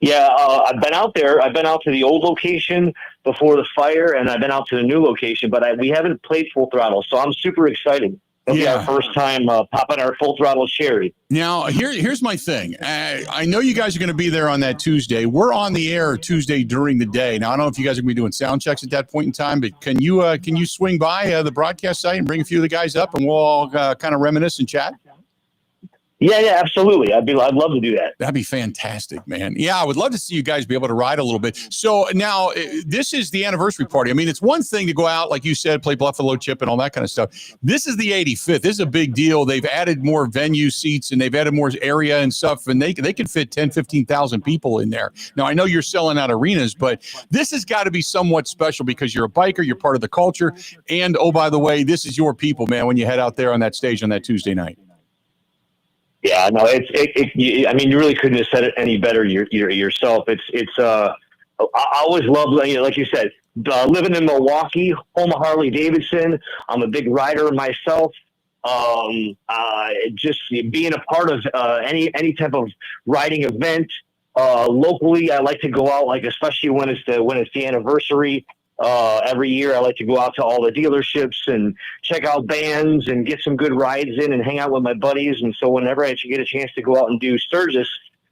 Yeah, I've been out there. I've been out to the old location before the fire, and I've been out to the new location, but we haven't played Full Throttle, so I'm super excited. It'll be our first time popping our Full Throttle cherry. Now, here's my thing. I know you guys are going to be there on that Tuesday. We're on the air Tuesday during the day. Now, I don't know if you guys are going to be doing sound checks at that point in time, but can you swing by the broadcast site and bring a few of the guys up, and we'll all kind of reminisce and chat? Yeah, absolutely. I'd love to do that. That'd be fantastic, man. Yeah, I would love to see you guys be able to ride a little bit. So now this is the anniversary party. I mean, it's one thing to go out, like you said, play Buffalo Chip and all that kind of stuff. This is the 85th. This is a big deal. They've added more venue seats and they've added more area and stuff, and they can fit 10, 15,000 people in there. Now, I know you're selling out arenas, but this has got to be somewhat special because you're a biker, you're part of the culture, and, oh, by the way, this is your people, man, when you head out there on that stage on that Tuesday night. Yeah, no, I mean, you really couldn't have said it any better yourself. I always loved, like you said, living in Milwaukee, home of Harley Davidson. I'm a big rider myself. Just being a part of any type of riding event locally, I like to go out, like especially when it's the anniversary. Every year I like to go out to all the dealerships and check out bands and get some good rides in and hang out with my buddies. And so whenever I get a chance to go out and do Sturgis,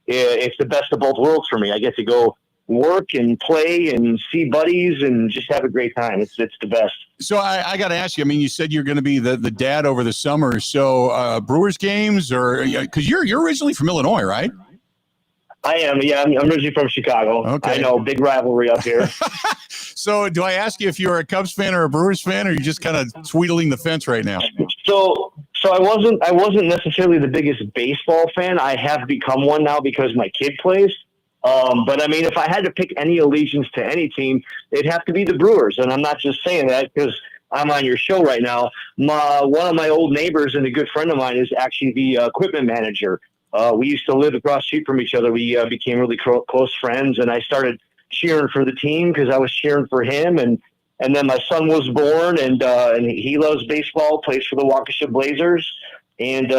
it's the best of both worlds for me. I get to go work and play and see buddies and just have a great time. It's the best. So I got to ask you, I mean, you said you're going to be the dad over the summer. So Brewers games, or because you're originally from Illinois, right? I am. Yeah, I'm originally from Chicago. Okay. I know, big rivalry up here. So do I ask you if you're a Cubs fan or a Brewers fan, or are you just kind of tweedling the fence right now? So I wasn't necessarily the biggest baseball fan. I have become one now because my kid plays. But I mean, if I had to pick any allegiance to any team, it'd have to be the Brewers. And I'm not just saying that because I'm on your show right now. One of my old neighbors and a good friend of mine is actually the equipment manager. We used to live across the street from each other. We became really close friends, and I started cheering for the team because I was cheering for him. And then my son was born, and he loves baseball, plays for the Waukesha Blazers. And,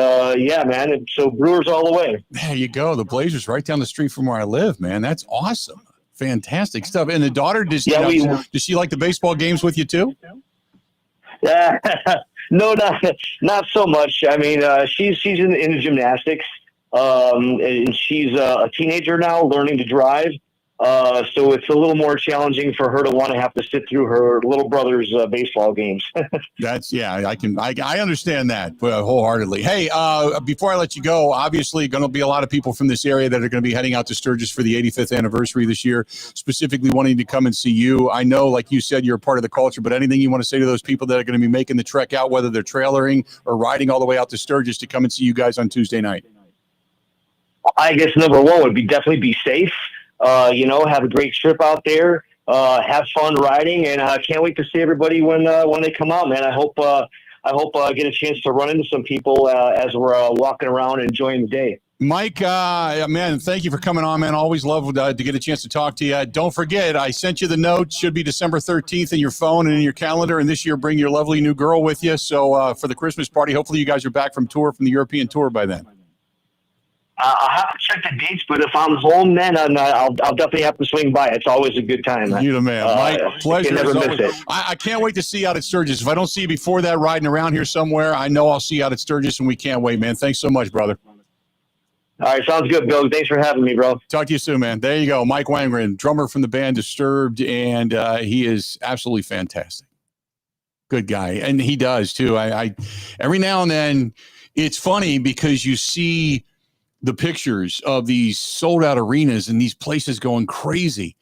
yeah, man, so Brewers all the way. There you go. The Blazers right down the street from where I live, man. That's awesome. Fantastic stuff. And the daughter, does she like the baseball games with you too? Yeah, no, not so much. I mean, she's into gymnastics. And she's a teenager now, learning to drive. So it's a little more challenging for her to want to have to sit through her little brother's baseball games. I understand that wholeheartedly. Hey, before I let you go, obviously going to be a lot of people from this area that are going to be heading out to Sturgis for the 85th anniversary this year, specifically wanting to come and see you. I know, like you said, you're a part of the culture, but anything you want to say to those people that are going to be making the trek out, whether they're trailering or riding all the way out to Sturgis to come and see you guys on Tuesday night? I guess number one would be definitely be safe. have a great trip out there. Have fun riding, and I can't wait to see everybody when they come out, man. I hope I get a chance to run into some people as we're walking around and enjoying the day. Mike, man, thank you for coming on, man. Always love to get a chance to talk to you. Don't forget, I sent you the note. Should be December 13th in your phone and in your calendar. And this year, bring your lovely new girl with you. So for the Christmas party, hopefully you guys are back from the European tour by then. I'll have to check the dates, but if I'm home then, I'll definitely have to swing by. It's always a good time. You the man. Mike, pleasure. Never miss always. it. I can't wait to see you out at Sturgis. If I don't see you before that riding around here somewhere, I know I'll see you out at Sturgis, and we can't wait, man. Thanks so much, brother. All right, sounds good, Bill. Thanks for having me, bro. Talk to you soon, man. There you go. Mike Wangren, drummer from the band Disturbed, and he is absolutely fantastic. Good guy. And he does, too. I every now and then, it's funny because you see the pictures of these sold-out arenas and these places going crazy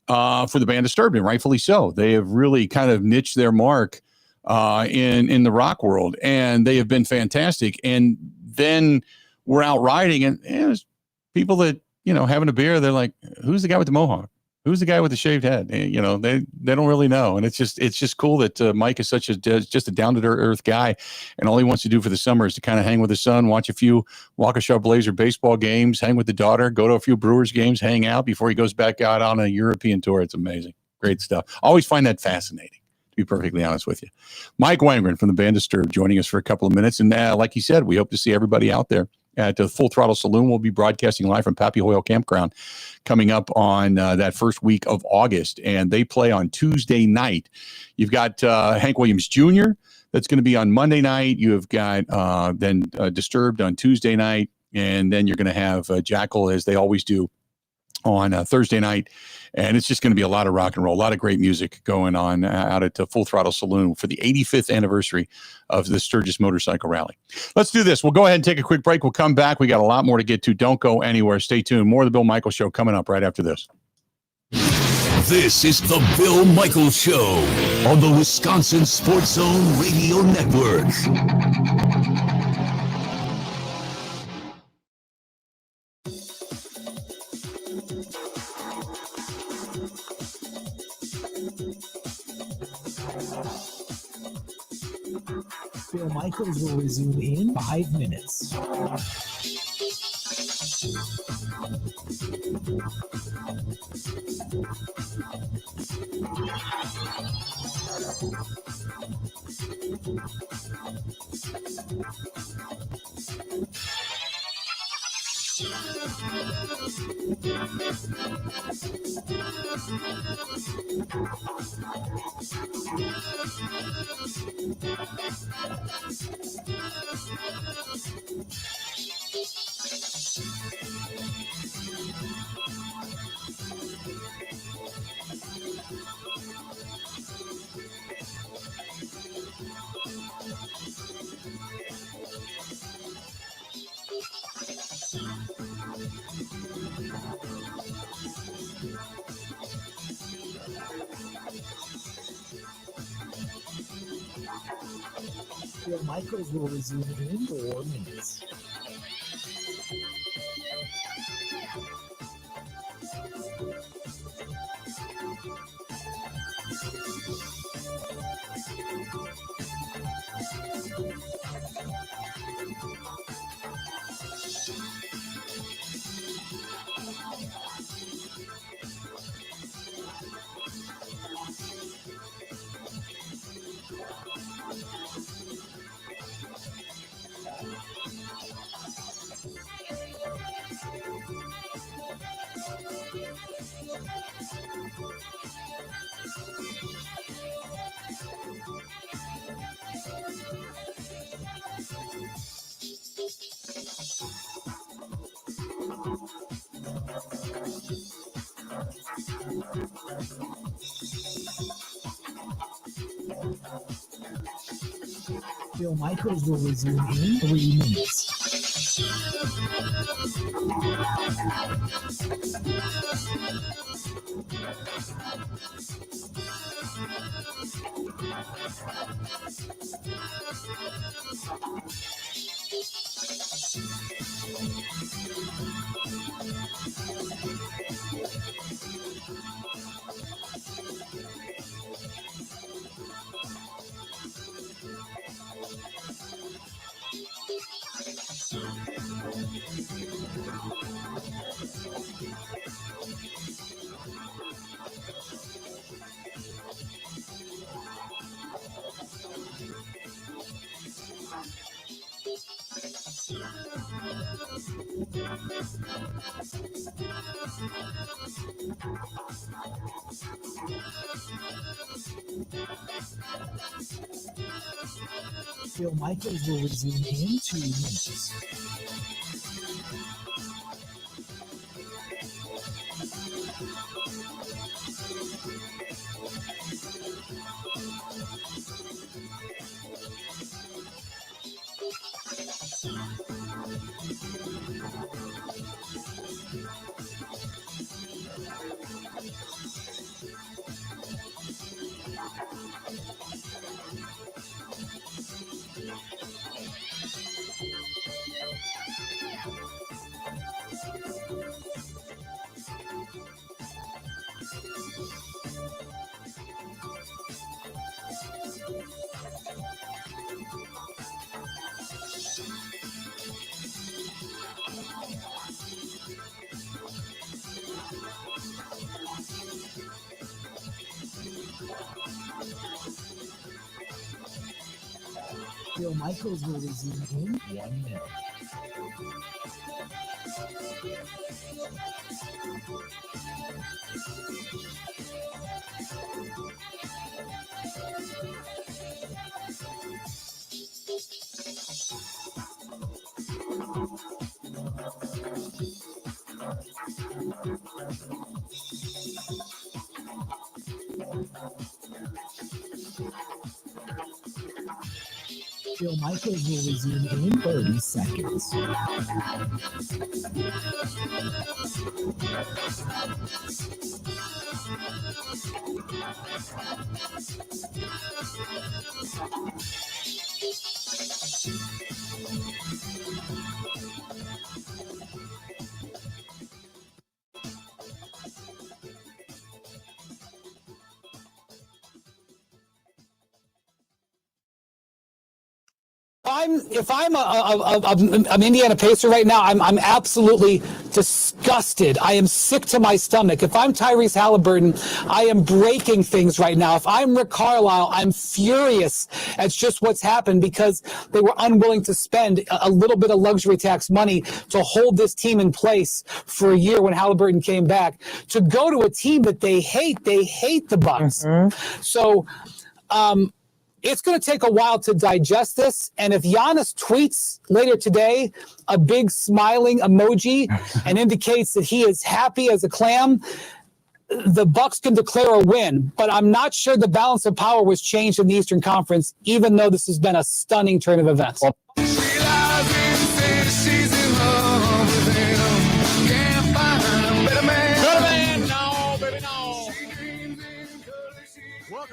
for the band Disturbed, and rightfully so. They have really kind of niched their mark in the rock world, and they have been fantastic. And then we're out riding, and there's people that, having a beer, they're like, who's the guy with the mohawk? Who's the guy with the shaved head? And, they don't really know. And it's just cool that Mike is just a down-to-earth guy, and all he wants to do for the summer is to kind of hang with his son, watch a few Waukesha Blazer baseball games, hang with the daughter, go to a few Brewers games, hang out before he goes back out on a European tour. It's amazing. Great stuff. Always find that fascinating, to be perfectly honest with you. Mike Wangren from the band Disturbed joining us for a couple of minutes. And like he said, we hope to see everybody out there at the Full Throttle Saloon. We'll be broadcasting live from Pappy Hoyle Campground coming up on that first week of August. And they play on Tuesday night. You've got Hank Williams Jr. that's going to be on Monday night. You have got then Disturbed on Tuesday night. And then you're going to have Jackal, as they always do, on Thursday night. And it's just going to be a lot of rock and roll, a lot of great music going on out at Full Throttle Saloon for the 85th anniversary of the Sturgis Motorcycle Rally. Let's do this. We'll go ahead and take a quick break. We'll come back. We got a lot more to get to. Don't go anywhere. Stay tuned. More of the Bill Michaels Show coming up right after this. This is the Bill Michaels Show on the Wisconsin Sports Zone Radio Network. Bill Michaels will resume in 5 minutes. Bill Michaels will resume in 4 minutes. Bill Michaels will resume in 3 minutes. Bill Michaels will resume in 2 minutes. Bill Michaels will resume in 1 minute. Bill Michaels will resume in 30 seconds. If I'm an Indiana Pacer right now, I'm absolutely disgusted. I am sick to my stomach. If I'm Tyrese Halliburton, I am breaking things right now. If I'm Rick Carlisle, I'm furious at just what's happened because they were unwilling to spend a little bit of luxury tax money to hold this team in place for a year when Halliburton came back. To go to a team that they hate the Bucks. So, it's going to take a while to digest this. And if Giannis tweets later today a big smiling emoji and indicates that he is happy as a clam, the Bucks can declare a win. But I'm not sure the balance of power was changed in the Eastern Conference, even though this has been a stunning turn of events. Welcome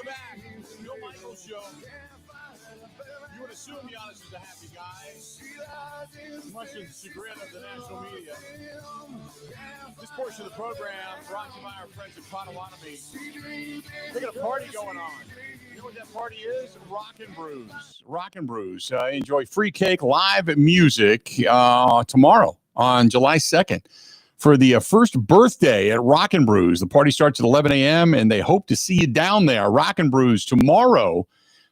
back. Bill Michaels Show. You would assume Giannis is a happy guy, much to the chagrin of the national media. This portion of the program brought to you by our friends at Potawatomi. They got a party going on. You know what that party is? Rockin' Brews. Rockin' Brews. Enjoy free cake, live music tomorrow on July 2nd. For the first birthday at Rockin' Brews. The party starts at 11 a.m., and they hope to see you down there. Rockin' Brews tomorrow.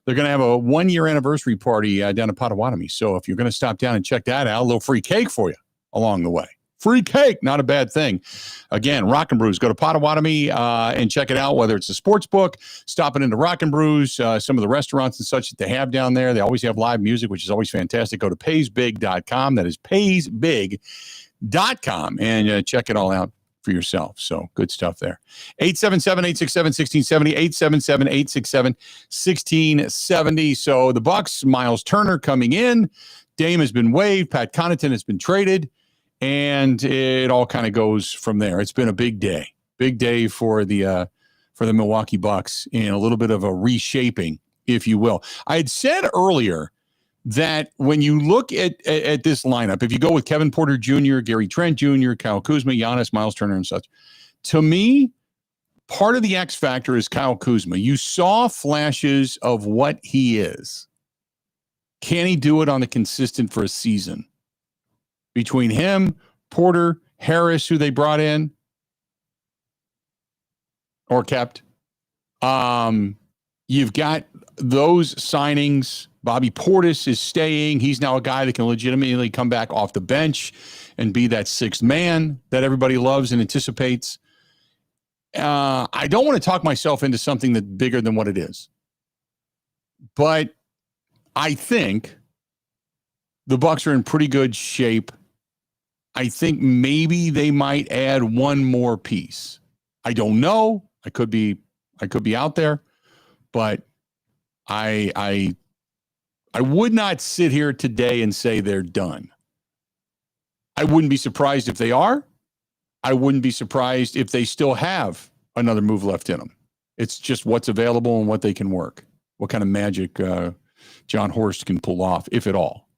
They're going to have a 1-year anniversary party down at Potawatomi. So if you're going to stop down and check that out, a little free cake for you along the way. Free cake, not a bad thing. Again, Rockin' Brews. Go to Potawatomi and check it out, whether it's a sports book, stopping into Rockin' Brews, some of the restaurants and such that they have down there. They always have live music, which is always fantastic. Go to paysbig.com. That is paysbig.com and check it all out for yourself. So good stuff there. 877-867-1670, 877-867-1670. So the Bucks, Myles Turner coming in. Dame has been waived. Pat Connaughton has been traded. And it all kind of goes from there. It's been a big day for the Milwaukee Bucks and a little bit of a reshaping, if you will. I had said earlier that when you look at this lineup, if you go with Kevin Porter Jr., Gary Trent Jr., Kyle Kuzma, Giannis, Myles Turner, and such, to me, part of the X factor is Kyle Kuzma. You saw flashes of what he is. Can he do it on a consistent for a season? Between him, Porter, Harris, who they brought in or kept, you've got those signings. Bobby Portis is staying. He's now a guy that can legitimately come back off the bench and be that sixth man that everybody loves and anticipates. I don't want to talk myself into something that's bigger than what it is. But I think the Bucks are in pretty good shape. I think maybe they might add one more piece. I don't know. I could be out there, but I would not sit here today and say they're done. I wouldn't be surprised if they are. I wouldn't be surprised if they still have another move left in them. It's just what's available and what they can work. What kind of magic John Horst can pull off, if at all.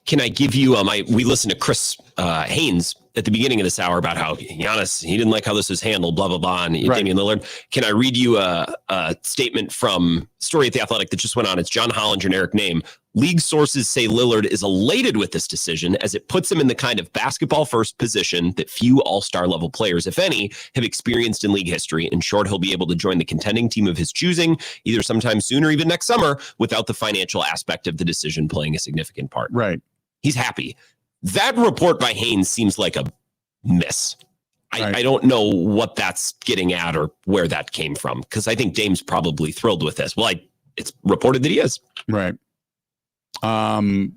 Can I give you we listened to Chris Haynes at the beginning of this hour about how Giannis, he didn't like how this was handled, blah, blah, blah, and Right. Damian Lillard. Can I read you a statement from Story at The Athletic that just went on? It's John Hollinger and Eric Name. League sources say Lillard is elated with this decision as it puts him in the kind of basketball-first position that few all-star level players, if any, have experienced in league history. In short, he'll be able to join the contending team of his choosing, either sometime soon or even next summer, without the financial aspect of the decision playing a significant part. Right. He's happy. That report by Haynes seems like a miss. I don't know what that's getting at or where that came from, because I think Dame's probably thrilled with this. Well, it's reported that he is. Right. And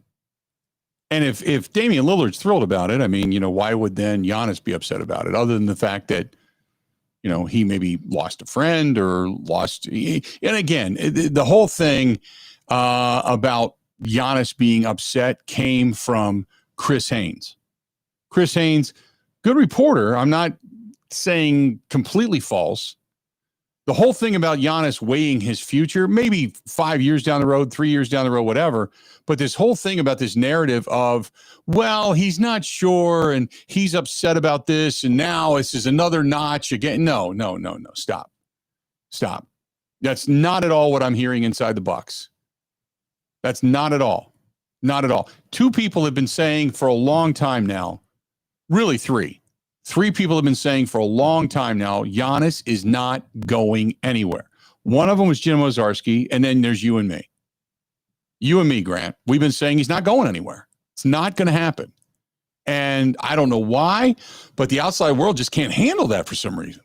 if Damian Lillard's thrilled about it, I mean, why would then Giannis be upset about it? Other than the fact that, he maybe lost a friend or lost. And again, the whole thing about Giannis being upset came from Chris Haynes. Chris Haynes, good reporter. I'm not saying completely false. The whole thing about Giannis weighing his future, maybe 5 years down the road, 3 years down the road, whatever. But this whole thing about this narrative of, well, he's not sure and he's upset about this. And now this is another notch again. No. Stop. That's not at all what I'm hearing inside the Bucks. That's not at all. Not at all. Two people have been saying for a long time now, really three. Three people have been saying for a long time now, Giannis is not going anywhere. One of them was Jim Ozarski, and then there's you and me. You and me, Grant. We've been saying he's not going anywhere. It's not going to happen. And I don't know why, but the outside world just can't handle that for some reason.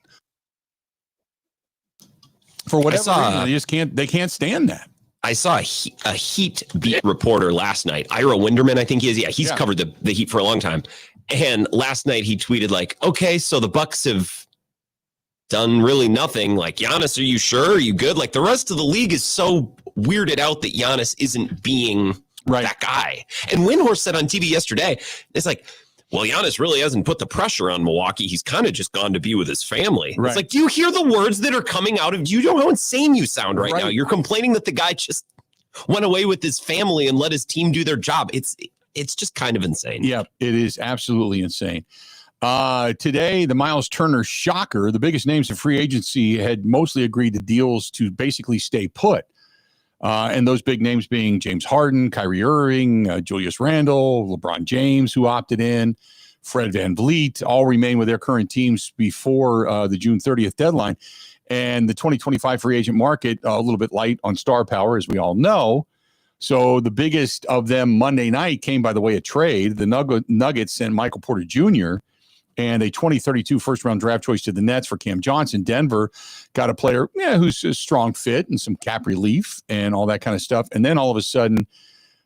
For whatever reason, they can't stand that. I saw a Heat beat reporter last night. Ira Winderman, I think he is. Yeah, he's covered the Heat for a long time. And last night he tweeted like, okay, so the Bucks have done really nothing. Like, Giannis, are you sure? Are you good? Like, the rest of the league is so weirded out that Giannis isn't being that guy. And Windhorst said on TV yesterday, it's like, well, Giannis really hasn't put the pressure on Milwaukee. He's kind of just gone to be with his family. Right. It's like, do you hear the words that are coming out of you? Don't know how insane you sound right now. You're complaining that the guy just went away with his family and let his team do their job. It's just kind of insane. Yeah, it is absolutely insane. Today, the Myles Turner shocker, the biggest names in free agency had mostly agreed to deals to basically stay put. And those big names being James Harden, Kyrie Irving, Julius Randle, LeBron James, who opted in, Fred VanVleet, all remain with their current teams before the June 30th deadline. And the 2025 free agent market, a little bit light on star power, as we all know. So the biggest of them Monday night came by the way of trade. The Nuggets sent Michael Porter Jr. and a 2032 first-round draft choice to the Nets for Cam Johnson. Denver got a player who's a strong fit and some cap relief and all that kind of stuff. And then all of a sudden,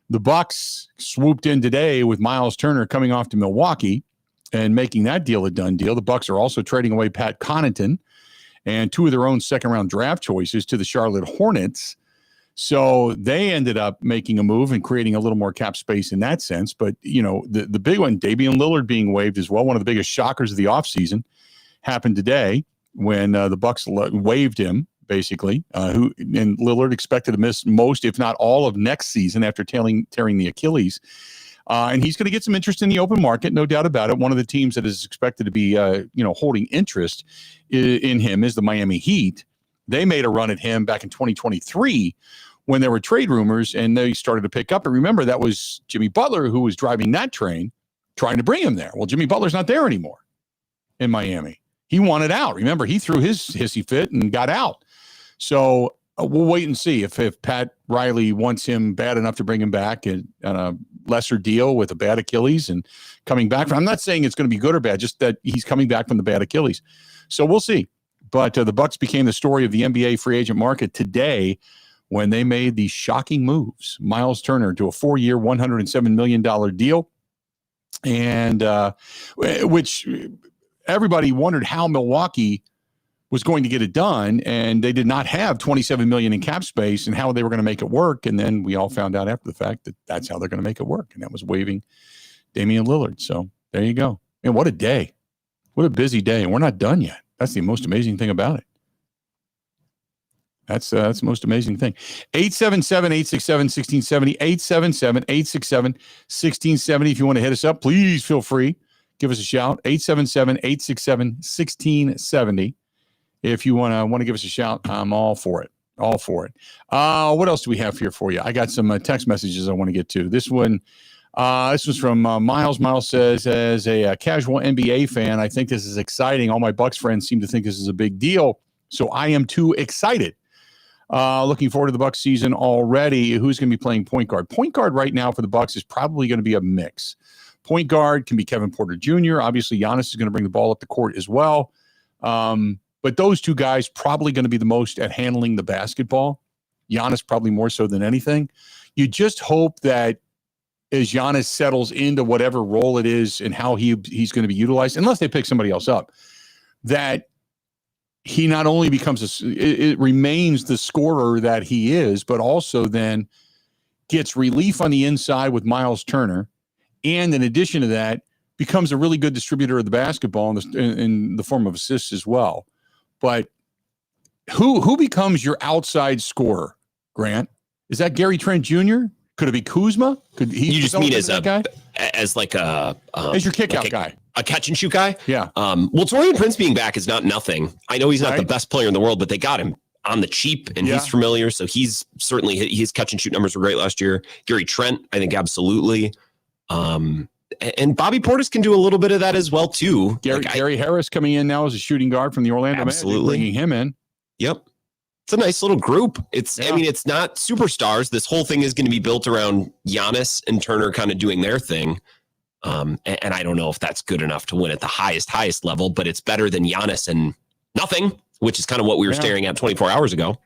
the Bucks swooped in today with Myles Turner coming off to Milwaukee and making that deal a done deal. The Bucks are also trading away Pat Connaughton and two of their own second-round draft choices to the Charlotte Hornets. So they ended up making a move and creating a little more cap space in that sense. But, the big one, Damian Lillard being waived as well, one of the biggest shockers of the offseason, happened today when the Bucks waived him basically, and Lillard expected to miss most, if not all, of next season after tearing the Achilles. And he's going to get some interest in the open market, no doubt about it. One of the teams that is expected to be, holding interest in him is the Miami Heat. They made a run at him back in 2023 when there were trade rumors, and they started to pick up. And remember, that was Jimmy Butler who was driving that train, trying to bring him there. Well, Jimmy Butler's not there anymore in Miami. He wanted out. Remember, he threw his hissy fit and got out. So we'll wait and see if Pat Riley wants him bad enough to bring him back on a lesser deal with a bad Achilles and coming back. I'm not saying it's going to be good or bad, just that he's coming back from the bad Achilles. So we'll see. But the Bucks became the story of the NBA free agent market today when they made these shocking moves. Myles Turner to a 4-year, $107 million deal, and which everybody wondered how Milwaukee was going to get it done, and they did not have $27 million in cap space and how they were going to make it work. And then we all found out after the fact that that's how they're going to make it work, and that was waiving Damian Lillard. So there you go. And what a day. What a busy day, and we're not done yet. That's the most amazing thing about it. That's the most amazing thing. 877-867-1670, 877-867-1670. If you want to hit us up, please feel free. Give us a shout, 877-867-1670. If you want to give us a shout, I'm all for it. All for it. What else do we have here for you? I got some text messages I want to get to. This one, this was from Miles. Miles says, as a casual NBA fan, I think this is exciting. All my Bucks friends seem to think this is a big deal, so I am too excited. Looking forward to the Bucks season already. Who's going to be playing point guard? Point guard right now for the Bucks is probably going to be a mix. Point guard can be Kevin Porter Jr. Obviously, Giannis is going to bring the ball up the court as well. But those two guys probably going to be the most at handling the basketball. Giannis probably more so than anything. You just hope that as Giannis settles into whatever role it is and how he's going to be utilized, unless they pick somebody else up, that he not only becomes it remains the scorer that he is, but also then gets relief on the inside with Myles Turner. And in addition to that, becomes a really good distributor of the basketball in the form of assists as well. But who becomes your outside scorer, Grant? Is that Gary Trent Jr.? Could it be Kuzma? Could he? You just mean as a guy? As like a as your kickout guy, a catch and shoot guy? Yeah. Well, Taurean Prince being back is not nothing. I know he's not the best player in the world, but they got him on the cheap, and he's familiar. So he's certainly his catch and shoot numbers were great last year. Gary Trent, I think, absolutely. And Bobby Portis can do a little bit of that as well too. Gary Harris coming in now as a shooting guard from the Orlando Magic, bringing him in. Yep. It's a nice little group. I mean, it's not superstars. This whole thing is going to be built around Giannis and Turner kind of doing their thing. And I don't know if that's good enough to win at the highest level, but it's better than Giannis and nothing, which is kind of what we were staring at 24 hours ago.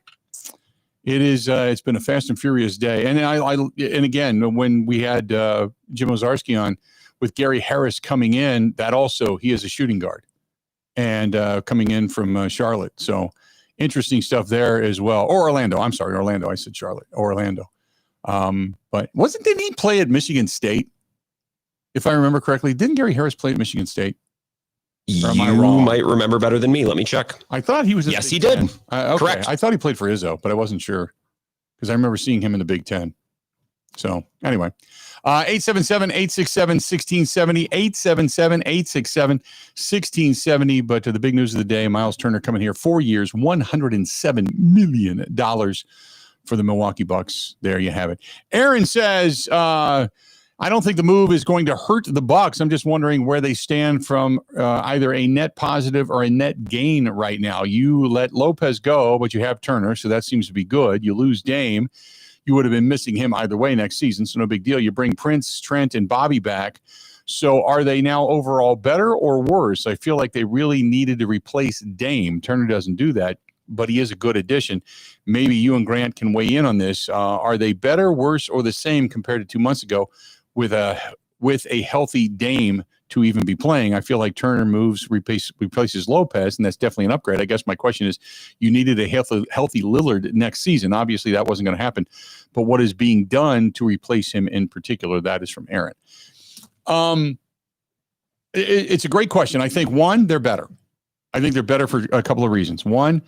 It is. It's been a fast and furious day. And and again, when we had Jim Ozarski on with Gary Harris coming in, that also, he is a shooting guard and coming in from Charlotte. So interesting stuff there as well. Or Orlando. I'm sorry, Orlando. I said Charlotte. Orlando. But didn't he play at Michigan State? If I remember correctly, didn't Gary Harris play at Michigan State? You might remember better than me. Let me check. I thought he was. Yes, he did. Okay. Correct. I thought he played for Izzo, but I wasn't sure because I remember seeing him in the Big Ten. So anyway, 877-867-1670, 877-867-1670. But the big news of the day, Myles Turner coming here 4 years, $107 million for the Milwaukee Bucks. There you have it. Aaron says, I don't think the move is going to hurt the Bucks. I'm just wondering where they stand from either a net positive or a net gain right now. You let Lopez go, but you have Turner, so that seems to be good. You lose Dame. You would have been missing him either way next season, so no big deal. You bring Prince, Trent, and Bobby back. So are they now overall better or worse? I feel like they really needed to replace Dame. Turner doesn't do that, but he is a good addition. Maybe you and Grant can weigh in on this. Are they better, worse, or the same compared to 2 months ago with a healthy Dame to even be playing? I feel like Turner replaces Lopez, and that's definitely an upgrade. I guess my question is, you needed a healthy Lillard next season. Obviously, that wasn't going to happen. But what is being done to replace him in particular? That is from Aaron. It's a great question. I think, one, they're better. I think they're better for a couple of reasons. One,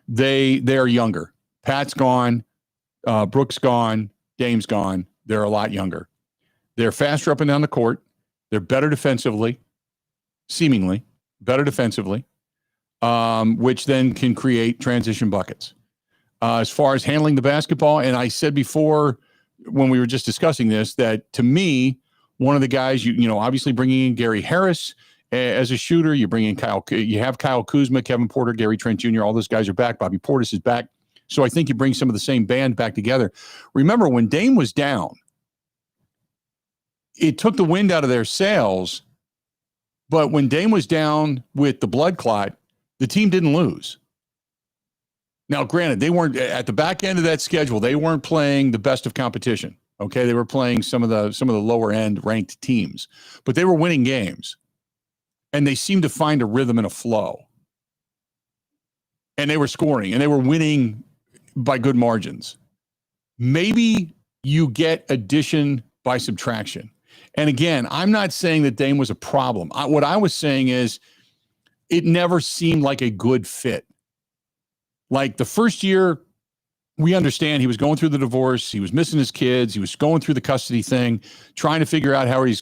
they are younger. Pat's gone, Brooks gone, Dame's gone. They're a lot younger. They're faster up and down the court. They're better defensively, seemingly better defensively, which then can create transition buckets. As far as handling the basketball, and I said before when we were just discussing this, that to me, one of the guys, you know, obviously bringing in Gary Harris as a shooter, you bring in you have Kyle Kuzma, Kevin Porter, Gary Trent Jr., all those guys are back. Bobby Portis is back. So I think you bring some of the same band back together. Remember, when Dame was down, it took the wind out of their sails. But when Dame was down with the blood clot, the team didn't lose. Now, granted, they weren't at the back end of that schedule. They weren't playing the best of competition. Okay, they were playing some of the lower end ranked teams, but they were winning games, and they seemed to find a rhythm and a flow. And they were scoring, and they were winning by good margins. Maybe you get addition by subtraction. And again, I'm not saying that Dame was a problem. What I was saying is it never seemed like a good fit. Like the first year, we understand he was going through the divorce. He was missing his kids. He was going through the custody thing, trying to figure out how he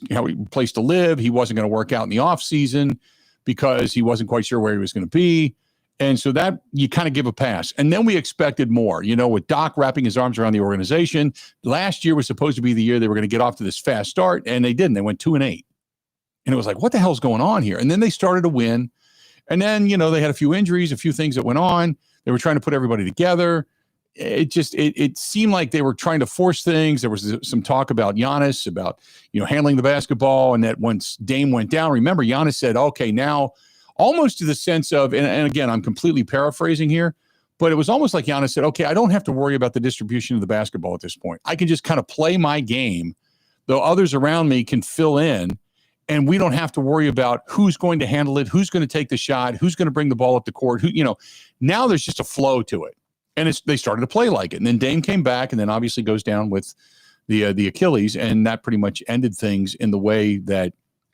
place to live. He wasn't going to work out in the off season because he wasn't quite sure where he was going to be. And so that you kind of give a pass. And then we expected more, you know, with Doc wrapping his arms around the organization. Last year was supposed to be the year they were going to get off to this fast start, and they didn't. They went 2-8. And it was like, what the hell's going on here? And then they started to win. And then, you know, they had a few injuries, a few things that went on. They were trying to put everybody together. It seemed like they were trying to force things. There was some talk about Giannis, about, you know, handling the basketball. And that once Dame went down, remember, Giannis said, okay, now almost to the sense of, and again, I'm completely paraphrasing here, but it was almost like Giannis said, okay, I don't have to worry about the distribution of the basketball at this point. I can just kind of play my game, though others around me can fill in. And we don't have to worry about who's going to handle it, who's going to take the shot, who's going to bring the ball up the court. Who, you know, now there's just a flow to it. And they started to play like it. And then Dame came back and then obviously goes down with the Achilles. And that pretty much ended things in the way that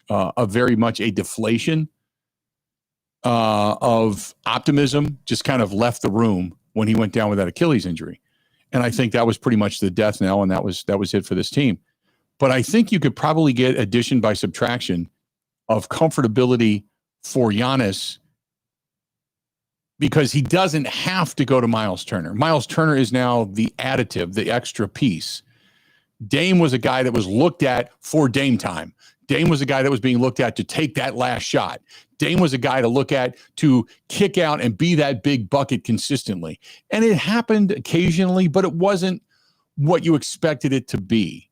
a very much a deflation of optimism just kind of left the room when he went down with that Achilles injury. And I think that was pretty much the death knell. And that was it for this team. But I think you could probably get addition by subtraction of comfortability for Giannis because he doesn't have to go to Myles Turner. Myles Turner is now the additive, the extra piece. Dame was a guy that was looked at for Dame time. Dame was a guy that was being looked at to take that last shot. Dame was a guy to look at to kick out and be that big bucket consistently. And it happened occasionally, but it wasn't what you expected it to be.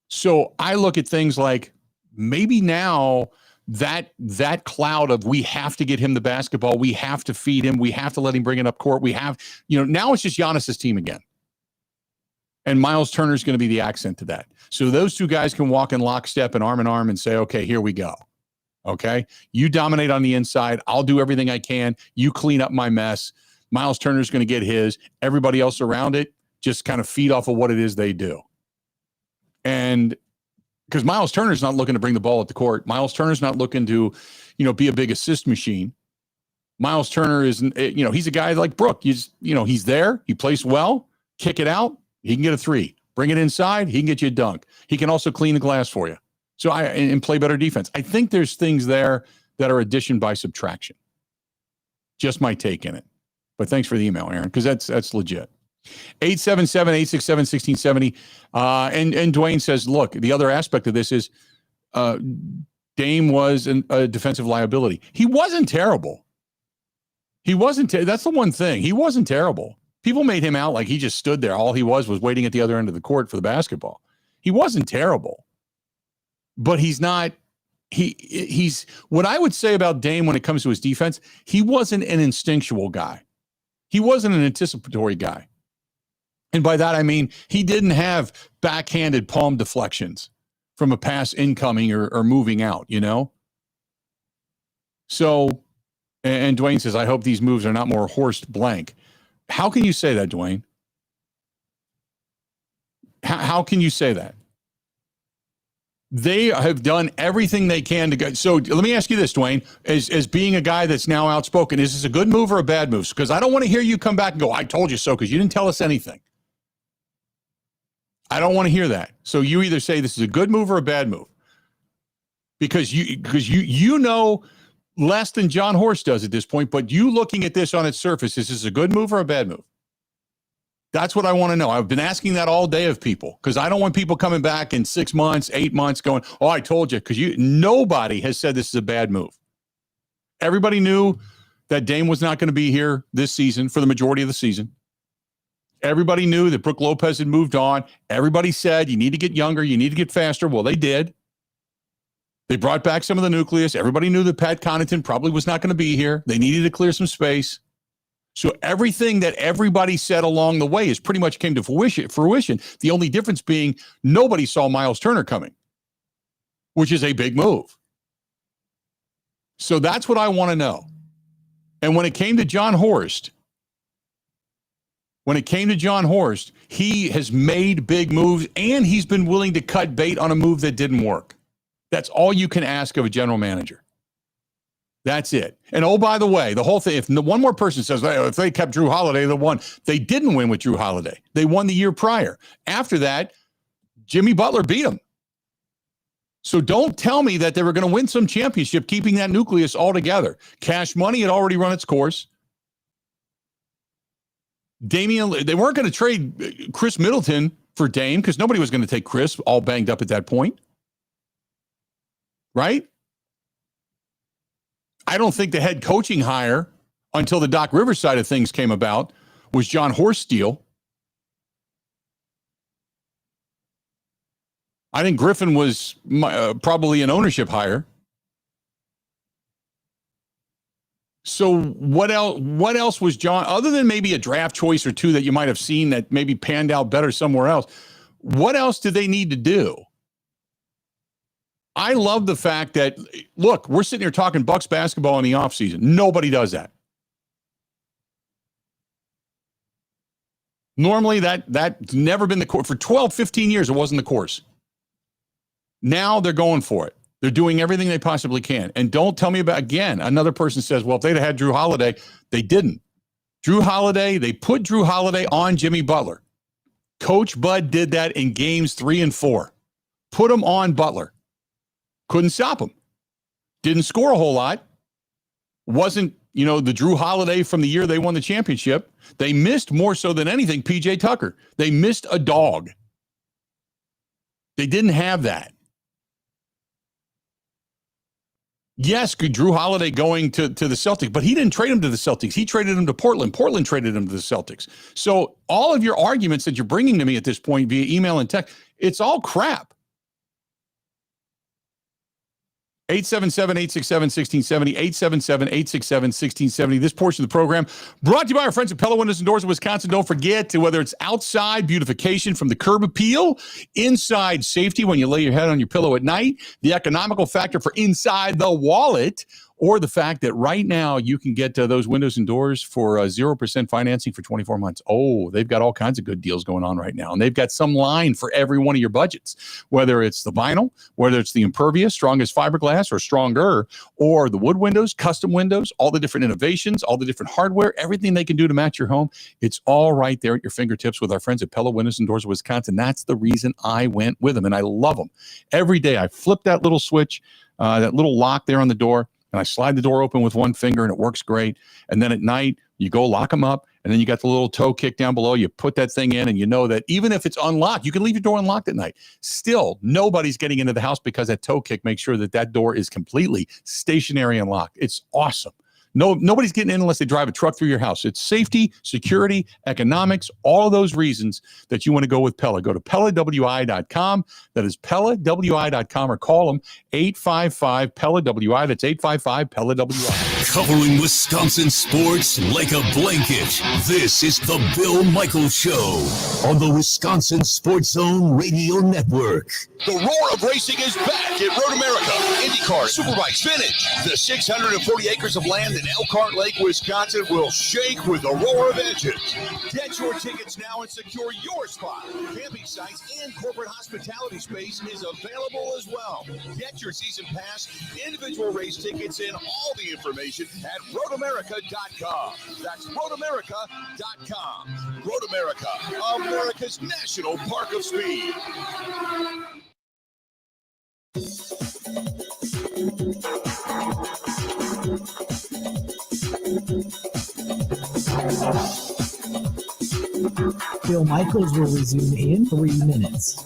So I look at things like maybe now that cloud of we have to get him the basketball, we have to feed him, we have to let him bring it up court, we have, you know, now it's just Giannis's team again. And Myles Turner is going to be the accent to that. So those two guys can walk in lockstep and arm in arm and say, okay, here we go. Okay, you dominate on the inside. I'll do everything I can. You clean up my mess. Myles Turner is going to get his. Everybody else around it just kind of feed off of what it is they do. And because Myles Turner's not looking to bring the ball at the court. Myles Turner's not looking to, you know, be a big assist machine. Myles Turner is, you know, he's a guy like Brook. He's there. He plays well. Kick it out. He can get a three. Bring it inside. He can get you a dunk. He can also clean the glass for you. So and play better defense. I think there's things there that are addition by subtraction. Just my take in it. But thanks for the email, Aaron, because that's legit. 877-867-1670. And Dwayne says, look, the other aspect of this is Dame was a defensive liability. He wasn't terrible. That's the one thing. He wasn't terrible. People made him out like he just stood there. All he was waiting at the other end of the court for the basketball. He wasn't terrible. But he's not. He's what I would say about Dame when it comes to his defense, he wasn't an instinctual guy. He wasn't an anticipatory guy. And by that, I mean, he didn't have backhanded palm deflections from a pass incoming or moving out, you know? So, and Dwayne says, I hope these moves are not more Horst blank. How can you say that, Dwayne? How can you say that? They have done everything they can to go. So let me ask you this, Dwayne, as being a guy that's now outspoken, is this a good move or a bad move? Because I don't want to hear you come back and go, I told you so, because you didn't tell us anything. I don't want to hear that. So you either say this is a good move or a bad move. Because you know less than John Horst does at this point, but you looking at this on its surface, is this a good move or a bad move? That's what I want to know. I've been asking that all day of people because I don't want people coming back in 6 months, 8 months going, oh, I told you, because nobody has said this is a bad move. Everybody knew that Dame was not going to be here this season for the majority of the season. Everybody knew that Brook Lopez had moved on. Everybody said you need to get younger, you need to get faster. Well, they did. They brought back some of the nucleus. Everybody knew that Pat Connaughton probably was not going to be here. They needed to clear some space. So everything that everybody said along the way is pretty much came to fruition. The only difference being nobody saw Myles Turner coming, which is a big move. So that's what I want to know. And when it came to John Horst, he has made big moves and he's been willing to cut bait on a move that didn't work. That's all you can ask of a general manager. That's it. And oh, by the way, the whole thing, if one more person says, well, if they kept Drew Holiday, they won. They didn't win with Drew Holiday. They won the year prior. After that, Jimmy Butler beat them. So don't tell me that they were going to win some championship keeping that nucleus all together. Cash money had already run its course. They weren't going to trade Chris Middleton for Dame because nobody was going to take Chris all banged up at that point. Right? I don't think the head coaching hire until the Doc Rivers side of things came about was John Horst's deal. I think Griffin was probably an ownership hire. So what else was John, other than maybe a draft choice or two that you might have seen that maybe panned out better somewhere else, what else did they need to do? I love the fact that, look, we're sitting here talking Bucks basketball in the offseason. Nobody does that. Normally, that's never been the course. For 12, 15 years, it wasn't the course. Now they're going for it. They're doing everything they possibly can. And don't tell me about, again, another person says, well, if they'd had Drew Holiday, they didn't. They put Drew Holiday on Jimmy Butler. Coach Bud did that in games 3 and 4. Put him on Butler. Couldn't stop him. Didn't score a whole lot. Wasn't, the Drew Holiday from the year they won the championship. They missed more so than anything PJ Tucker. They missed a dog. They didn't have that. Yes, Drew Holiday going to the Celtics, but he didn't trade him to the Celtics. He traded him to Portland. Portland traded him to the Celtics. So all of your arguments that you're bringing to me at this point via email and text, it's all crap. 877-867-1670, 877-867-1670. This portion of the program brought to you by our friends at Pella Windows and Doors of Wisconsin. Don't forget, whether it's outside beautification from the curb appeal, inside safety when you lay your head on your pillow at night, the economical factor for inside the wallet, or the fact that right now you can get those windows and doors for 0% financing for 24 months. Oh, they've got all kinds of good deals going on right now. And they've got some line for every one of your budgets, whether it's the vinyl, whether it's the impervious, strongest fiberglass or stronger, or the wood windows, custom windows, all the different innovations, all the different hardware, everything they can do to match your home. It's all right there at your fingertips with our friends at Pella Windows and Doors of Wisconsin. That's the reason I went with them, and I love them. Every day I flip that little switch, that little lock there on the door, and I slide the door open with one finger, and it works great. And then at night, you go lock them up, and then you got the little toe kick down below. You put that thing in, and you know that even if it's unlocked, you can leave your door unlocked at night. Still, nobody's getting into the house because that toe kick makes sure that that door is completely stationary and locked. It's awesome. Nobody's getting in unless they drive a truck through your house. It's safety, security, economics, all of those reasons that you want to go with Pella. Go to PellaWI.com. That is PellaWI.com, or call them 855-PELLA-WI. That's 855-PELLA-WI. Covering Wisconsin sports like a blanket. This is the Bill Michaels Show on the Wisconsin Sports Zone Radio Network. The roar of racing is back at Road America. IndyCar, Superbikes, Vintage. The 640 acres of land that in Elkhart Lake, Wisconsin will shake with the roar of edges. Get your tickets now and secure your spot. Camping sites and corporate hospitality space is available as well. Get your season pass, individual race tickets, and all the information at roadamerica.com. That's roadamerica.com. Road America, America's national park of speed. Bill Michaels will resume in 3 minutes.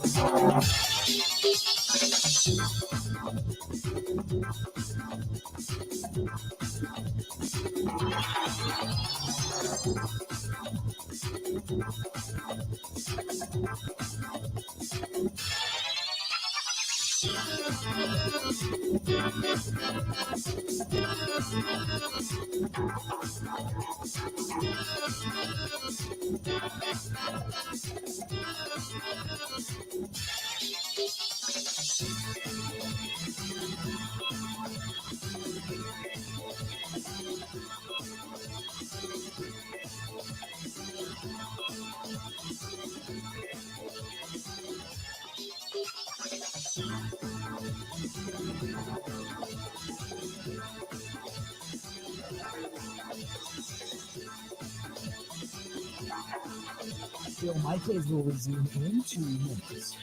Bill Michaels will resume in 2 minutes.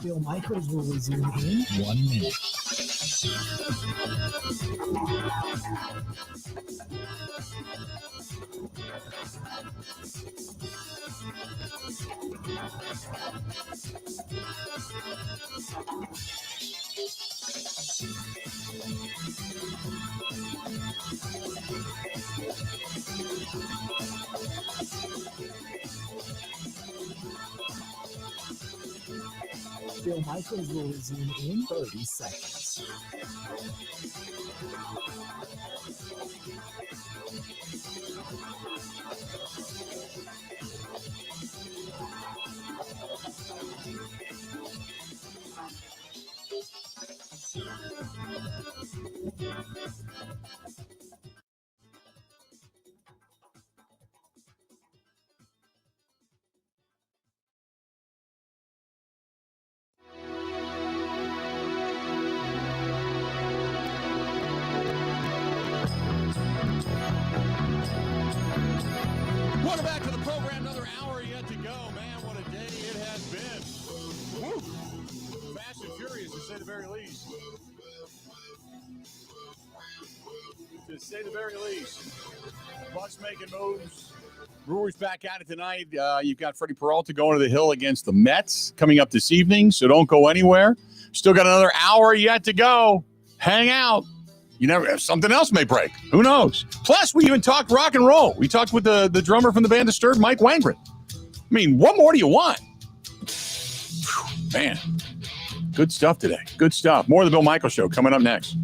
Bill Michaels will resume in 1 minute. Bill Michaels will resume in 30 seconds. Welcome back to the program. Another hour yet to go. Man, what a day it has been. Woo. Fast and furious, to say the very least. To say the very least. Bucks making moves. Brewers back at it tonight. You've got Freddie Peralta going to the Hill against the Mets coming up this evening, so don't go anywhere. Still got another hour yet to go. Hang out. You never, something else may break. Who knows? Plus, we even talked rock and roll. We talked with the drummer from the band Disturbed, Mike Wangren. I mean, what more do you want? Whew, man, good stuff today. Good stuff. More of the Bill Michaels Show coming up next.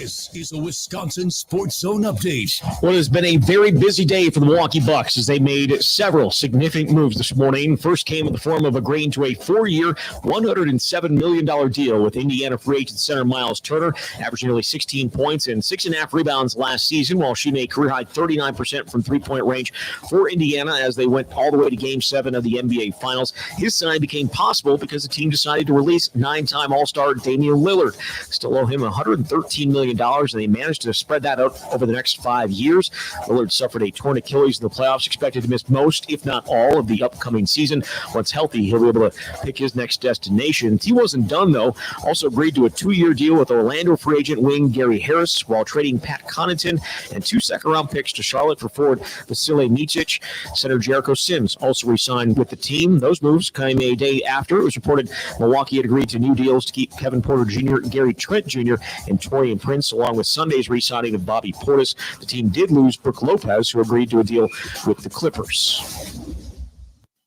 This is a Wisconsin Sports Zone update. What has been a very busy day for the Milwaukee Bucks as they made several significant moves this morning. First came in the form of agreeing to a 4-year, $107 million deal with Indiana free agent center Myles Turner, averaging nearly 16 points and 6.5 rebounds last season, while shooting a career-high 39% from three-point range for Indiana as they went all the way to Game 7 of the NBA Finals. His signing became possible because the team decided to release 9-time All-Star Damen Lillard. Still owe him $113 million, and they managed to spread that out over the next 5 years. Lillard suffered a torn Achilles in the playoffs, expected to miss most, if not all, of the upcoming season. Once healthy, he'll be able to pick his next destination. He wasn't done, though. Also agreed to a 2-year deal with Orlando free agent wing Gary Harris, while trading Pat Connaughton and 2 second-round picks to Charlotte for forward Vasily Micic. Center Jericho Sims also re-signed with the team. Those moves came a day after it was reported Milwaukee had agreed to new deals to keep Kevin Porter Jr., Gary Trent Jr., and Torian Prince, along with Sunday's re-signing of Bobby Portis. The team did lose Brooke Lopez, who agreed to a deal with the Clippers.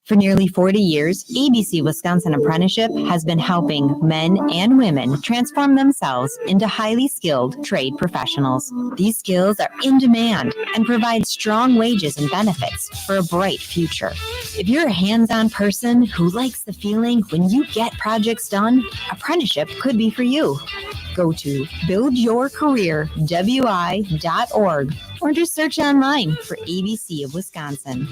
For nearly 40 years, ABC Wisconsin Apprenticeship has been helping men and women transform themselves into highly skilled trade professionals. These skills are in demand and provide strong wages and benefits for a bright future. If you're a hands-on person who likes the feeling when you get projects done, apprenticeship could be for you. Go to buildyourcareerwi.org or just search online for ABC of Wisconsin.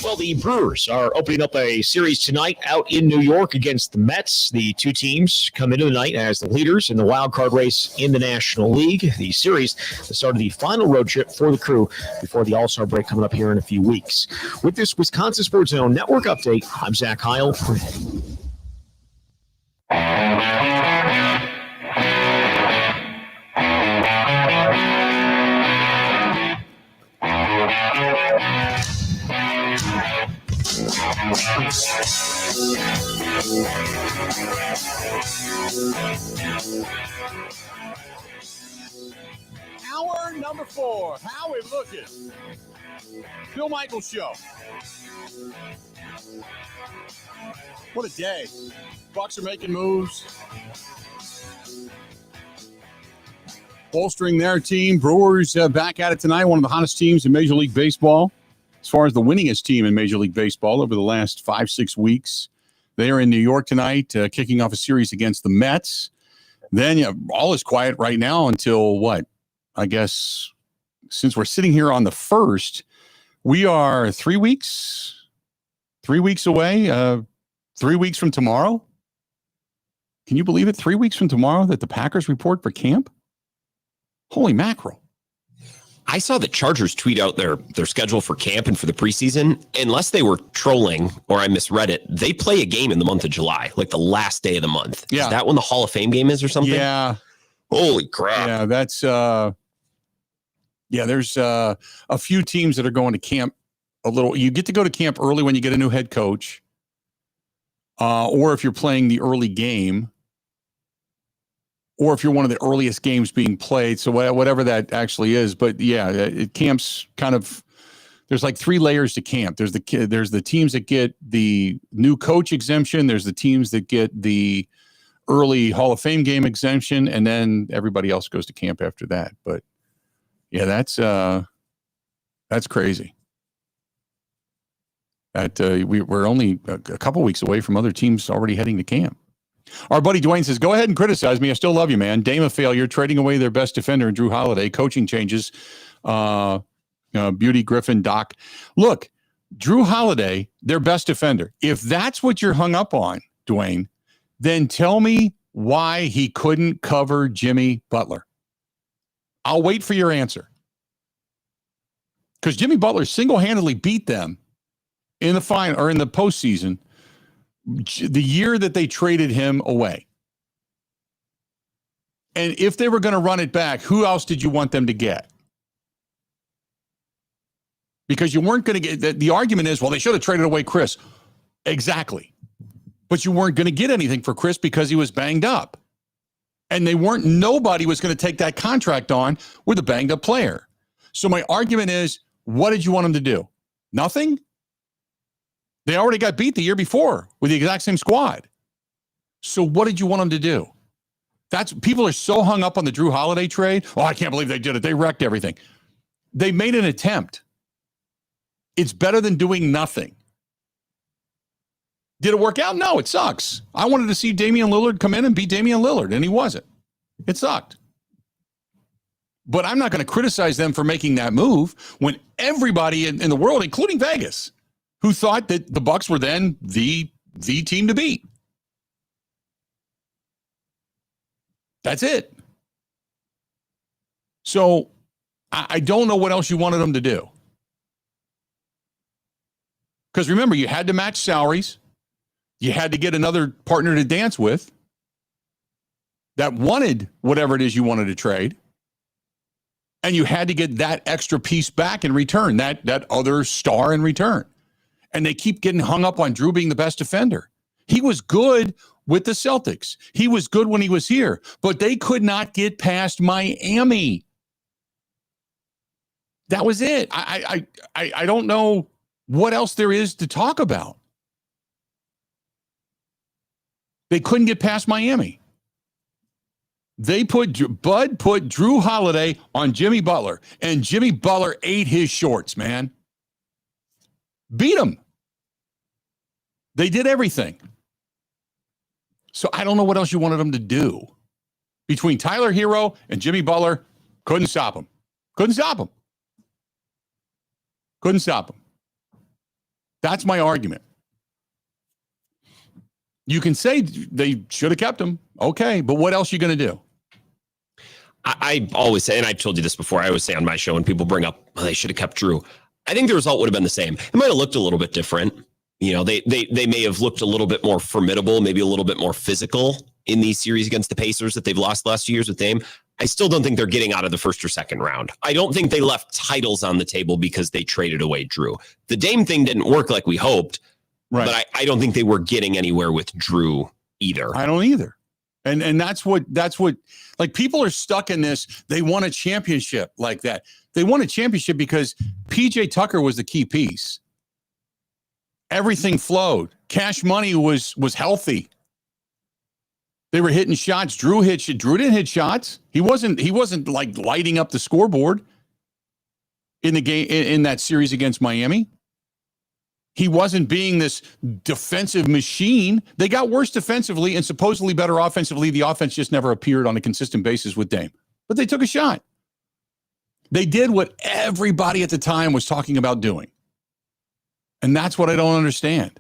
Well, the Brewers are opening up a series tonight out in New York against the Mets. The two teams come into the night as the leaders in the wild card race in the National League. The series, the start of the final road trip for the crew before the All-Star break coming up here in a few weeks. With this Wisconsin Sports Zone Network update, I'm Zach Heil. Hour number 4. How we looking? Bill Michaels Show. What a day. Bucks are making moves. Bolstering their team. Brewers back at it tonight. One of the hottest teams in Major League Baseball. As far as the winningest team in Major League Baseball over the last 5-6 weeks. They are in New York tonight, kicking off a series against the Mets. Then all is quiet right now until what? I guess since we're sitting here on the 1st, we are 3 weeks away, 3 weeks from tomorrow. Can you believe it? 3 weeks from tomorrow that the Packers report for camp? Holy mackerel. I saw the Chargers tweet out their schedule for camp and for the preseason. Unless they were trolling or I misread it, they play a game in the month of July, like the last day of the month. Yeah. Is that when the Hall of Fame game is or something? Yeah. Holy crap. Yeah, that's there's a few teams that are going to camp a little. You get to go to camp early when you get a new head coach. Or if you're playing the early game. Or if you're one of the earliest games being played, so whatever that actually is. But yeah, it camps kind of. There's like 3 layers to camp. There's the teams that get the new coach exemption. There's the teams that get the early Hall of Fame game exemption, and then everybody else goes to camp after that. But yeah, that's crazy. That we're only a couple weeks away from other teams already heading to camp. Our buddy Dwayne says, go ahead and criticize me. I still love you, man. Dame failure, trading away their best defender, Drew Holiday, coaching changes, Beauty Griffin, Doc. Look, Drew Holiday, their best defender. If that's what you're hung up on, Dwayne, then tell me why he couldn't cover Jimmy Butler. I'll wait for your answer. Because Jimmy Butler single-handedly beat them in the final or in the postseason the year that they traded him away. And if they were going to run it back, who else did you want them to get? Because you weren't going to get, the argument is, well, they should have traded away Chris. Exactly. But you weren't going to get anything for Chris because he was banged up. And nobody was going to take that contract on with a banged up player. So my argument is, what did you want him to do? Nothing? They already got beat the year before with the exact same squad. So what did you want them to do? People are so hung up on the Drew Holiday trade. Oh, I can't believe they did it. They wrecked everything. They made an attempt. It's better than doing nothing. Did it work out? No, it sucks. I wanted to see Damian Lillard come in and beat Damian Lillard, and he wasn't. It sucked. But I'm not going to criticize them for making that move when everybody in the world, including Vegas, who thought that the Bucks were then the team to beat. That's it. So I don't know what else you wanted them to do. Because remember, you had to match salaries. You had to get another partner to dance with that wanted whatever it is you wanted to trade. And you had to get that extra piece back in return, that other star in return. And they keep getting hung up on Drew being the best defender. He was good with the Celtics. He was good when he was here, but they could not get past Miami. That was it. I don't know what else there is to talk about. They couldn't get past Miami. Bud put Drew Holiday on Jimmy Butler, and Jimmy Butler ate his shorts, man. Beat him. They did everything. So I don't know what else you wanted them to do. Between Tyler Hero and Jimmy Butler, couldn't stop him. Couldn't stop him. Couldn't stop him. That's my argument. You can say they should have kept him. Okay, but what else are you going to do? I always say, and I've told you this before, I always say on my show when people bring up, oh, they should have kept Drew. I think the result would have been the same. It might have looked a little bit different. You know, they may have looked a little bit more formidable, maybe a little bit more physical in these series against the Pacers that they've lost the last 2 years with Dame. I still don't think they're getting out of the first or second round. I don't think they left titles on the table because they traded away Drew. The Dame thing didn't work like we hoped, right? But I don't think they were getting anywhere with Drew either. I don't either. And that's what like people are stuck in this. They won a championship like that. They won a championship because PJ Tucker was the key piece. Everything flowed. Cash Money was healthy. They were hitting shots. Drew didn't hit shots. He wasn't like lighting up the scoreboard in the game in that series against Miami. He wasn't being this defensive machine. They got worse defensively and supposedly better offensively. The offense just never appeared on a consistent basis with Dame. But they took a shot. They did what everybody at the time was talking about doing. And that's what I don't understand.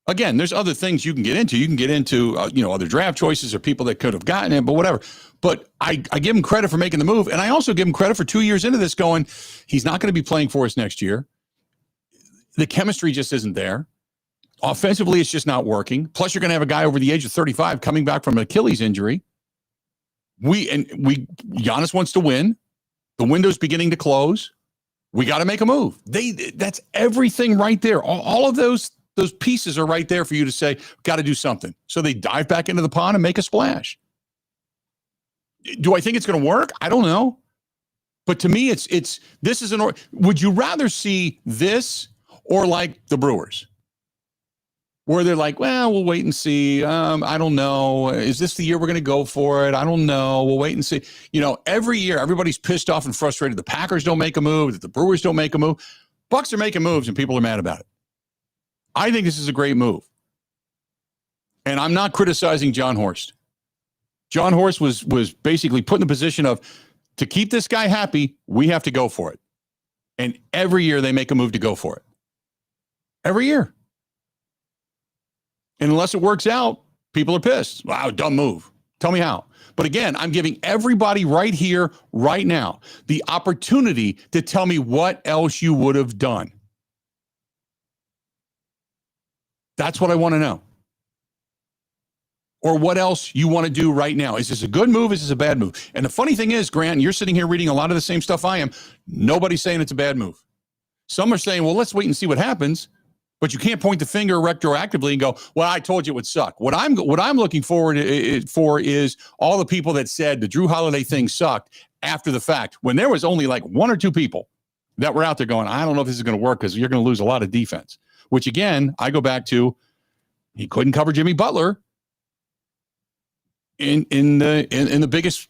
Again, there's other things you can get into. You can get into, other draft choices or people that could have gotten it, but whatever. But I give him credit for making the move. And I also give him credit for 2 years into this going, he's not going to be playing for us next year. The chemistry just isn't there. Offensively, it's just not working. Plus, you're going to have a guy over the age of 35 coming back from an Achilles injury. Giannis wants to win. The window's beginning to close. We got to make a move. That's everything right there. All of those pieces are right there for you to say, got to do something. So they dive back into the pond and make a splash. Do I think it's going to work? I don't know. But to me, would you rather see this or like the Brewers, where they're like, well, we'll wait and see. I don't know. Is this the year we're going to go for it? I don't know. We'll wait and see. Every year, everybody's pissed off and frustrated. The Packers don't make a move, that the Brewers don't make a move. Bucks are making moves, and people are mad about it. I think this is a great move. And I'm not criticizing John Horst. John Horst was basically put in the position of, to keep this guy happy, we have to go for it. And every year they make a move to go for it. Every year. And unless it works out, people are pissed. Wow, dumb move. Tell me how. But again, I'm giving everybody right here, right now, the opportunity to tell me what else you would have done. That's what I want to know. Or what else you want to do right now. Is this a good move? Is this a bad move? And the funny thing is, Grant, you're sitting here reading a lot of the same stuff I am. Nobody's saying it's a bad move. Some are saying, well, let's wait and see what happens. But you can't point the finger retroactively and go, well, I told you it would suck. What I'm looking forward for is all the people that said the Drew Holiday thing sucked after the fact, when there was only like one or two people that were out there going, I don't know if this is going to work because you're going to lose a lot of defense. Which, again, I go back to, he couldn't cover Jimmy Butler. in the biggest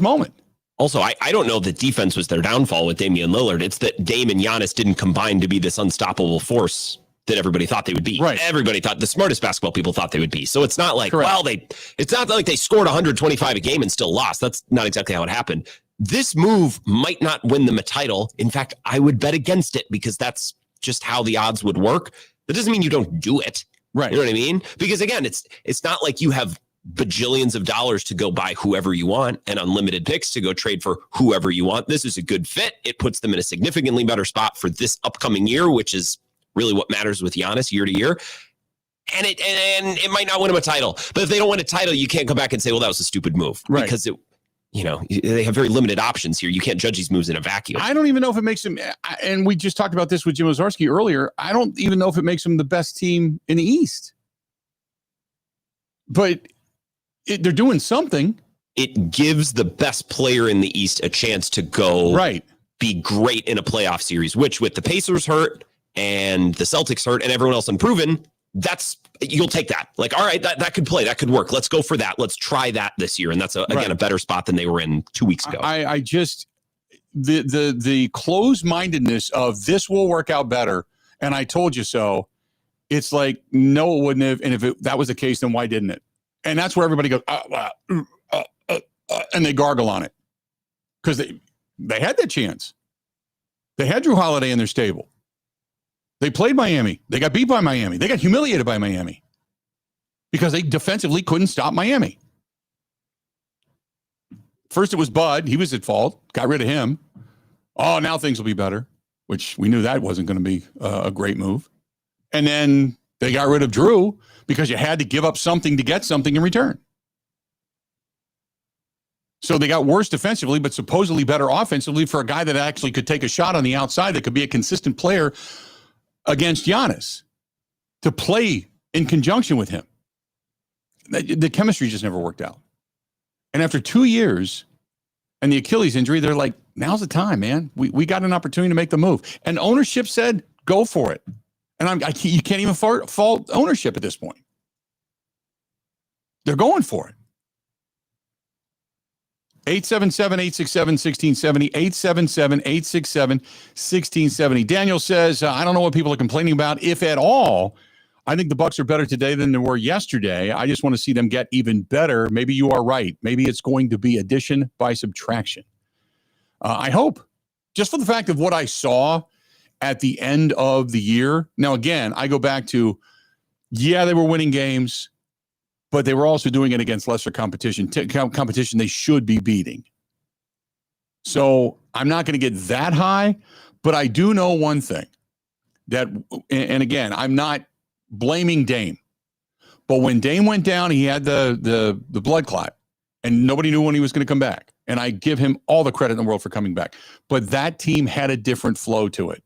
moment. Also, I don't know that defense was their downfall with Damian Lillard. It's that Dame and Giannis didn't combine to be this unstoppable force that everybody thought they would be. Right. Everybody thought, the smartest basketball people thought they would be. So it's not like, Correct. it's not like they scored 125 a game and still lost. That's not exactly how it happened. This move might not win them a title. In fact, I would bet against it because that's just how the odds would work. That doesn't mean you don't do it. Right. You know what I mean? Because again, it's not like you have bajillions of dollars to go buy whoever you want and unlimited picks to go trade for whoever you want. This is a good fit. It puts them in a significantly better spot for this upcoming year, which is really what matters with Giannis year to year. And it might not win them a title. But if they don't win a title, you can't come back and say, well, that was a stupid move. Right. Because they have very limited options here. You can't judge these moves in a vacuum. I don't even know if it makes them, and we just talked about this with Jim Ozarski earlier, I don't even know if it makes them the best team in the East. But they're doing something. It gives the best player in the East a chance to go be great in a playoff series, which with the Pacers hurt and the Celtics hurt and everyone else unproven, you'll take that. Like, all right, that could play. That could work. Let's go for that. Let's try that this year. And that's, again, a better spot than they were in 2 weeks ago. I just, the closed-mindedness of this will work out better, and I told you so, it's like, no, it wouldn't have. And if that was the case, then why didn't it? And that's where everybody goes, and they gargle on it because they had that chance. They had Drew Holiday in their stable. They played Miami. They got beat by Miami. They got humiliated by Miami because they defensively couldn't stop Miami. First, it was Bud. He was at fault. Got rid of him. Oh, now things will be better, which we knew that wasn't going to be a great move. And then they got rid of Drew because you had to give up something to get something in return. So they got worse defensively, but supposedly better offensively for a guy that actually could take a shot on the outside that could be a consistent player against Giannis to play in conjunction with him. The chemistry just never worked out. And after 2 years and the Achilles injury, they're like, now's the time, man. We got an opportunity to make the move. And ownership said, go for it. And you can't even fault ownership at this point. They're going for it. 877-867-1670, 877-867-1670. Daniel says, I don't know what people are complaining about, if at all. I think the Bucks are better today than they were yesterday. I just want to see them get even better. Maybe you are right. Maybe it's going to be addition by subtraction. I hope. Just for the fact of what I saw at the end of the year. Now, again, I go back to, they were winning games, but they were also doing it against lesser competition they should be beating. So I'm not going to get that high, but I do know one thing that, and again, I'm not blaming Dame, but when Dame went down, he had the blood clot and nobody knew when he was going to come back. And I give him all the credit in the world for coming back, but that team had a different flow to it.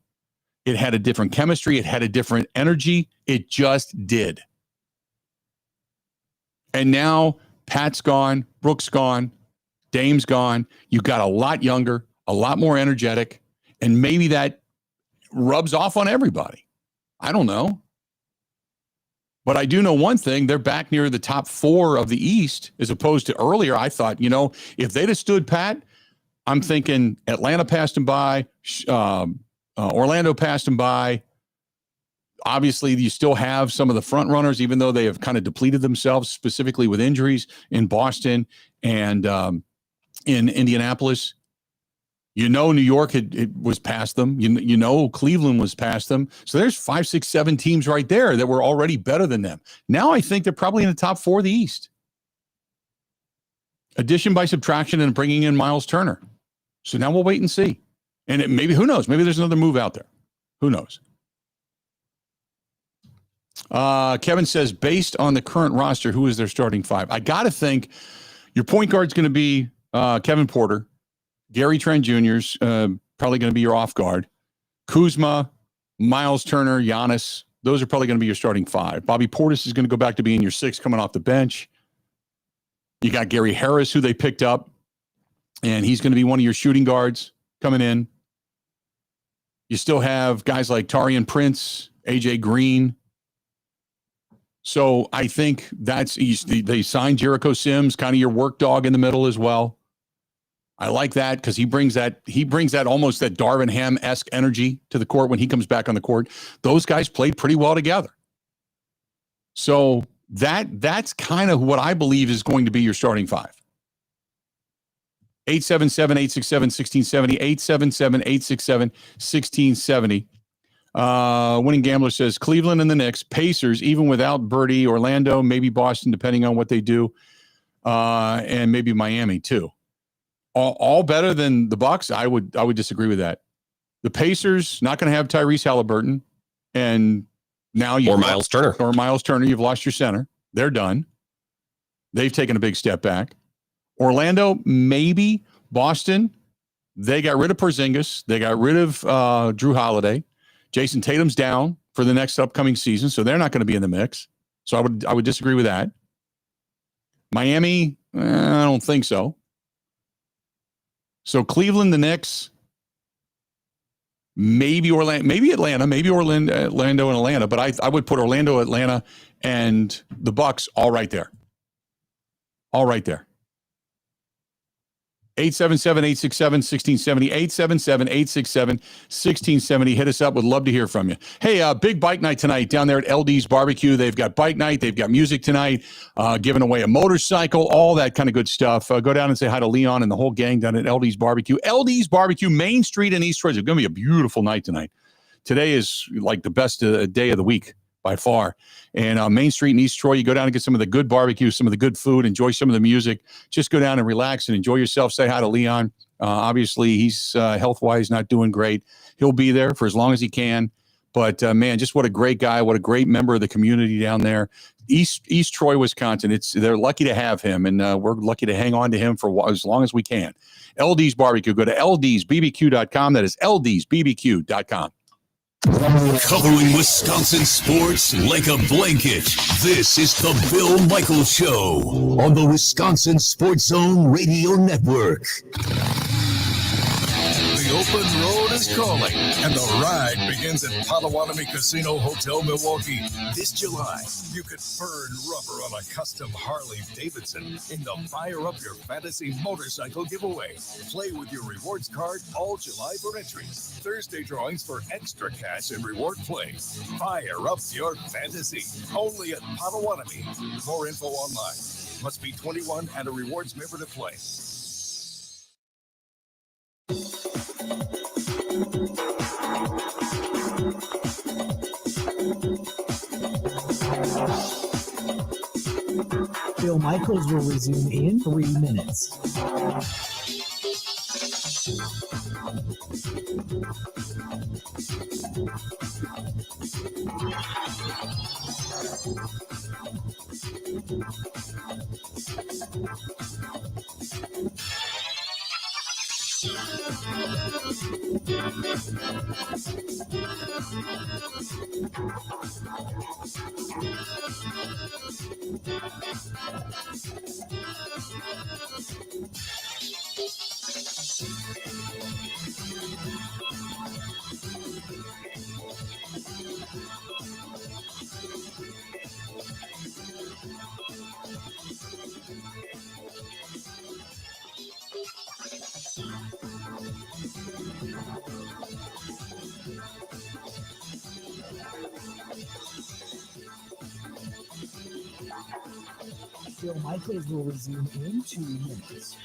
It had a different chemistry. It had a different energy. It just did. And now Pat's gone, Brooks gone, Dame's gone. You got a lot younger, a lot more energetic, and maybe that rubs off on everybody. I don't know. But I do know one thing. They're back near the top 4 of the East as opposed to earlier. I thought, if they'd have stood pat, I'm thinking Atlanta passed them by, Orlando passed them by. Obviously, you still have some of the front runners, even though they have kind of depleted themselves, specifically with injuries in Boston and in Indianapolis. New York was past them. Cleveland was past them. So there's 5, 6, 7 teams right there that were already better than them. Now I think they're probably in the top 4 of the East. Addition by subtraction and bringing in Myles Turner. So now we'll wait and see. And maybe, who knows? Maybe there's another move out there. Who knows? Kevin says, based on the current roster, who is their starting 5? I got to think your point guard's going to be Kevin Porter. Gary Trent Jr.'s probably going to be your off guard. Kuzma, Myles Turner, Giannis. Those are probably going to be your starting 5. Bobby Portis is going to go back to being your 6 coming off the bench. You got Gary Harris, who they picked up, and he's going to be one of your shooting guards coming in. You still have guys like Taurean Prince, AJ Green. So I think they signed Jericho Sims, kind of your work dog in the middle as well. I like that because he brings that almost that Darvin Ham-esque energy to the court when he comes back on the court. Those guys played pretty well together. So that's kind of what I believe is going to be your starting five. 877-867-1670, 877-867-1670. Winning Gambler says Cleveland and the Knicks, Pacers, even without Birdie, Orlando, maybe Boston, depending on what they do, and maybe Miami too. All better than the Bucks. I would disagree with that. The Pacers not going to have Tyrese Halliburton, and now you Myles Turner. You've lost your center. They're done. They've taken a big step back. Orlando, maybe. Boston, they got rid of Porzingis. They got rid of Drew Holiday. Jason Tatum's down for the next upcoming season, so they're not going to be in the mix. So I would disagree with that. Miami, I don't think so. So Cleveland, the Knicks, maybe Orlando, maybe Atlanta, Orlando and Atlanta, but I would put Orlando, Atlanta, and the Bucks all right there. All right there. 877-867-1670, 877-867-1670. Hit us up. Would love to hear from you. Hey, big bike night tonight down there at LD's Barbecue. They've got bike night. They've got music tonight, giving away a motorcycle, all that kind of good stuff. Go down and say hi to Leon and the whole gang down at LD's Barbecue. LD's Barbecue, Main Street in East Troy. It's going to be a beautiful night tonight. Today is like the best day of the week by far. And Main Street in East Troy, you go down and get some of the good barbecue, some of the good food, enjoy some of the music. Just go down and relax and enjoy yourself. Say hi to Leon. Obviously, he's health-wise not doing great. He'll be there for as long as he can. But, man, just what a great guy, what a great member of the community down there. East Troy, Wisconsin. They're lucky to have him, and we're lucky to hang on to him for as long as we can. LD's Barbecue. Go to ldsbbq.com. That is ldsbbq.com. Covering Wisconsin sports like a blanket. This is the Bill Michaels Show on the Wisconsin Sports Zone Radio Network. The open road is calling, and the ride begins at Potawatomi Casino Hotel, Milwaukee. This July, you could burn rubber on a custom Harley-Davidson in the Fire Up Your Fantasy motorcycle giveaway. Play with your rewards card all July for entry. Thursday drawings for extra cash and reward play. Fire Up Your Fantasy, only at Potawatomi. More info online. Must be 21 and a rewards member to play. Bill Michaels will resume in 3 minutes. Bill Michaels will resume in 2 minutes.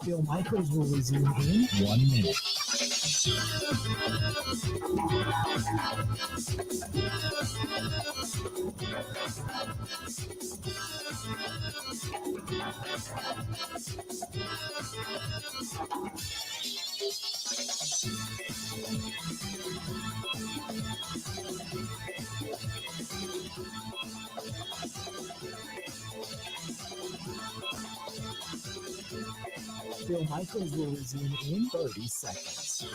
Bill Michaels will resume in 1 minute. Bill Michaels will resume in 30 seconds.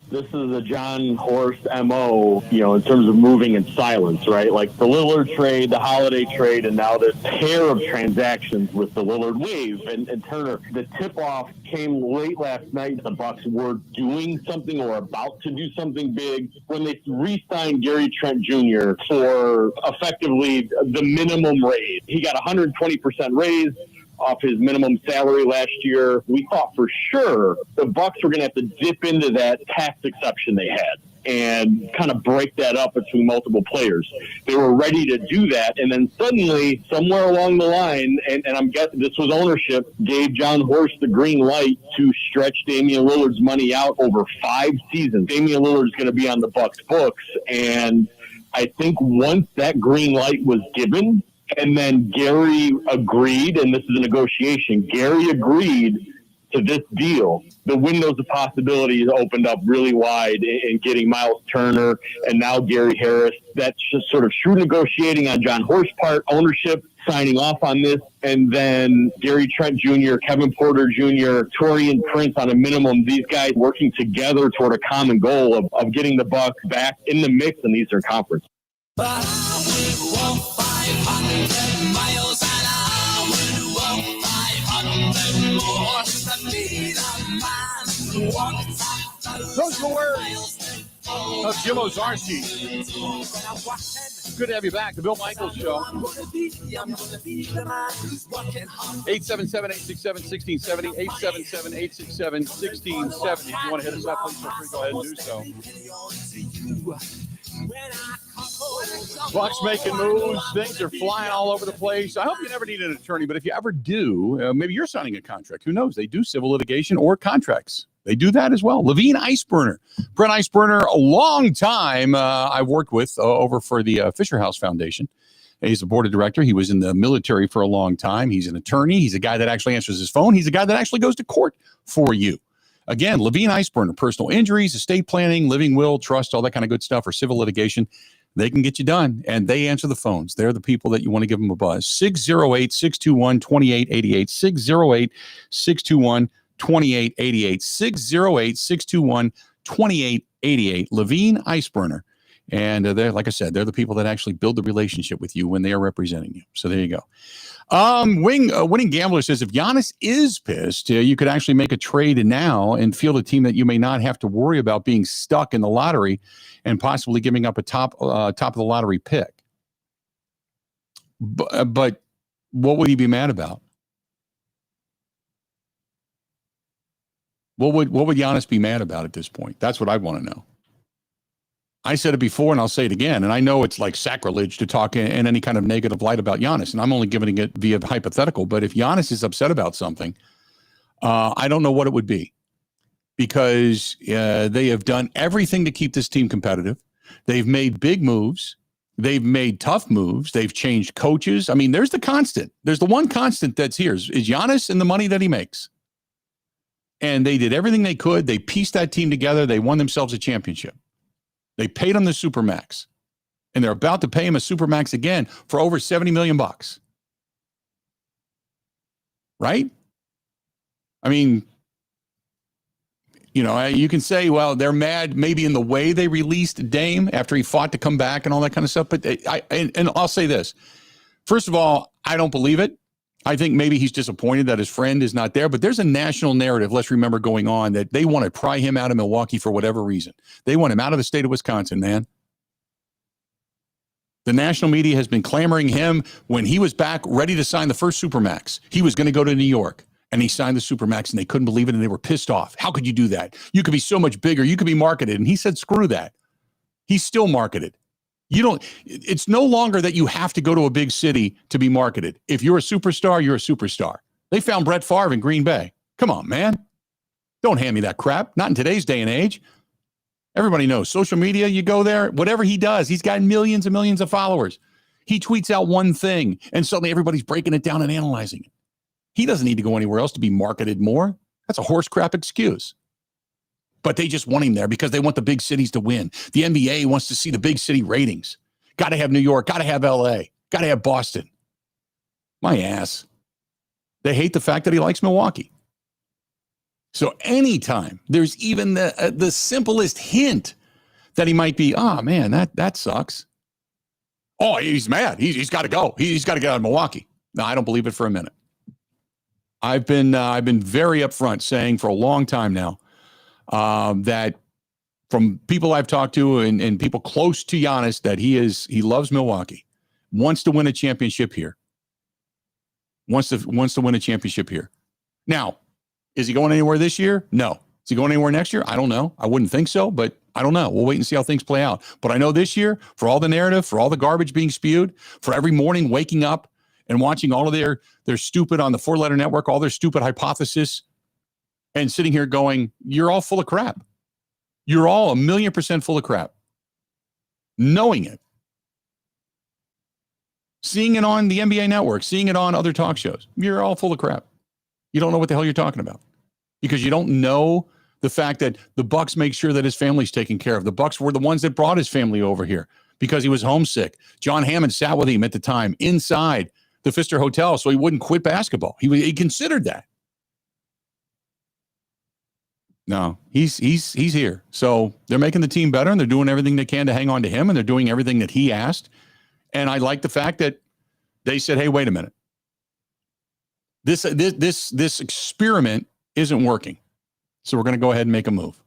This is a John Horst MO, in terms of moving in silence, right? Like the Lillard trade, the Holiday trade, and now this pair of transactions with the Lillard wave and Turner. The tip-off came late last night. The Bucks were doing something or about to do something big when they re-signed Gary Trent Jr. for effectively the minimum raise. He got 120% raise off his minimum salary last year. We thought for sure the Bucks were going to have to dip into that tax exception they had and kind of break that up between multiple players. They were ready to do that, and then suddenly, somewhere along the line, and I'm guessing this was ownership, gave John Horst the green light to stretch Damian Lillard's money out over 5 seasons. Damian Lillard's going to be on the Bucks books, and I think once that green light was given, and then Gary agreed, and this is a negotiation, Gary agreed to this deal, the windows of possibilities opened up really wide in getting Myles Turner and now Gary Harris. That's just sort of shrewd negotiating on John Horst's part, ownership signing off on this, and then Gary Trent Jr., Kevin Porter Jr., Taurean Prince on a minimum, these guys working together toward a common goal of getting the Bucks back in the mix in the Eastern Conference. Those are the words of Jim Owczarski. Good to have you back. The Bill Michaels Show. 877-867-1670. 877-867-1670. If you want to hit us up, please feel free to go ahead and do so. Bucks making moves. Things are flying all over the place. I hope you never need an attorney, but if you ever do, maybe you're signing a contract. Who knows? They do civil litigation or contracts. They do that as well. Levine Iceburner. Brent Iceburner, a long time I've worked with over for the Fisher House Foundation. He's a board of director. He was in the military for a long time. He's an attorney. He's a guy that actually answers his phone. He's a guy that actually goes to court for you. Again, Levine Iceburner, personal injuries, estate planning, living will, trust, all that kind of good stuff, or civil litigation. They can get you done, and they answer the phones. They're the people that you want to give them a buzz. 608-621-2888, 608-621-2888, 608-621-2888, Levine Iceburner. And they're, like I said, they're the people that actually build the relationship with you when they are representing you. So there you go. Winning Gambler says, if Giannis is pissed, you could actually make a trade now and field a team that you may not have to worry about being stuck in the lottery and possibly giving up a top of the lottery pick. But what would he be mad about? What would Giannis be mad about at this point? That's what I want to know. I said it before and I'll say it again, and I know it's like sacrilege to talk in any kind of negative light about Giannis, and I'm only giving it via hypothetical, but if Giannis is upset about something, I don't know what it would be, because they have done everything to keep this team competitive. They've made big moves. They've made tough moves. They've changed coaches. I mean, there's the constant. There's the one constant that's here is Giannis and the money that he makes. And they did everything they could. They pieced that team together. They won themselves a championship. They paid him the Supermax, and they're about to pay him a Supermax again for over $70 million. Right? I mean, you can say, well, they're mad maybe in the way they released Dame after he fought to come back and all that kind of stuff. But and I'll say this. First of all, I don't believe it. I think maybe he's disappointed that his friend is not there, but there's a national narrative, let's remember, going on that they want to pry him out of Milwaukee for whatever reason. They want him out of the state of Wisconsin, man. The national media has been clamoring him when he was back ready to sign the first Supermax. He was going to go to New York, and he signed the Supermax, and they couldn't believe it, and they were pissed off. How could you do that? You could be so much bigger. You could be marketed. And he said, screw that. He's still marketed. It's no longer that you have to go to a big city to be marketed. If you're a superstar, you're a superstar. They found Brett Favre in Green Bay. Come on, man. Don't hand me that crap. Not in today's day and age. Everybody knows social media, you go there, whatever he does, he's got millions and millions of followers. He tweets out one thing, and suddenly everybody's breaking it down and analyzing it. He doesn't need to go anywhere else to be marketed more. That's a horse crap excuse. But they just want him there because they want the big cities to win. The NBA wants to see the big city ratings. Got to have New York, got to have LA, got to have Boston. My ass. They hate the fact that he likes Milwaukee. So anytime there's even the simplest hint that he might be, oh man, that sucks. Oh, he's mad. He's got to go. He's got to get out of Milwaukee. No, I don't believe it for a minute. I've been very upfront saying for a long time now that from people I've talked to and people close to Giannis that he loves Milwaukee, wants to win a championship here. Wants to win a championship here. Now, is he going anywhere this year? No. Is he going anywhere next year? I don't know. I wouldn't think so, but I don't know. We'll wait and see how things play out. But I know this year, for all the narrative, for all the garbage being spewed, for every morning waking up and watching all of their stupid on the 4-letter network, all their stupid hypothesis, and sitting here going, you're all full of crap. You're all 1,000,000% full of crap. Knowing it. Seeing it on the NBA network, seeing it on other talk shows. You're all full of crap. You don't know what the hell you're talking about. Because you don't know the fact that the Bucks make sure that his family's taken care of. The Bucks were the ones that brought his family over here because he was homesick. John Hammond sat with him at the time inside the Pfister Hotel so he wouldn't quit basketball. He considered that. No, he's here. So they're making the team better, and they're doing everything they can to hang on to him, and they're doing everything that he asked. And I like the fact that they said, hey, wait a minute. This experiment isn't working. So we're going to go ahead and make a move.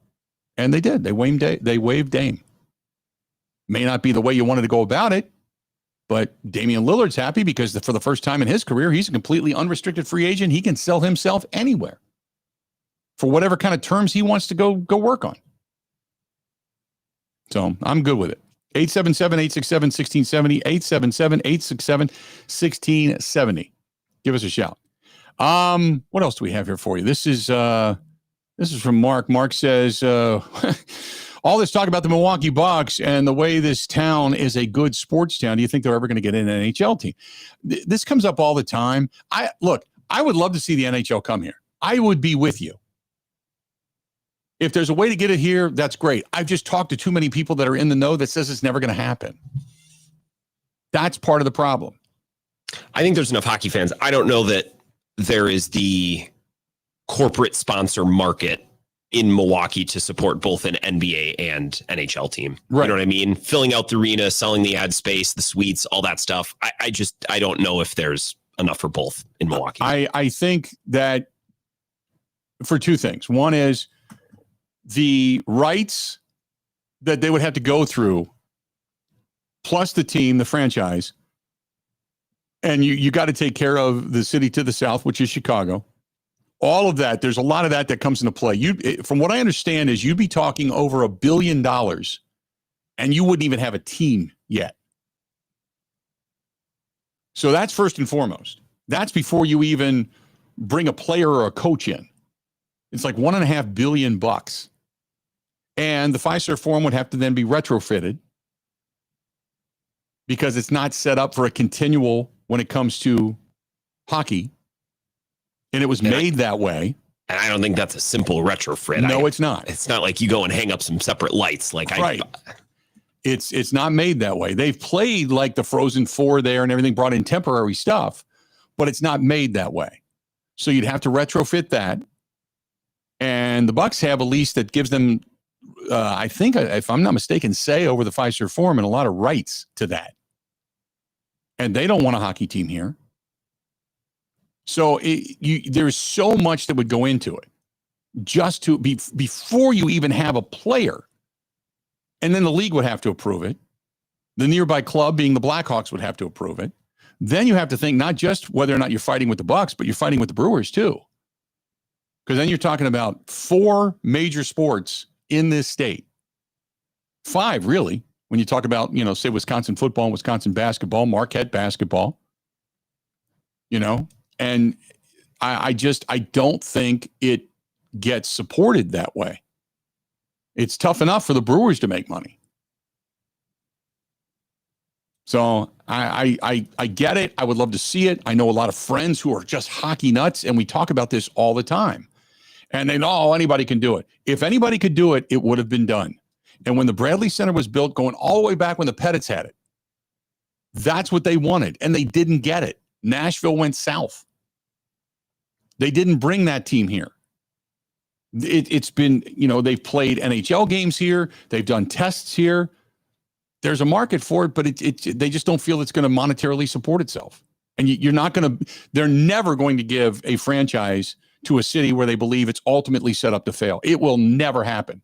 And they did. They waived Dame. May not be the way you wanted to go about it, but Damian Lillard's happy because for the first time in his career, he's a completely unrestricted free agent. He can sell himself anywhere for whatever kind of terms he wants to go work on. So I'm good with it. 877-867-1670, 877-867-1670. Give us a shout. What else do we have here for you? This is from Mark. Mark says, all this talk about the Milwaukee Bucks and the way this town is a good sports town. Do you think they're ever going to get an NHL team? This comes up all the time. I would love to see the NHL come here. I would be with you. If there's a way to get it here, that's great. I've just talked to too many people that are in the know that says it's never going to happen. That's part of the problem. I think there's enough hockey fans. I don't know that there is the corporate sponsor market in Milwaukee to support both an NBA and NHL team. Right. You know what I mean? Filling out the arena, selling the ad space, the suites, all that stuff. I don't know if there's enough for both in Milwaukee. I think that for two things. One is the rights that they would have to go through, plus the team, the franchise, and you got to take care of the city to the south, which is Chicago. All of that, there's a lot of that comes into play. From what I understand is you'd be talking over $1 billion, and you wouldn't even have a team yet. So that's first and foremost. That's before you even bring a player or a coach in. It's like $1.5 billion. And the Fiserv Forum would have to then be retrofitted because it's not set up for a continual when it comes to hockey. And it was made that way. And I don't think that's a simple retrofit. No, it's not. It's not like you go and hang up some separate lights. Right. It's not made that way. They've played like the Frozen Four there and everything, brought in temporary stuff, but it's not made that way. So you'd have to retrofit that. And the Bucks have a lease that gives them, I think, if I'm not mistaken, say over the Fiserv Forum and a lot of rights to that. And they don't want a hockey team here. So there's so much that would go into it just to be before you even have a player. And then the league would have to approve it. The nearby club, being the Blackhawks, would have to approve it. Then you have to think not just whether or not you're fighting with the Bucks, but you're fighting with the Brewers too. Because then you're talking about 4 major sports in this state. 5, really, when you talk about, say Wisconsin football and Wisconsin basketball, Marquette basketball, and I don't think it gets supported that way. It's tough enough for the Brewers to make money. So I get it. I would love to see it. I know a lot of friends who are just hockey nuts, and we talk about this all the time. And they know anybody can do it. If anybody could do it, it would have been done. And when the Bradley Center was built, going all the way back when the Pettits had it, that's what they wanted, and they didn't get it. Nashville went south. They didn't bring that team here. It's been, they've played NHL games here. They've done tests here. There's a market for it, but they just don't feel it's going to monetarily support itself. And they're never going to give a franchise to a city where they believe it's ultimately set up to fail. It will never happen.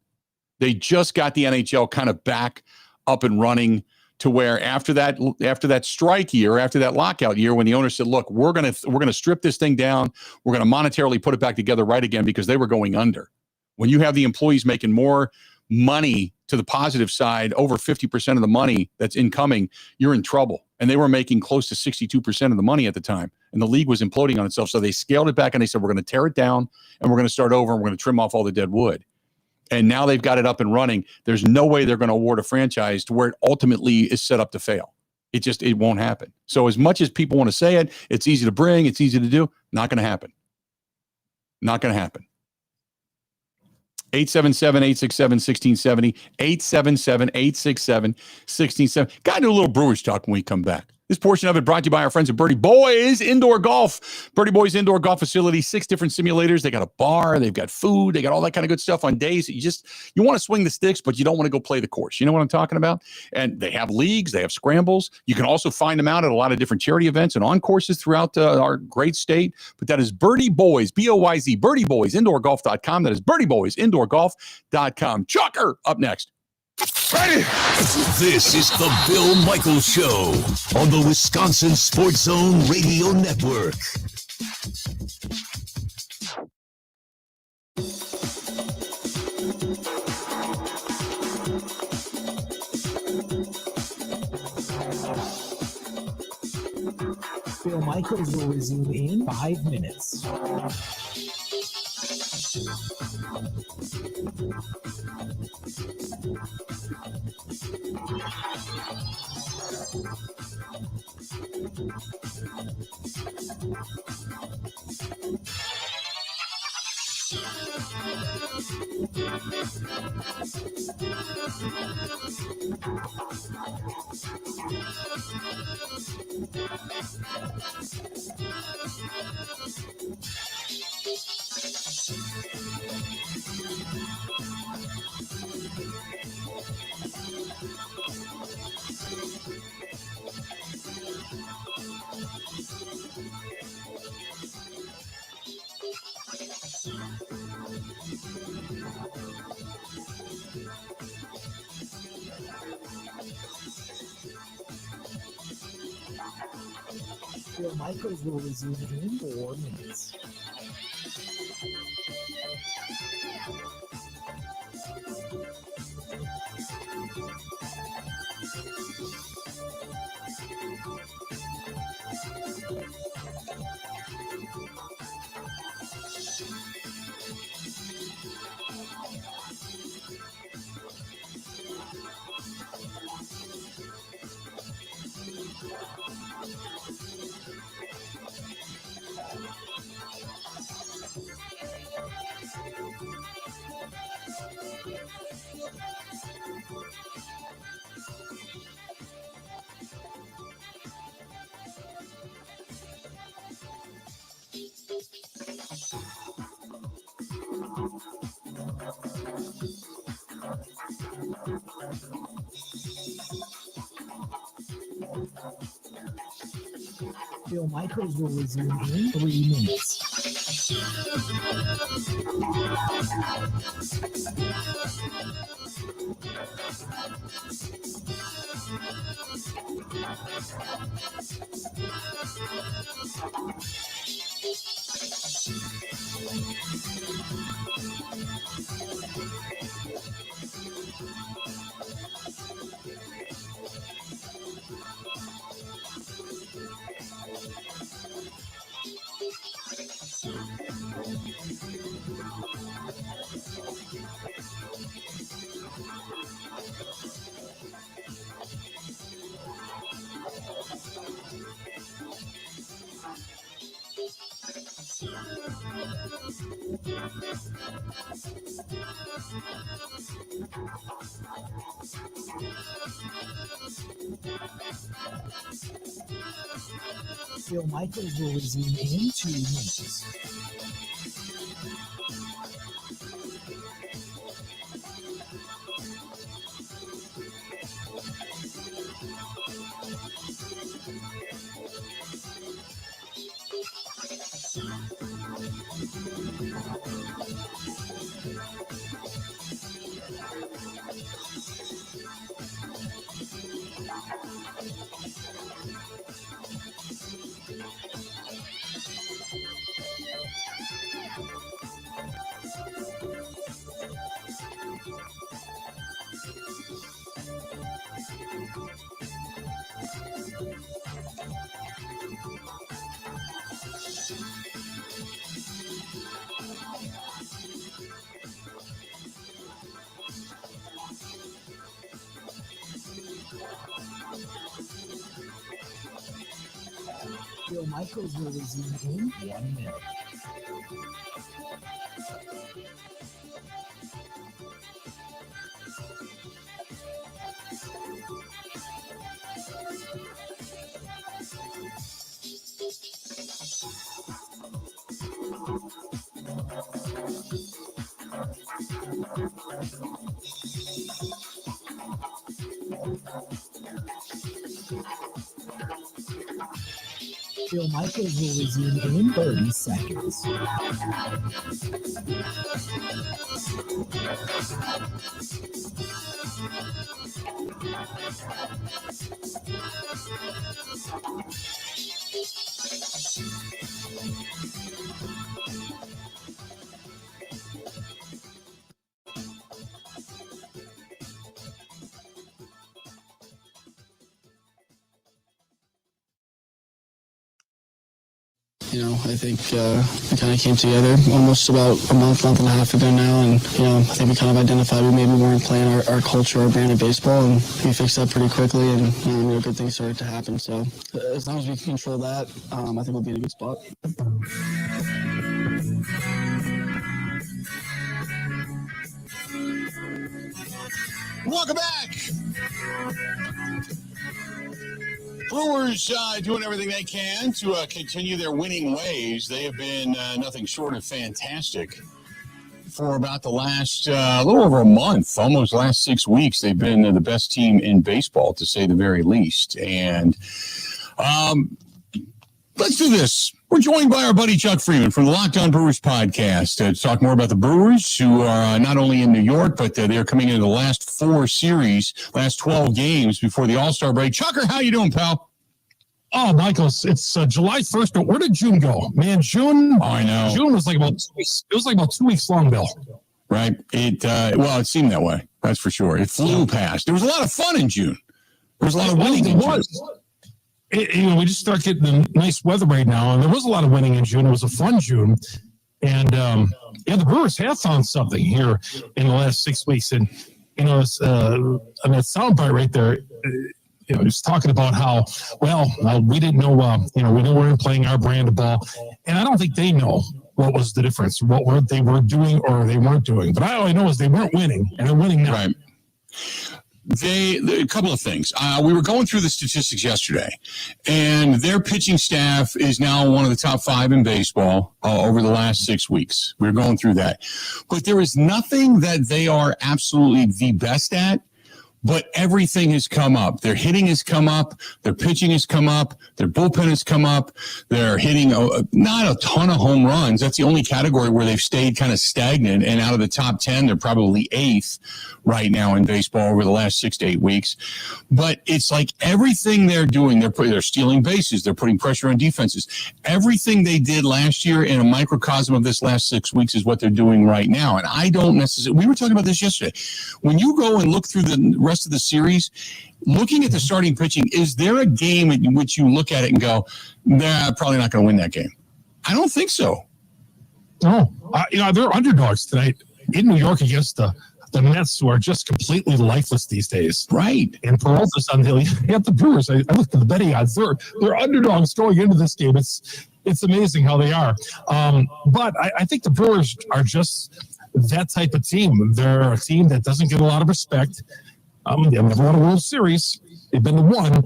They just got the NHL kind of back up and running to where after that strike year, after that lockout year, when the owner said, look, we're going to strip this thing down. We're going to monetarily put it back together right again, because they were going under. When you have the employees making more money to the positive side, over 50% of the money that's incoming, you're in trouble. And they were making close to 62% of the money at the time. And the league was imploding on itself. So they scaled it back and they said, we're going to tear it down and we're going to start over and we're going to trim off all the dead wood. And now they've got it up and running. There's no way they're going to award a franchise to where it ultimately is set up to fail. It won't happen. So as much as people want to say it, it's easy to bring, it's easy to do, not going to happen. Not going to happen. 877-867-1670, 877-867-1670. Got to do a little Brewers talk when we come back. This portion of it brought to you by our friends at Birdie Boys Indoor Golf. Birdie Boys Indoor Golf Facility, 6 different simulators. They got a bar, they've got food, they got all that kind of good stuff on days that you want to swing the sticks, but you don't want to go play the course. You know what I'm talking about? And they have leagues, they have scrambles. You can also find them out at a lot of different charity events and on courses throughout our great state. But that is Birdie Boys, B-O-Y-Z, birdieboysindoorgolf.com. That is birdieboysindoorgolf.com. Chucker up next. Ready? This is the Bill Michaels Show on the Wisconsin Sports Zone Radio Network. Bill Michaels will resume in 5 minutes. Bill Michaels will resume in 4 minutes. Bill Bill Michaels will resume in 3 minutes. Bill Michaels will resume in 2 minutes. Bill Michaels will resume in 1 minute. Bill Michaels will resume in 30 seconds. You know, I think we kind of came together almost about a month and a half ago now, and I think we kind of identified we maybe weren't playing our culture, our brand of baseball, and we fixed that pretty quickly, and good things started to happen. So as long as we can control that, I think we'll be in a good spot. Welcome back. Brewers doing everything they can to continue their winning ways. They have been nothing short of fantastic for about the last little over a month, almost last 6 weeks. They've been the best team in baseball, to say the very least. And let's do this. We're joined by our buddy Chuck Freeman from the Locked On Brewers podcast to talk more about the Brewers, who are not only in New York, but they're coming into the last 4 series, last 12 games before the All-Star break. Chucker, how you doing, pal? Oh, Michael, it's July 1st, but where did June go? Man, June. Oh, I know. June was like about 2 weeks. It was like about 2 weeks long, Bill. Right. It seemed that way. That's for sure. It flew past. There was a lot of fun in June. There was a lot of winning in June. We just start getting the nice weather right now, and there was a lot of winning in June. It was a fun June, and the Brewers have found something here in the last 6 weeks, and it's that soundbite right there. He's talking about how we didn't know. We weren't playing our brand of ball, and I don't think they know what was the difference, what they were doing or they weren't doing. But all I know is they weren't winning, and they're winning now. Right. A couple of things. We were going through the statistics yesterday, and their pitching staff is now one of the top 5 in baseball over the last 6 weeks. We were going through that. But there is nothing that they are absolutely the best at, but everything has come up. Their hitting has come up. Their pitching has come up. Their bullpen has come up. They're hitting not a ton of home runs. That's the only category where they've stayed kind of stagnant. And out of the top 10, they're probably 8th right now in baseball over the last 6 to 8 weeks. But it's like everything they're doing, they're stealing bases. They're putting pressure on defenses. Everything they did last year in a microcosm of this last 6 weeks is what they're doing right now. And I don't necessarily, we were talking about this yesterday. When you go and look through the rest of the series, looking at the starting pitching, is there a game in which you look at it and go, nah, probably not going to win that game? I don't think so. No, they're underdogs tonight in New York against the Mets, who are just completely lifeless these days. Right. And Peralta's on the Brewers. I looked at the betting odds. They're underdogs going into this game. It's amazing how they are. But I think the Brewers are just that type of team. They're a team that doesn't get a lot of respect. They've never won a World Series. They've been to one,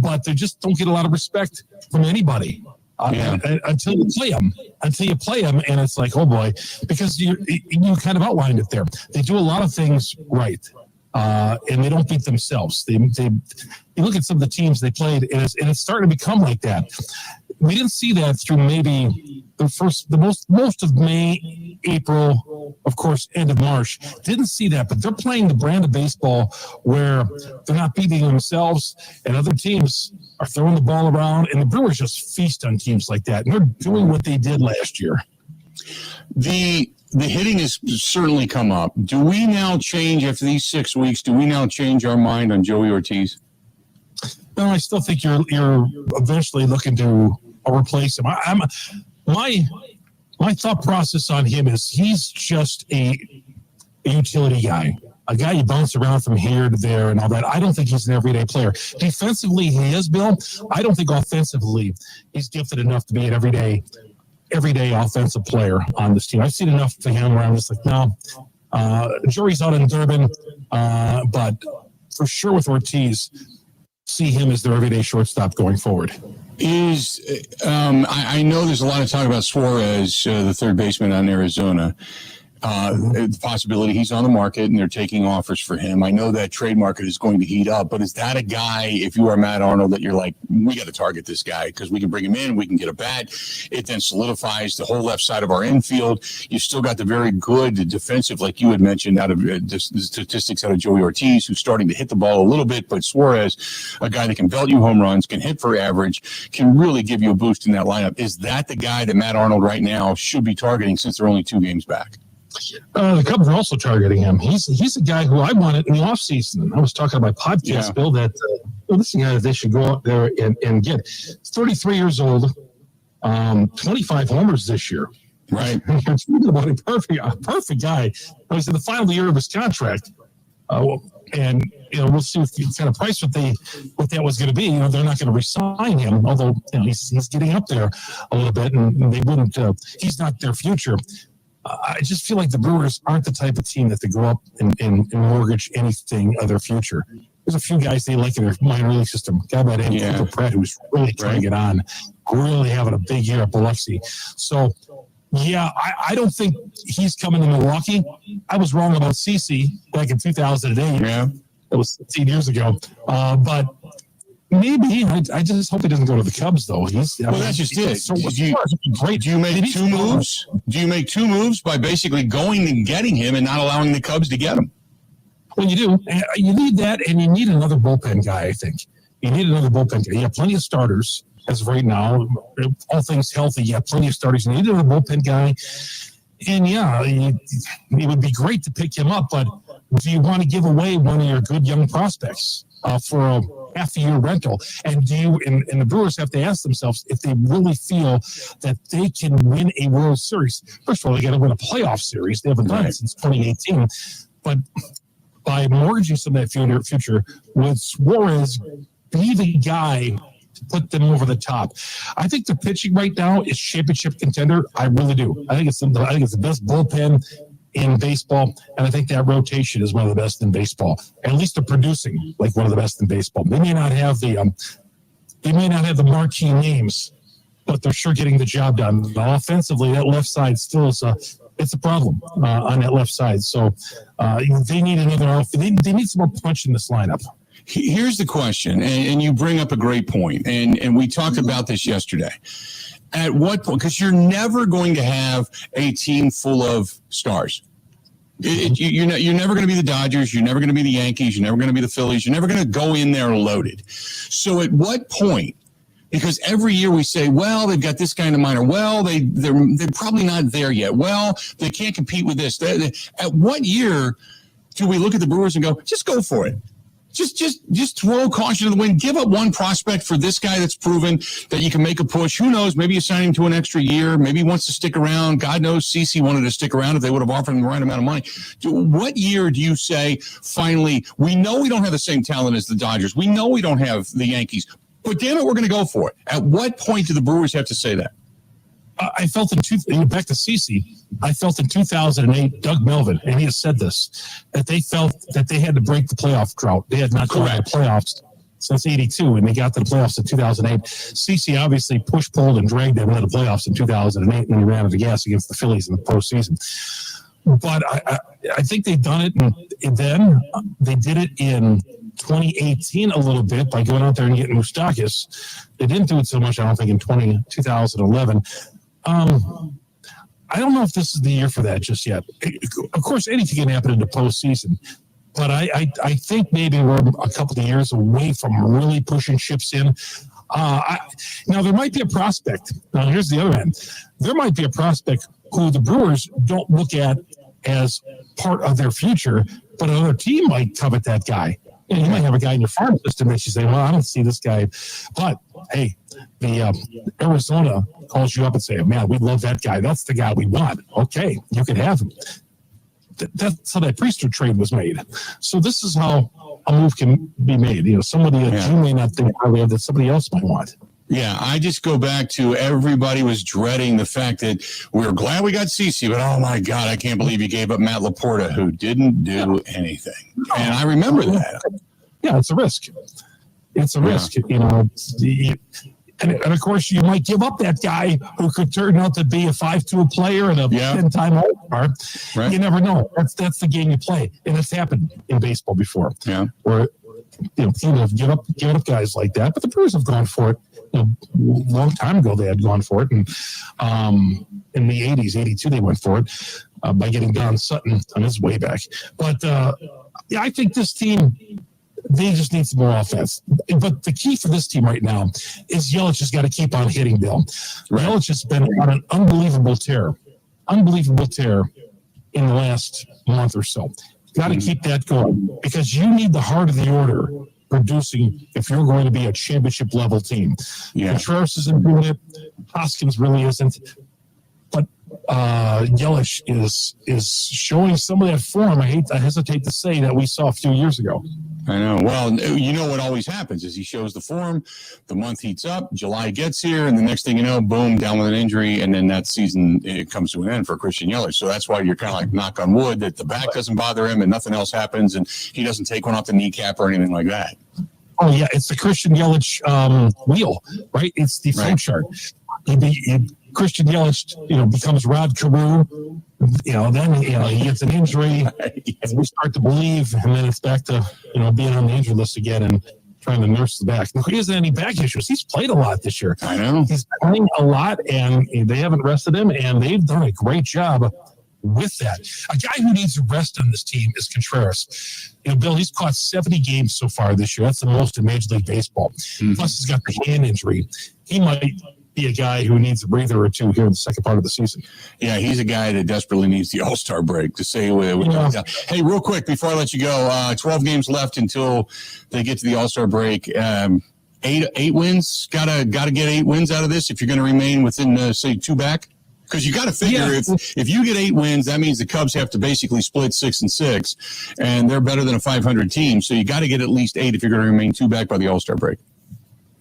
but they just don't get a lot of respect from anybody until you play them. And it's like, oh boy, because you kind of outlined it there. They do a lot of things right, and they don't beat themselves. They you look at some of the teams they played, and it's starting to become like that. We didn't see that through maybe most of May, April, of course, end of March. Didn't see that, but they're playing the brand of baseball where they're not beating themselves, and other teams are throwing the ball around, and the Brewers just feast on teams like that, and they're doing what they did last year. The hitting has certainly come up. Do we now change after these 6 weeks? Do we now change our mind on Joey Ortiz? No, I still think you're eventually looking to replace him. My thought process on him is he's just a utility guy, a guy you bounce around from here to there and all that. I don't think he's an everyday player. Defensively, he is, Bill. I don't think offensively he's gifted enough to be an everyday offensive player on this team. I've seen enough for him where I'm just like, no, jury's out in Durbin, but for sure with Ortiz, see him as their everyday shortstop going forward. I know there's a lot of talk about Suarez, the third baseman on Arizona. The possibility he's on the market and they're taking offers for him. I know that trade market is going to heat up, but is that a guy, if you are Matt Arnold, that you're like, we got to target this guy because we can bring him in, we can get a bat. It then solidifies the whole left side of our infield. You still got the very good defensive, like you had mentioned, out of the statistics out of Joey Ortiz, who's starting to hit the ball a little bit, but Suarez, a guy that can belt you home runs, can hit for average, can really give you a boost in that lineup. Is that the guy that Matt Arnold right now should be targeting since they're only 2 games back? The Cubs are also targeting him. He's a guy who I wanted in the offseason. I was talking on my podcast, Bill, that this is a guy that they should go out there and get. He's 33 years old, 25 homers this year. Right. About a perfect guy. He's in the final year of his contract. And we'll see what kind of price what that was going to be. They're not going to resign him, although he's getting up there a little bit, and they wouldn't. He's not their future. I just feel like the Brewers aren't the type of team that they go up and mortgage anything of their future. There's a few guys they like in their minor league system. A guy by the name of Pratt, who's really trying to get on, really having a big year at Biloxi. So, I don't think he's coming to Milwaukee. I was wrong about CeCe back in 2008. Yeah. That was 16 years ago. But maybe. I just hope he doesn't go to the Cubs, though. That's just it. Do you make 2 moves? Do you make 2 moves by basically going and getting him and not allowing the Cubs to get him? Well, you do. You need that, and you need another bullpen guy, I think. You need another bullpen guy. You have plenty of starters as of right now. All things healthy, you have plenty of starters. You need another bullpen guy. And, it would be great to pick him up, but do you want to give away one of your good young prospects for a half-a-year rental? And and the Brewers have to ask themselves if they really feel that they can win a World Series. First of all, they got to win a playoff series. They haven't done it since 2018. But by mortgaging some of that future, would Suarez be the guy to put them over the top? I think the pitching right now is championship contender. I really do. I think it's the best bullpen in baseball, and I think that rotation is one of the best in baseball. At least they're producing like one of the best in baseball. They may not have the marquee names, but they're sure getting the job done. Offensively, that left side still is It's a problem on that left side. So they need another. They need some more punch in this lineup. Here's the question, and you bring up a great point, and we talked about this yesterday. At what point? Because you're never going to have a team full of stars. You're never going to be the Dodgers. You're never going to be the Yankees. You're never going to be the Phillies. You're never going to go in there loaded. So at what point? Because every year we say, well, they've got this guy in the minor. Well, they're probably not there yet. Well, they can't compete with this. At what year do we look at the Brewers and go, just go for it? Just throw caution to the wind. Give up one prospect for this guy that's proven that you can make a push. Who knows? Maybe you sign him to an extra year. Maybe he wants to stick around. God knows CC wanted to stick around if they would have offered him the right amount of money. What year do you say, finally, we know we don't have the same talent as the Dodgers. We know we don't have the Yankees. But damn it, we're going to go for it. At what point do the Brewers have to say that? I felt back to CC, I felt in 2008, Doug Melvin, and he has said this, that they felt that they had to break the playoff drought. They had not gone to the playoffs since 82, and they got to the playoffs in 2008. CC obviously pulled, and dragged them into the playoffs in 2008, and they ran out of the gas against the Phillies in the postseason. But I think they've done it, and then they did it in 2018 a little bit by going out there and getting Sturgis. They didn't do it so much, I don't think, in 2011. I don't know if this is the year for that just yet. Of course, anything can happen in the postseason, but I think maybe we're a couple of years away from really pushing chips in. Now, there might be a prospect. Now, here's the other end. There might be a prospect who the Brewers don't look at as part of their future, but another team might covet that guy. You might have a guy in your farm system that you say, well, I don't see this guy. But, hey, the Arizona calls you up and say, man, we love that guy. That's the guy we want. Okay, you can have him. That's how that Priester trade was made. So this is how a move can be made. Somebody that you may not think highly of that somebody else might want. Yeah, I just go back to everybody was dreading the fact that we were glad we got CC, but oh my God, I can't believe you gave up Matt Laporta, who didn't do anything. And I remember that. Yeah, it's a risk. It's a risk, And of course, you might give up that guy who could turn out to be a 5-tool player and a 10-time All-Star. Right. You never know. That's the game you play, and it's happened in baseball before. Yeah, where teams have given up guys like that, but the Brewers have gone for it. A long time ago, they had gone for it, and in the 80s, 82, they went for it by getting Don Sutton on his way back. But I think this team, they just need some more offense. But the key for this team right now is Yelich has got to keep on hitting, Bill. Right. Yelich has been on an unbelievable tear in the last month or so. Got to keep that going because you need the heart of the order producing if you're going to be a championship level team. Yeah. Contreras isn't doing it. Hoskins really isn't. But Yelich is showing some of that form. I hesitate to say that we saw a few years ago. I know. Well, you know what always happens is he shows the form, the month heats up, July gets here, and the next thing you know, boom, down with an injury, and then that season it comes to an end for Christian Yelich. So that's why you're kind of like knock on wood that the back doesn't bother him and nothing else happens, and he doesn't take one off the kneecap or anything like that. Oh yeah, it's the Christian Yelich wheel, right? It's the flow chart. Christian Yelich, becomes Rod Carew. Then he gets an injury, and we start to believe, and then it's back to being on the injury list again and trying to nurse the back. He hasn't any back issues. He's played a lot this year. I know he's playing a lot, and they haven't rested him, and they've done a great job with that. A guy who needs a rest on this team is Contreras. Bill, he's caught 70 games so far this year. That's the most in Major League Baseball. Mm-hmm. Plus, he's got the hand injury. He might be a guy who needs a breather or two here in the second part of the season. Yeah, he's a guy that desperately needs the All-Star break to say Hey, real quick before I let you go, 12 games left until they get to the All-Star break. 8 wins. Gotta get 8 wins out of this if you're going to remain within say 2 back. Because you got to figure if you get 8 wins, that means the Cubs have to basically split 6-6, and they're better than a 500 team. So you got to get at least 8 if you're going to remain 2 back by the All-Star break.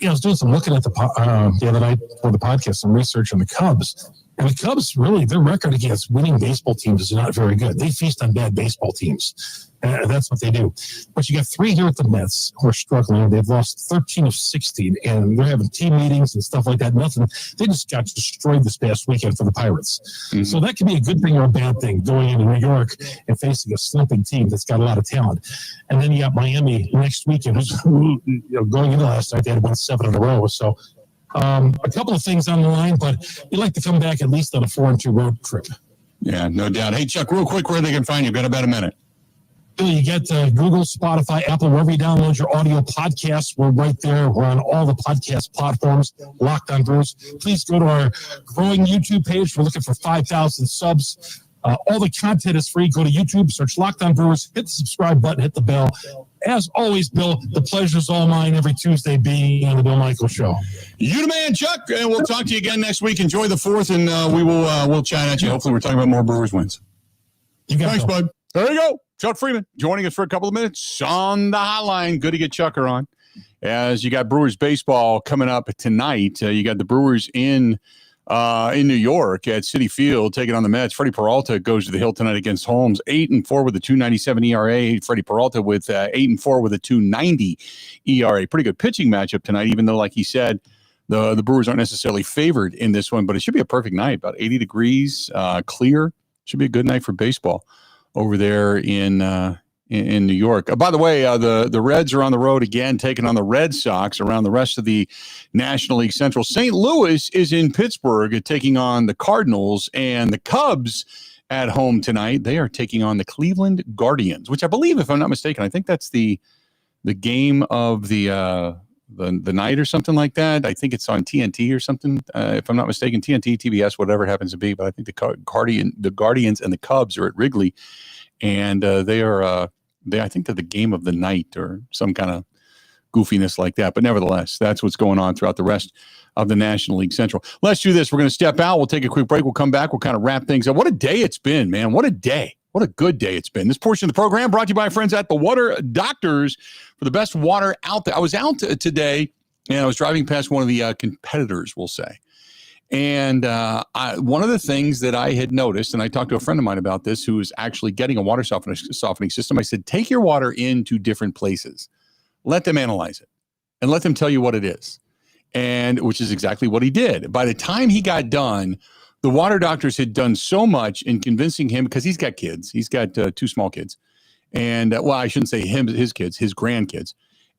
I was doing some looking at the other night for the podcast, some research on the Cubs. And the Cubs, really, their record against winning baseball teams is not very good. They feast on bad baseball teams. That's what they do. But you got 3 here at the Mets who are struggling. They've lost 13 of 16, and they're having team meetings and stuff like that. Nothing. They just got destroyed this past weekend for the Pirates. So that can be a good thing or a bad thing, going into New York and facing a slumping team that's got a lot of talent. And then you got Miami next weekend, who going into last night, they had won 7 in a row. So a couple of things on the line, but you'd like to come back at least on a 4-2 road trip. Yeah, no doubt. Hey, Chuck, real quick, where they can find you? Got about a minute. You get Google, Spotify, Apple, wherever you download your audio podcasts. We're right there. We're on all the podcast platforms, Locked On Brewers. Please go to our growing YouTube page. We're looking for 5,000 subs. All the content is free. Go to YouTube, search Locked On Brewers, hit the subscribe button, hit the bell. As always, Bill, the pleasure's all mine every Tuesday being on the Bill Michaels Show. You the man, Chuck, and we'll talk to you again next week. Enjoy the 4th, and we'll chat at you. Hopefully we're talking about more Brewers wins. Thanks, bud. There you go. Chuck Freeman joining us for a couple of minutes on the hotline. Good to get Chucker on. As you got Brewers baseball coming up tonight, you got the Brewers in New York at Citi Field taking on the Mets. Freddie Peralta goes to the hill tonight against Holmes. 8-4 with a 2.97 ERA. Freddie Peralta with 8-4 with a 2.90 ERA. Pretty good pitching matchup tonight, even though, like he said, the Brewers aren't necessarily favored in this one, but it should be a perfect night. About 80 degrees, clear. Should be a good night for baseball over there in New York. By the way, the Reds are on the road again, taking on the Red Sox around the rest of the National League Central. St. Louis is in Pittsburgh taking on the Cardinals, and the Cubs at home tonight. They are taking on the Cleveland Guardians, which I believe, if I'm not mistaken, I think that's the game of the night or something like that. I think it's on TNT or something, if I'm not mistaken, TNT, TBS, whatever it happens to be. But I think the Guardians and the Cubs are at Wrigley, and I think they're the game of the night or some kind of goofiness like that. But nevertheless, that's what's going on throughout the rest of the National League Central. Let's do this. We're going to step out. We'll take a quick break. We'll come back. We'll kind of wrap things up. What a day it's been, man. What a day. What a good day it's been. This portion of the program brought to you by our friends at the Water Doctors for the best water out there. I was out today, and I was driving past one of the competitors, we'll say. And one of the things that I had noticed, and I talked to a friend of mine about this who is actually getting a water softening system. I said, take your water into different places. Let them analyze it and let them tell you what it is. And which is exactly what he did. By the time he got done, the Water Doctors had done so much in convincing him, because he's got kids. He's got 2 small kids. And, well, I shouldn't say his kids, his grandkids.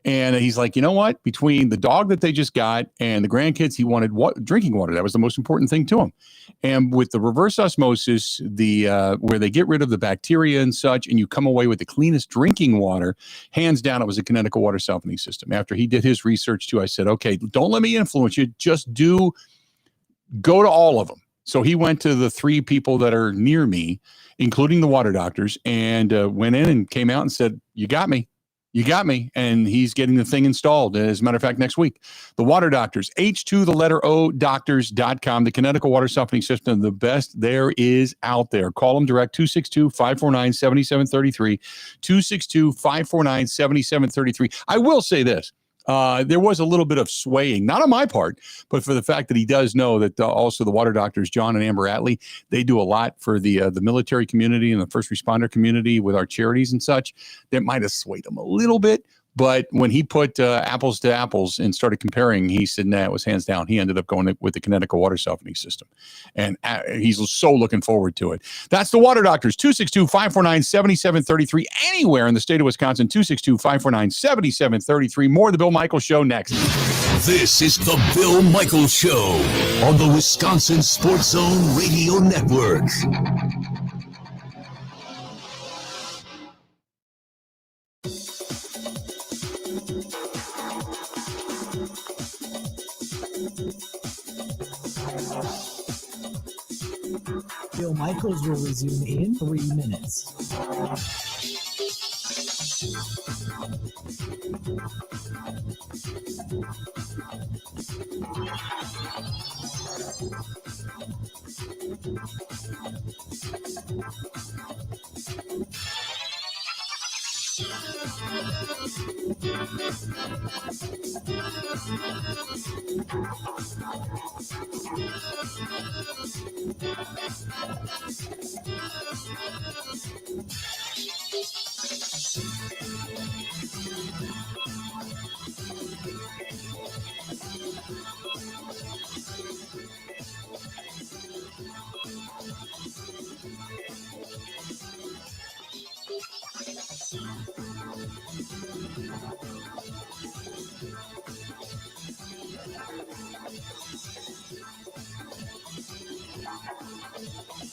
And he's like, you know what? Between the dog that they just got and the grandkids, he wanted drinking water. That was the most important thing to him. And with the reverse osmosis, where they get rid of the bacteria and such, and you come away with the cleanest drinking water, hands down, it was a Connecticut water softening system. After he did his research too, I said, okay, don't let me influence you. Just go to all of them. So he went to the 3 people that are near me, including the Water Doctors, and went in and came out and said, you got me. You got me. And he's getting the thing installed. As a matter of fact, next week, the Water Doctors, H2, the Connecticut water softening system, the best there is out there. Call them direct, 262-549-7733, 262-549-7733. I will say this. There was a little bit of swaying, not on my part, but for the fact that he does know that also the Water Doctors, John and Amber Atlee, they do a lot for the military community and the first responder community with our charities and such. That might have swayed him a little bit. But when he put apples to apples and started comparing, he said, nah, it was hands down. He ended up going with the Connecticut water softening system. And he's so looking forward to it. That's the Water Doctors, 262-549-7733, anywhere in the state of Wisconsin, 262-549-7733. More of the Bill Michaels Show next. This is the Bill Michaels Show on the Wisconsin Sports Zone Radio Network. Bill Michaels will resume in 3 minutes.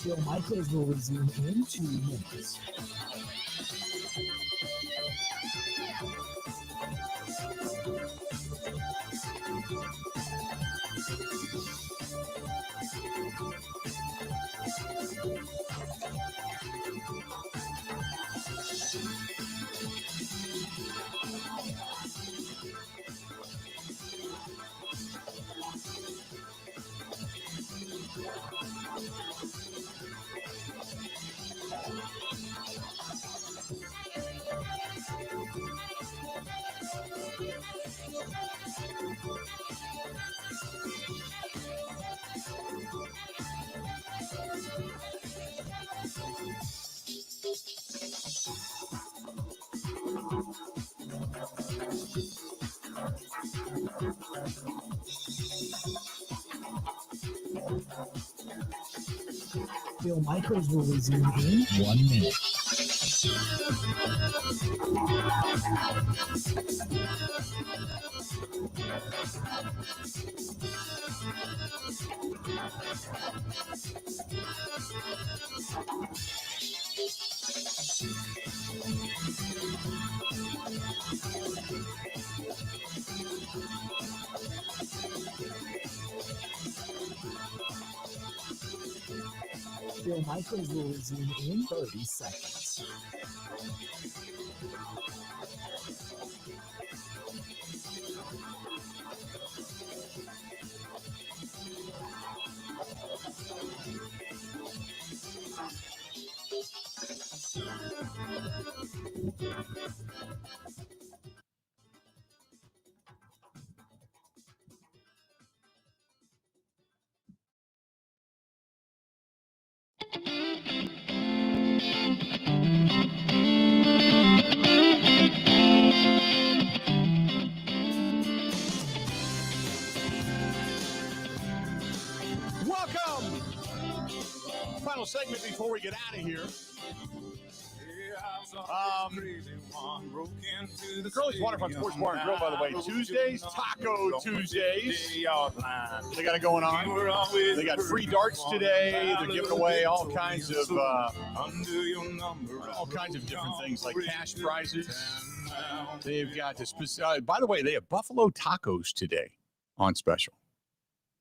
Bill Michaels will resume in 2 minutes. Bill Michaels will resume in 1 minute. Bill Michaels will resume in 30 seconds. Welcome! Final segment before we get out of here. The Curly's Waterfront Sports Bar and Grill, by the way, Tuesdays, Taco Tuesdays. They got it going on. They got free darts today. They're giving away all kinds of different things like cash prizes. They've got this. By the way, they have Buffalo tacos today on special.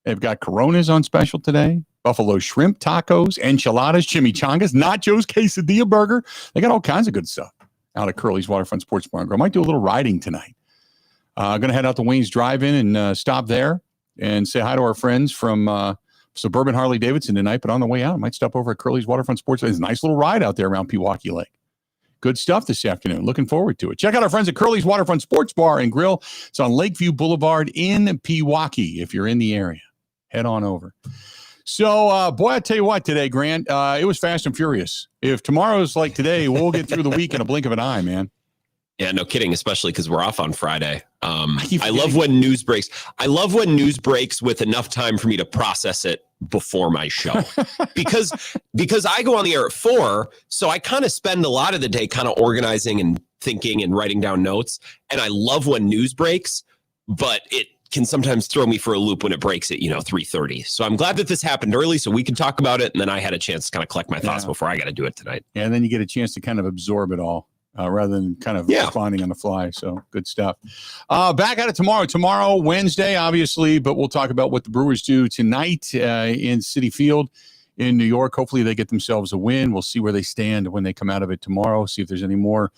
They've got Coronas on special today. Buffalo shrimp tacos, enchiladas, chimichangas, nachos, quesadilla burger. They got all kinds of good stuff out at Curly's Waterfront Sports Bar and Grill. Might do a little riding tonight. Going to head out to Wayne's Drive-In and stop there and say hi to our friends from Suburban Harley Davidson tonight. But on the way out, I might stop over at Curly's Waterfront Sports. It's a nice little ride out there around Pewaukee Lake. Good stuff this afternoon. Looking forward to it. Check out our friends at Curly's Waterfront Sports Bar and Grill. It's on Lakeview Boulevard in Pewaukee. If you're in the area, head on over. So, boy, I tell you what today, Grant, it was fast and furious. If tomorrow's like today, we'll get through the week in a blink of an eye, man. Yeah, no kidding, especially because we're off on Friday. I love when news breaks. I love when news breaks with enough time for me to process it before my show. because I go on the air at 4, so I kind of spend a lot of the day kind of organizing and thinking and writing down notes. And I love when news breaks, but it can sometimes throw me for a loop when it breaks at 3:30. So I'm glad that this happened early so we could talk about it, and then I had a chance to kind of collect my thoughts before I got to do it tonight. Yeah, and then you get a chance to kind of absorb it all rather than kind of responding on the fly. So good stuff. Back at it tomorrow. Tomorrow, Wednesday, obviously, but we'll talk about what the Brewers do tonight in Citi Field in New York. Hopefully they get themselves a win. We'll see where they stand when they come out of it tomorrow, see if there's any more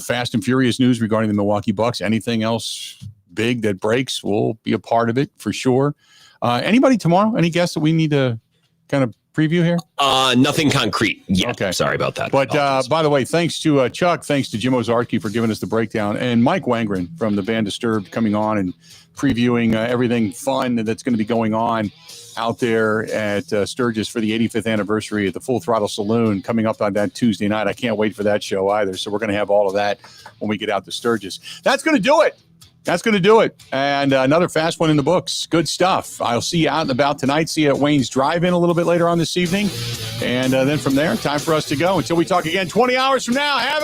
fast and furious news regarding the Milwaukee Bucks. Anything else big that breaks, we'll be a part of it for sure. Anybody tomorrow? Any guests that we need to kind of preview here? Nothing concrete yet. Okay. Sorry about that. But by the way, thanks to Chuck, thanks to Jim Ozarski for giving us the breakdown, and Mike Wangren from the band Disturbed coming on and previewing everything fun that's going to be going on out there at Sturgis for the 85th anniversary at the Full Throttle Saloon coming up on that Tuesday night. I can't wait for that show either. So we're going to have all of that when we get out to Sturgis. That's going to do it. And another fast one in the books. Good stuff. I'll see you out and about tonight. See you at Wayne's Drive-In a little bit later on this evening. And then from there, time for us to go. Until we talk again 20 hours from now. Have a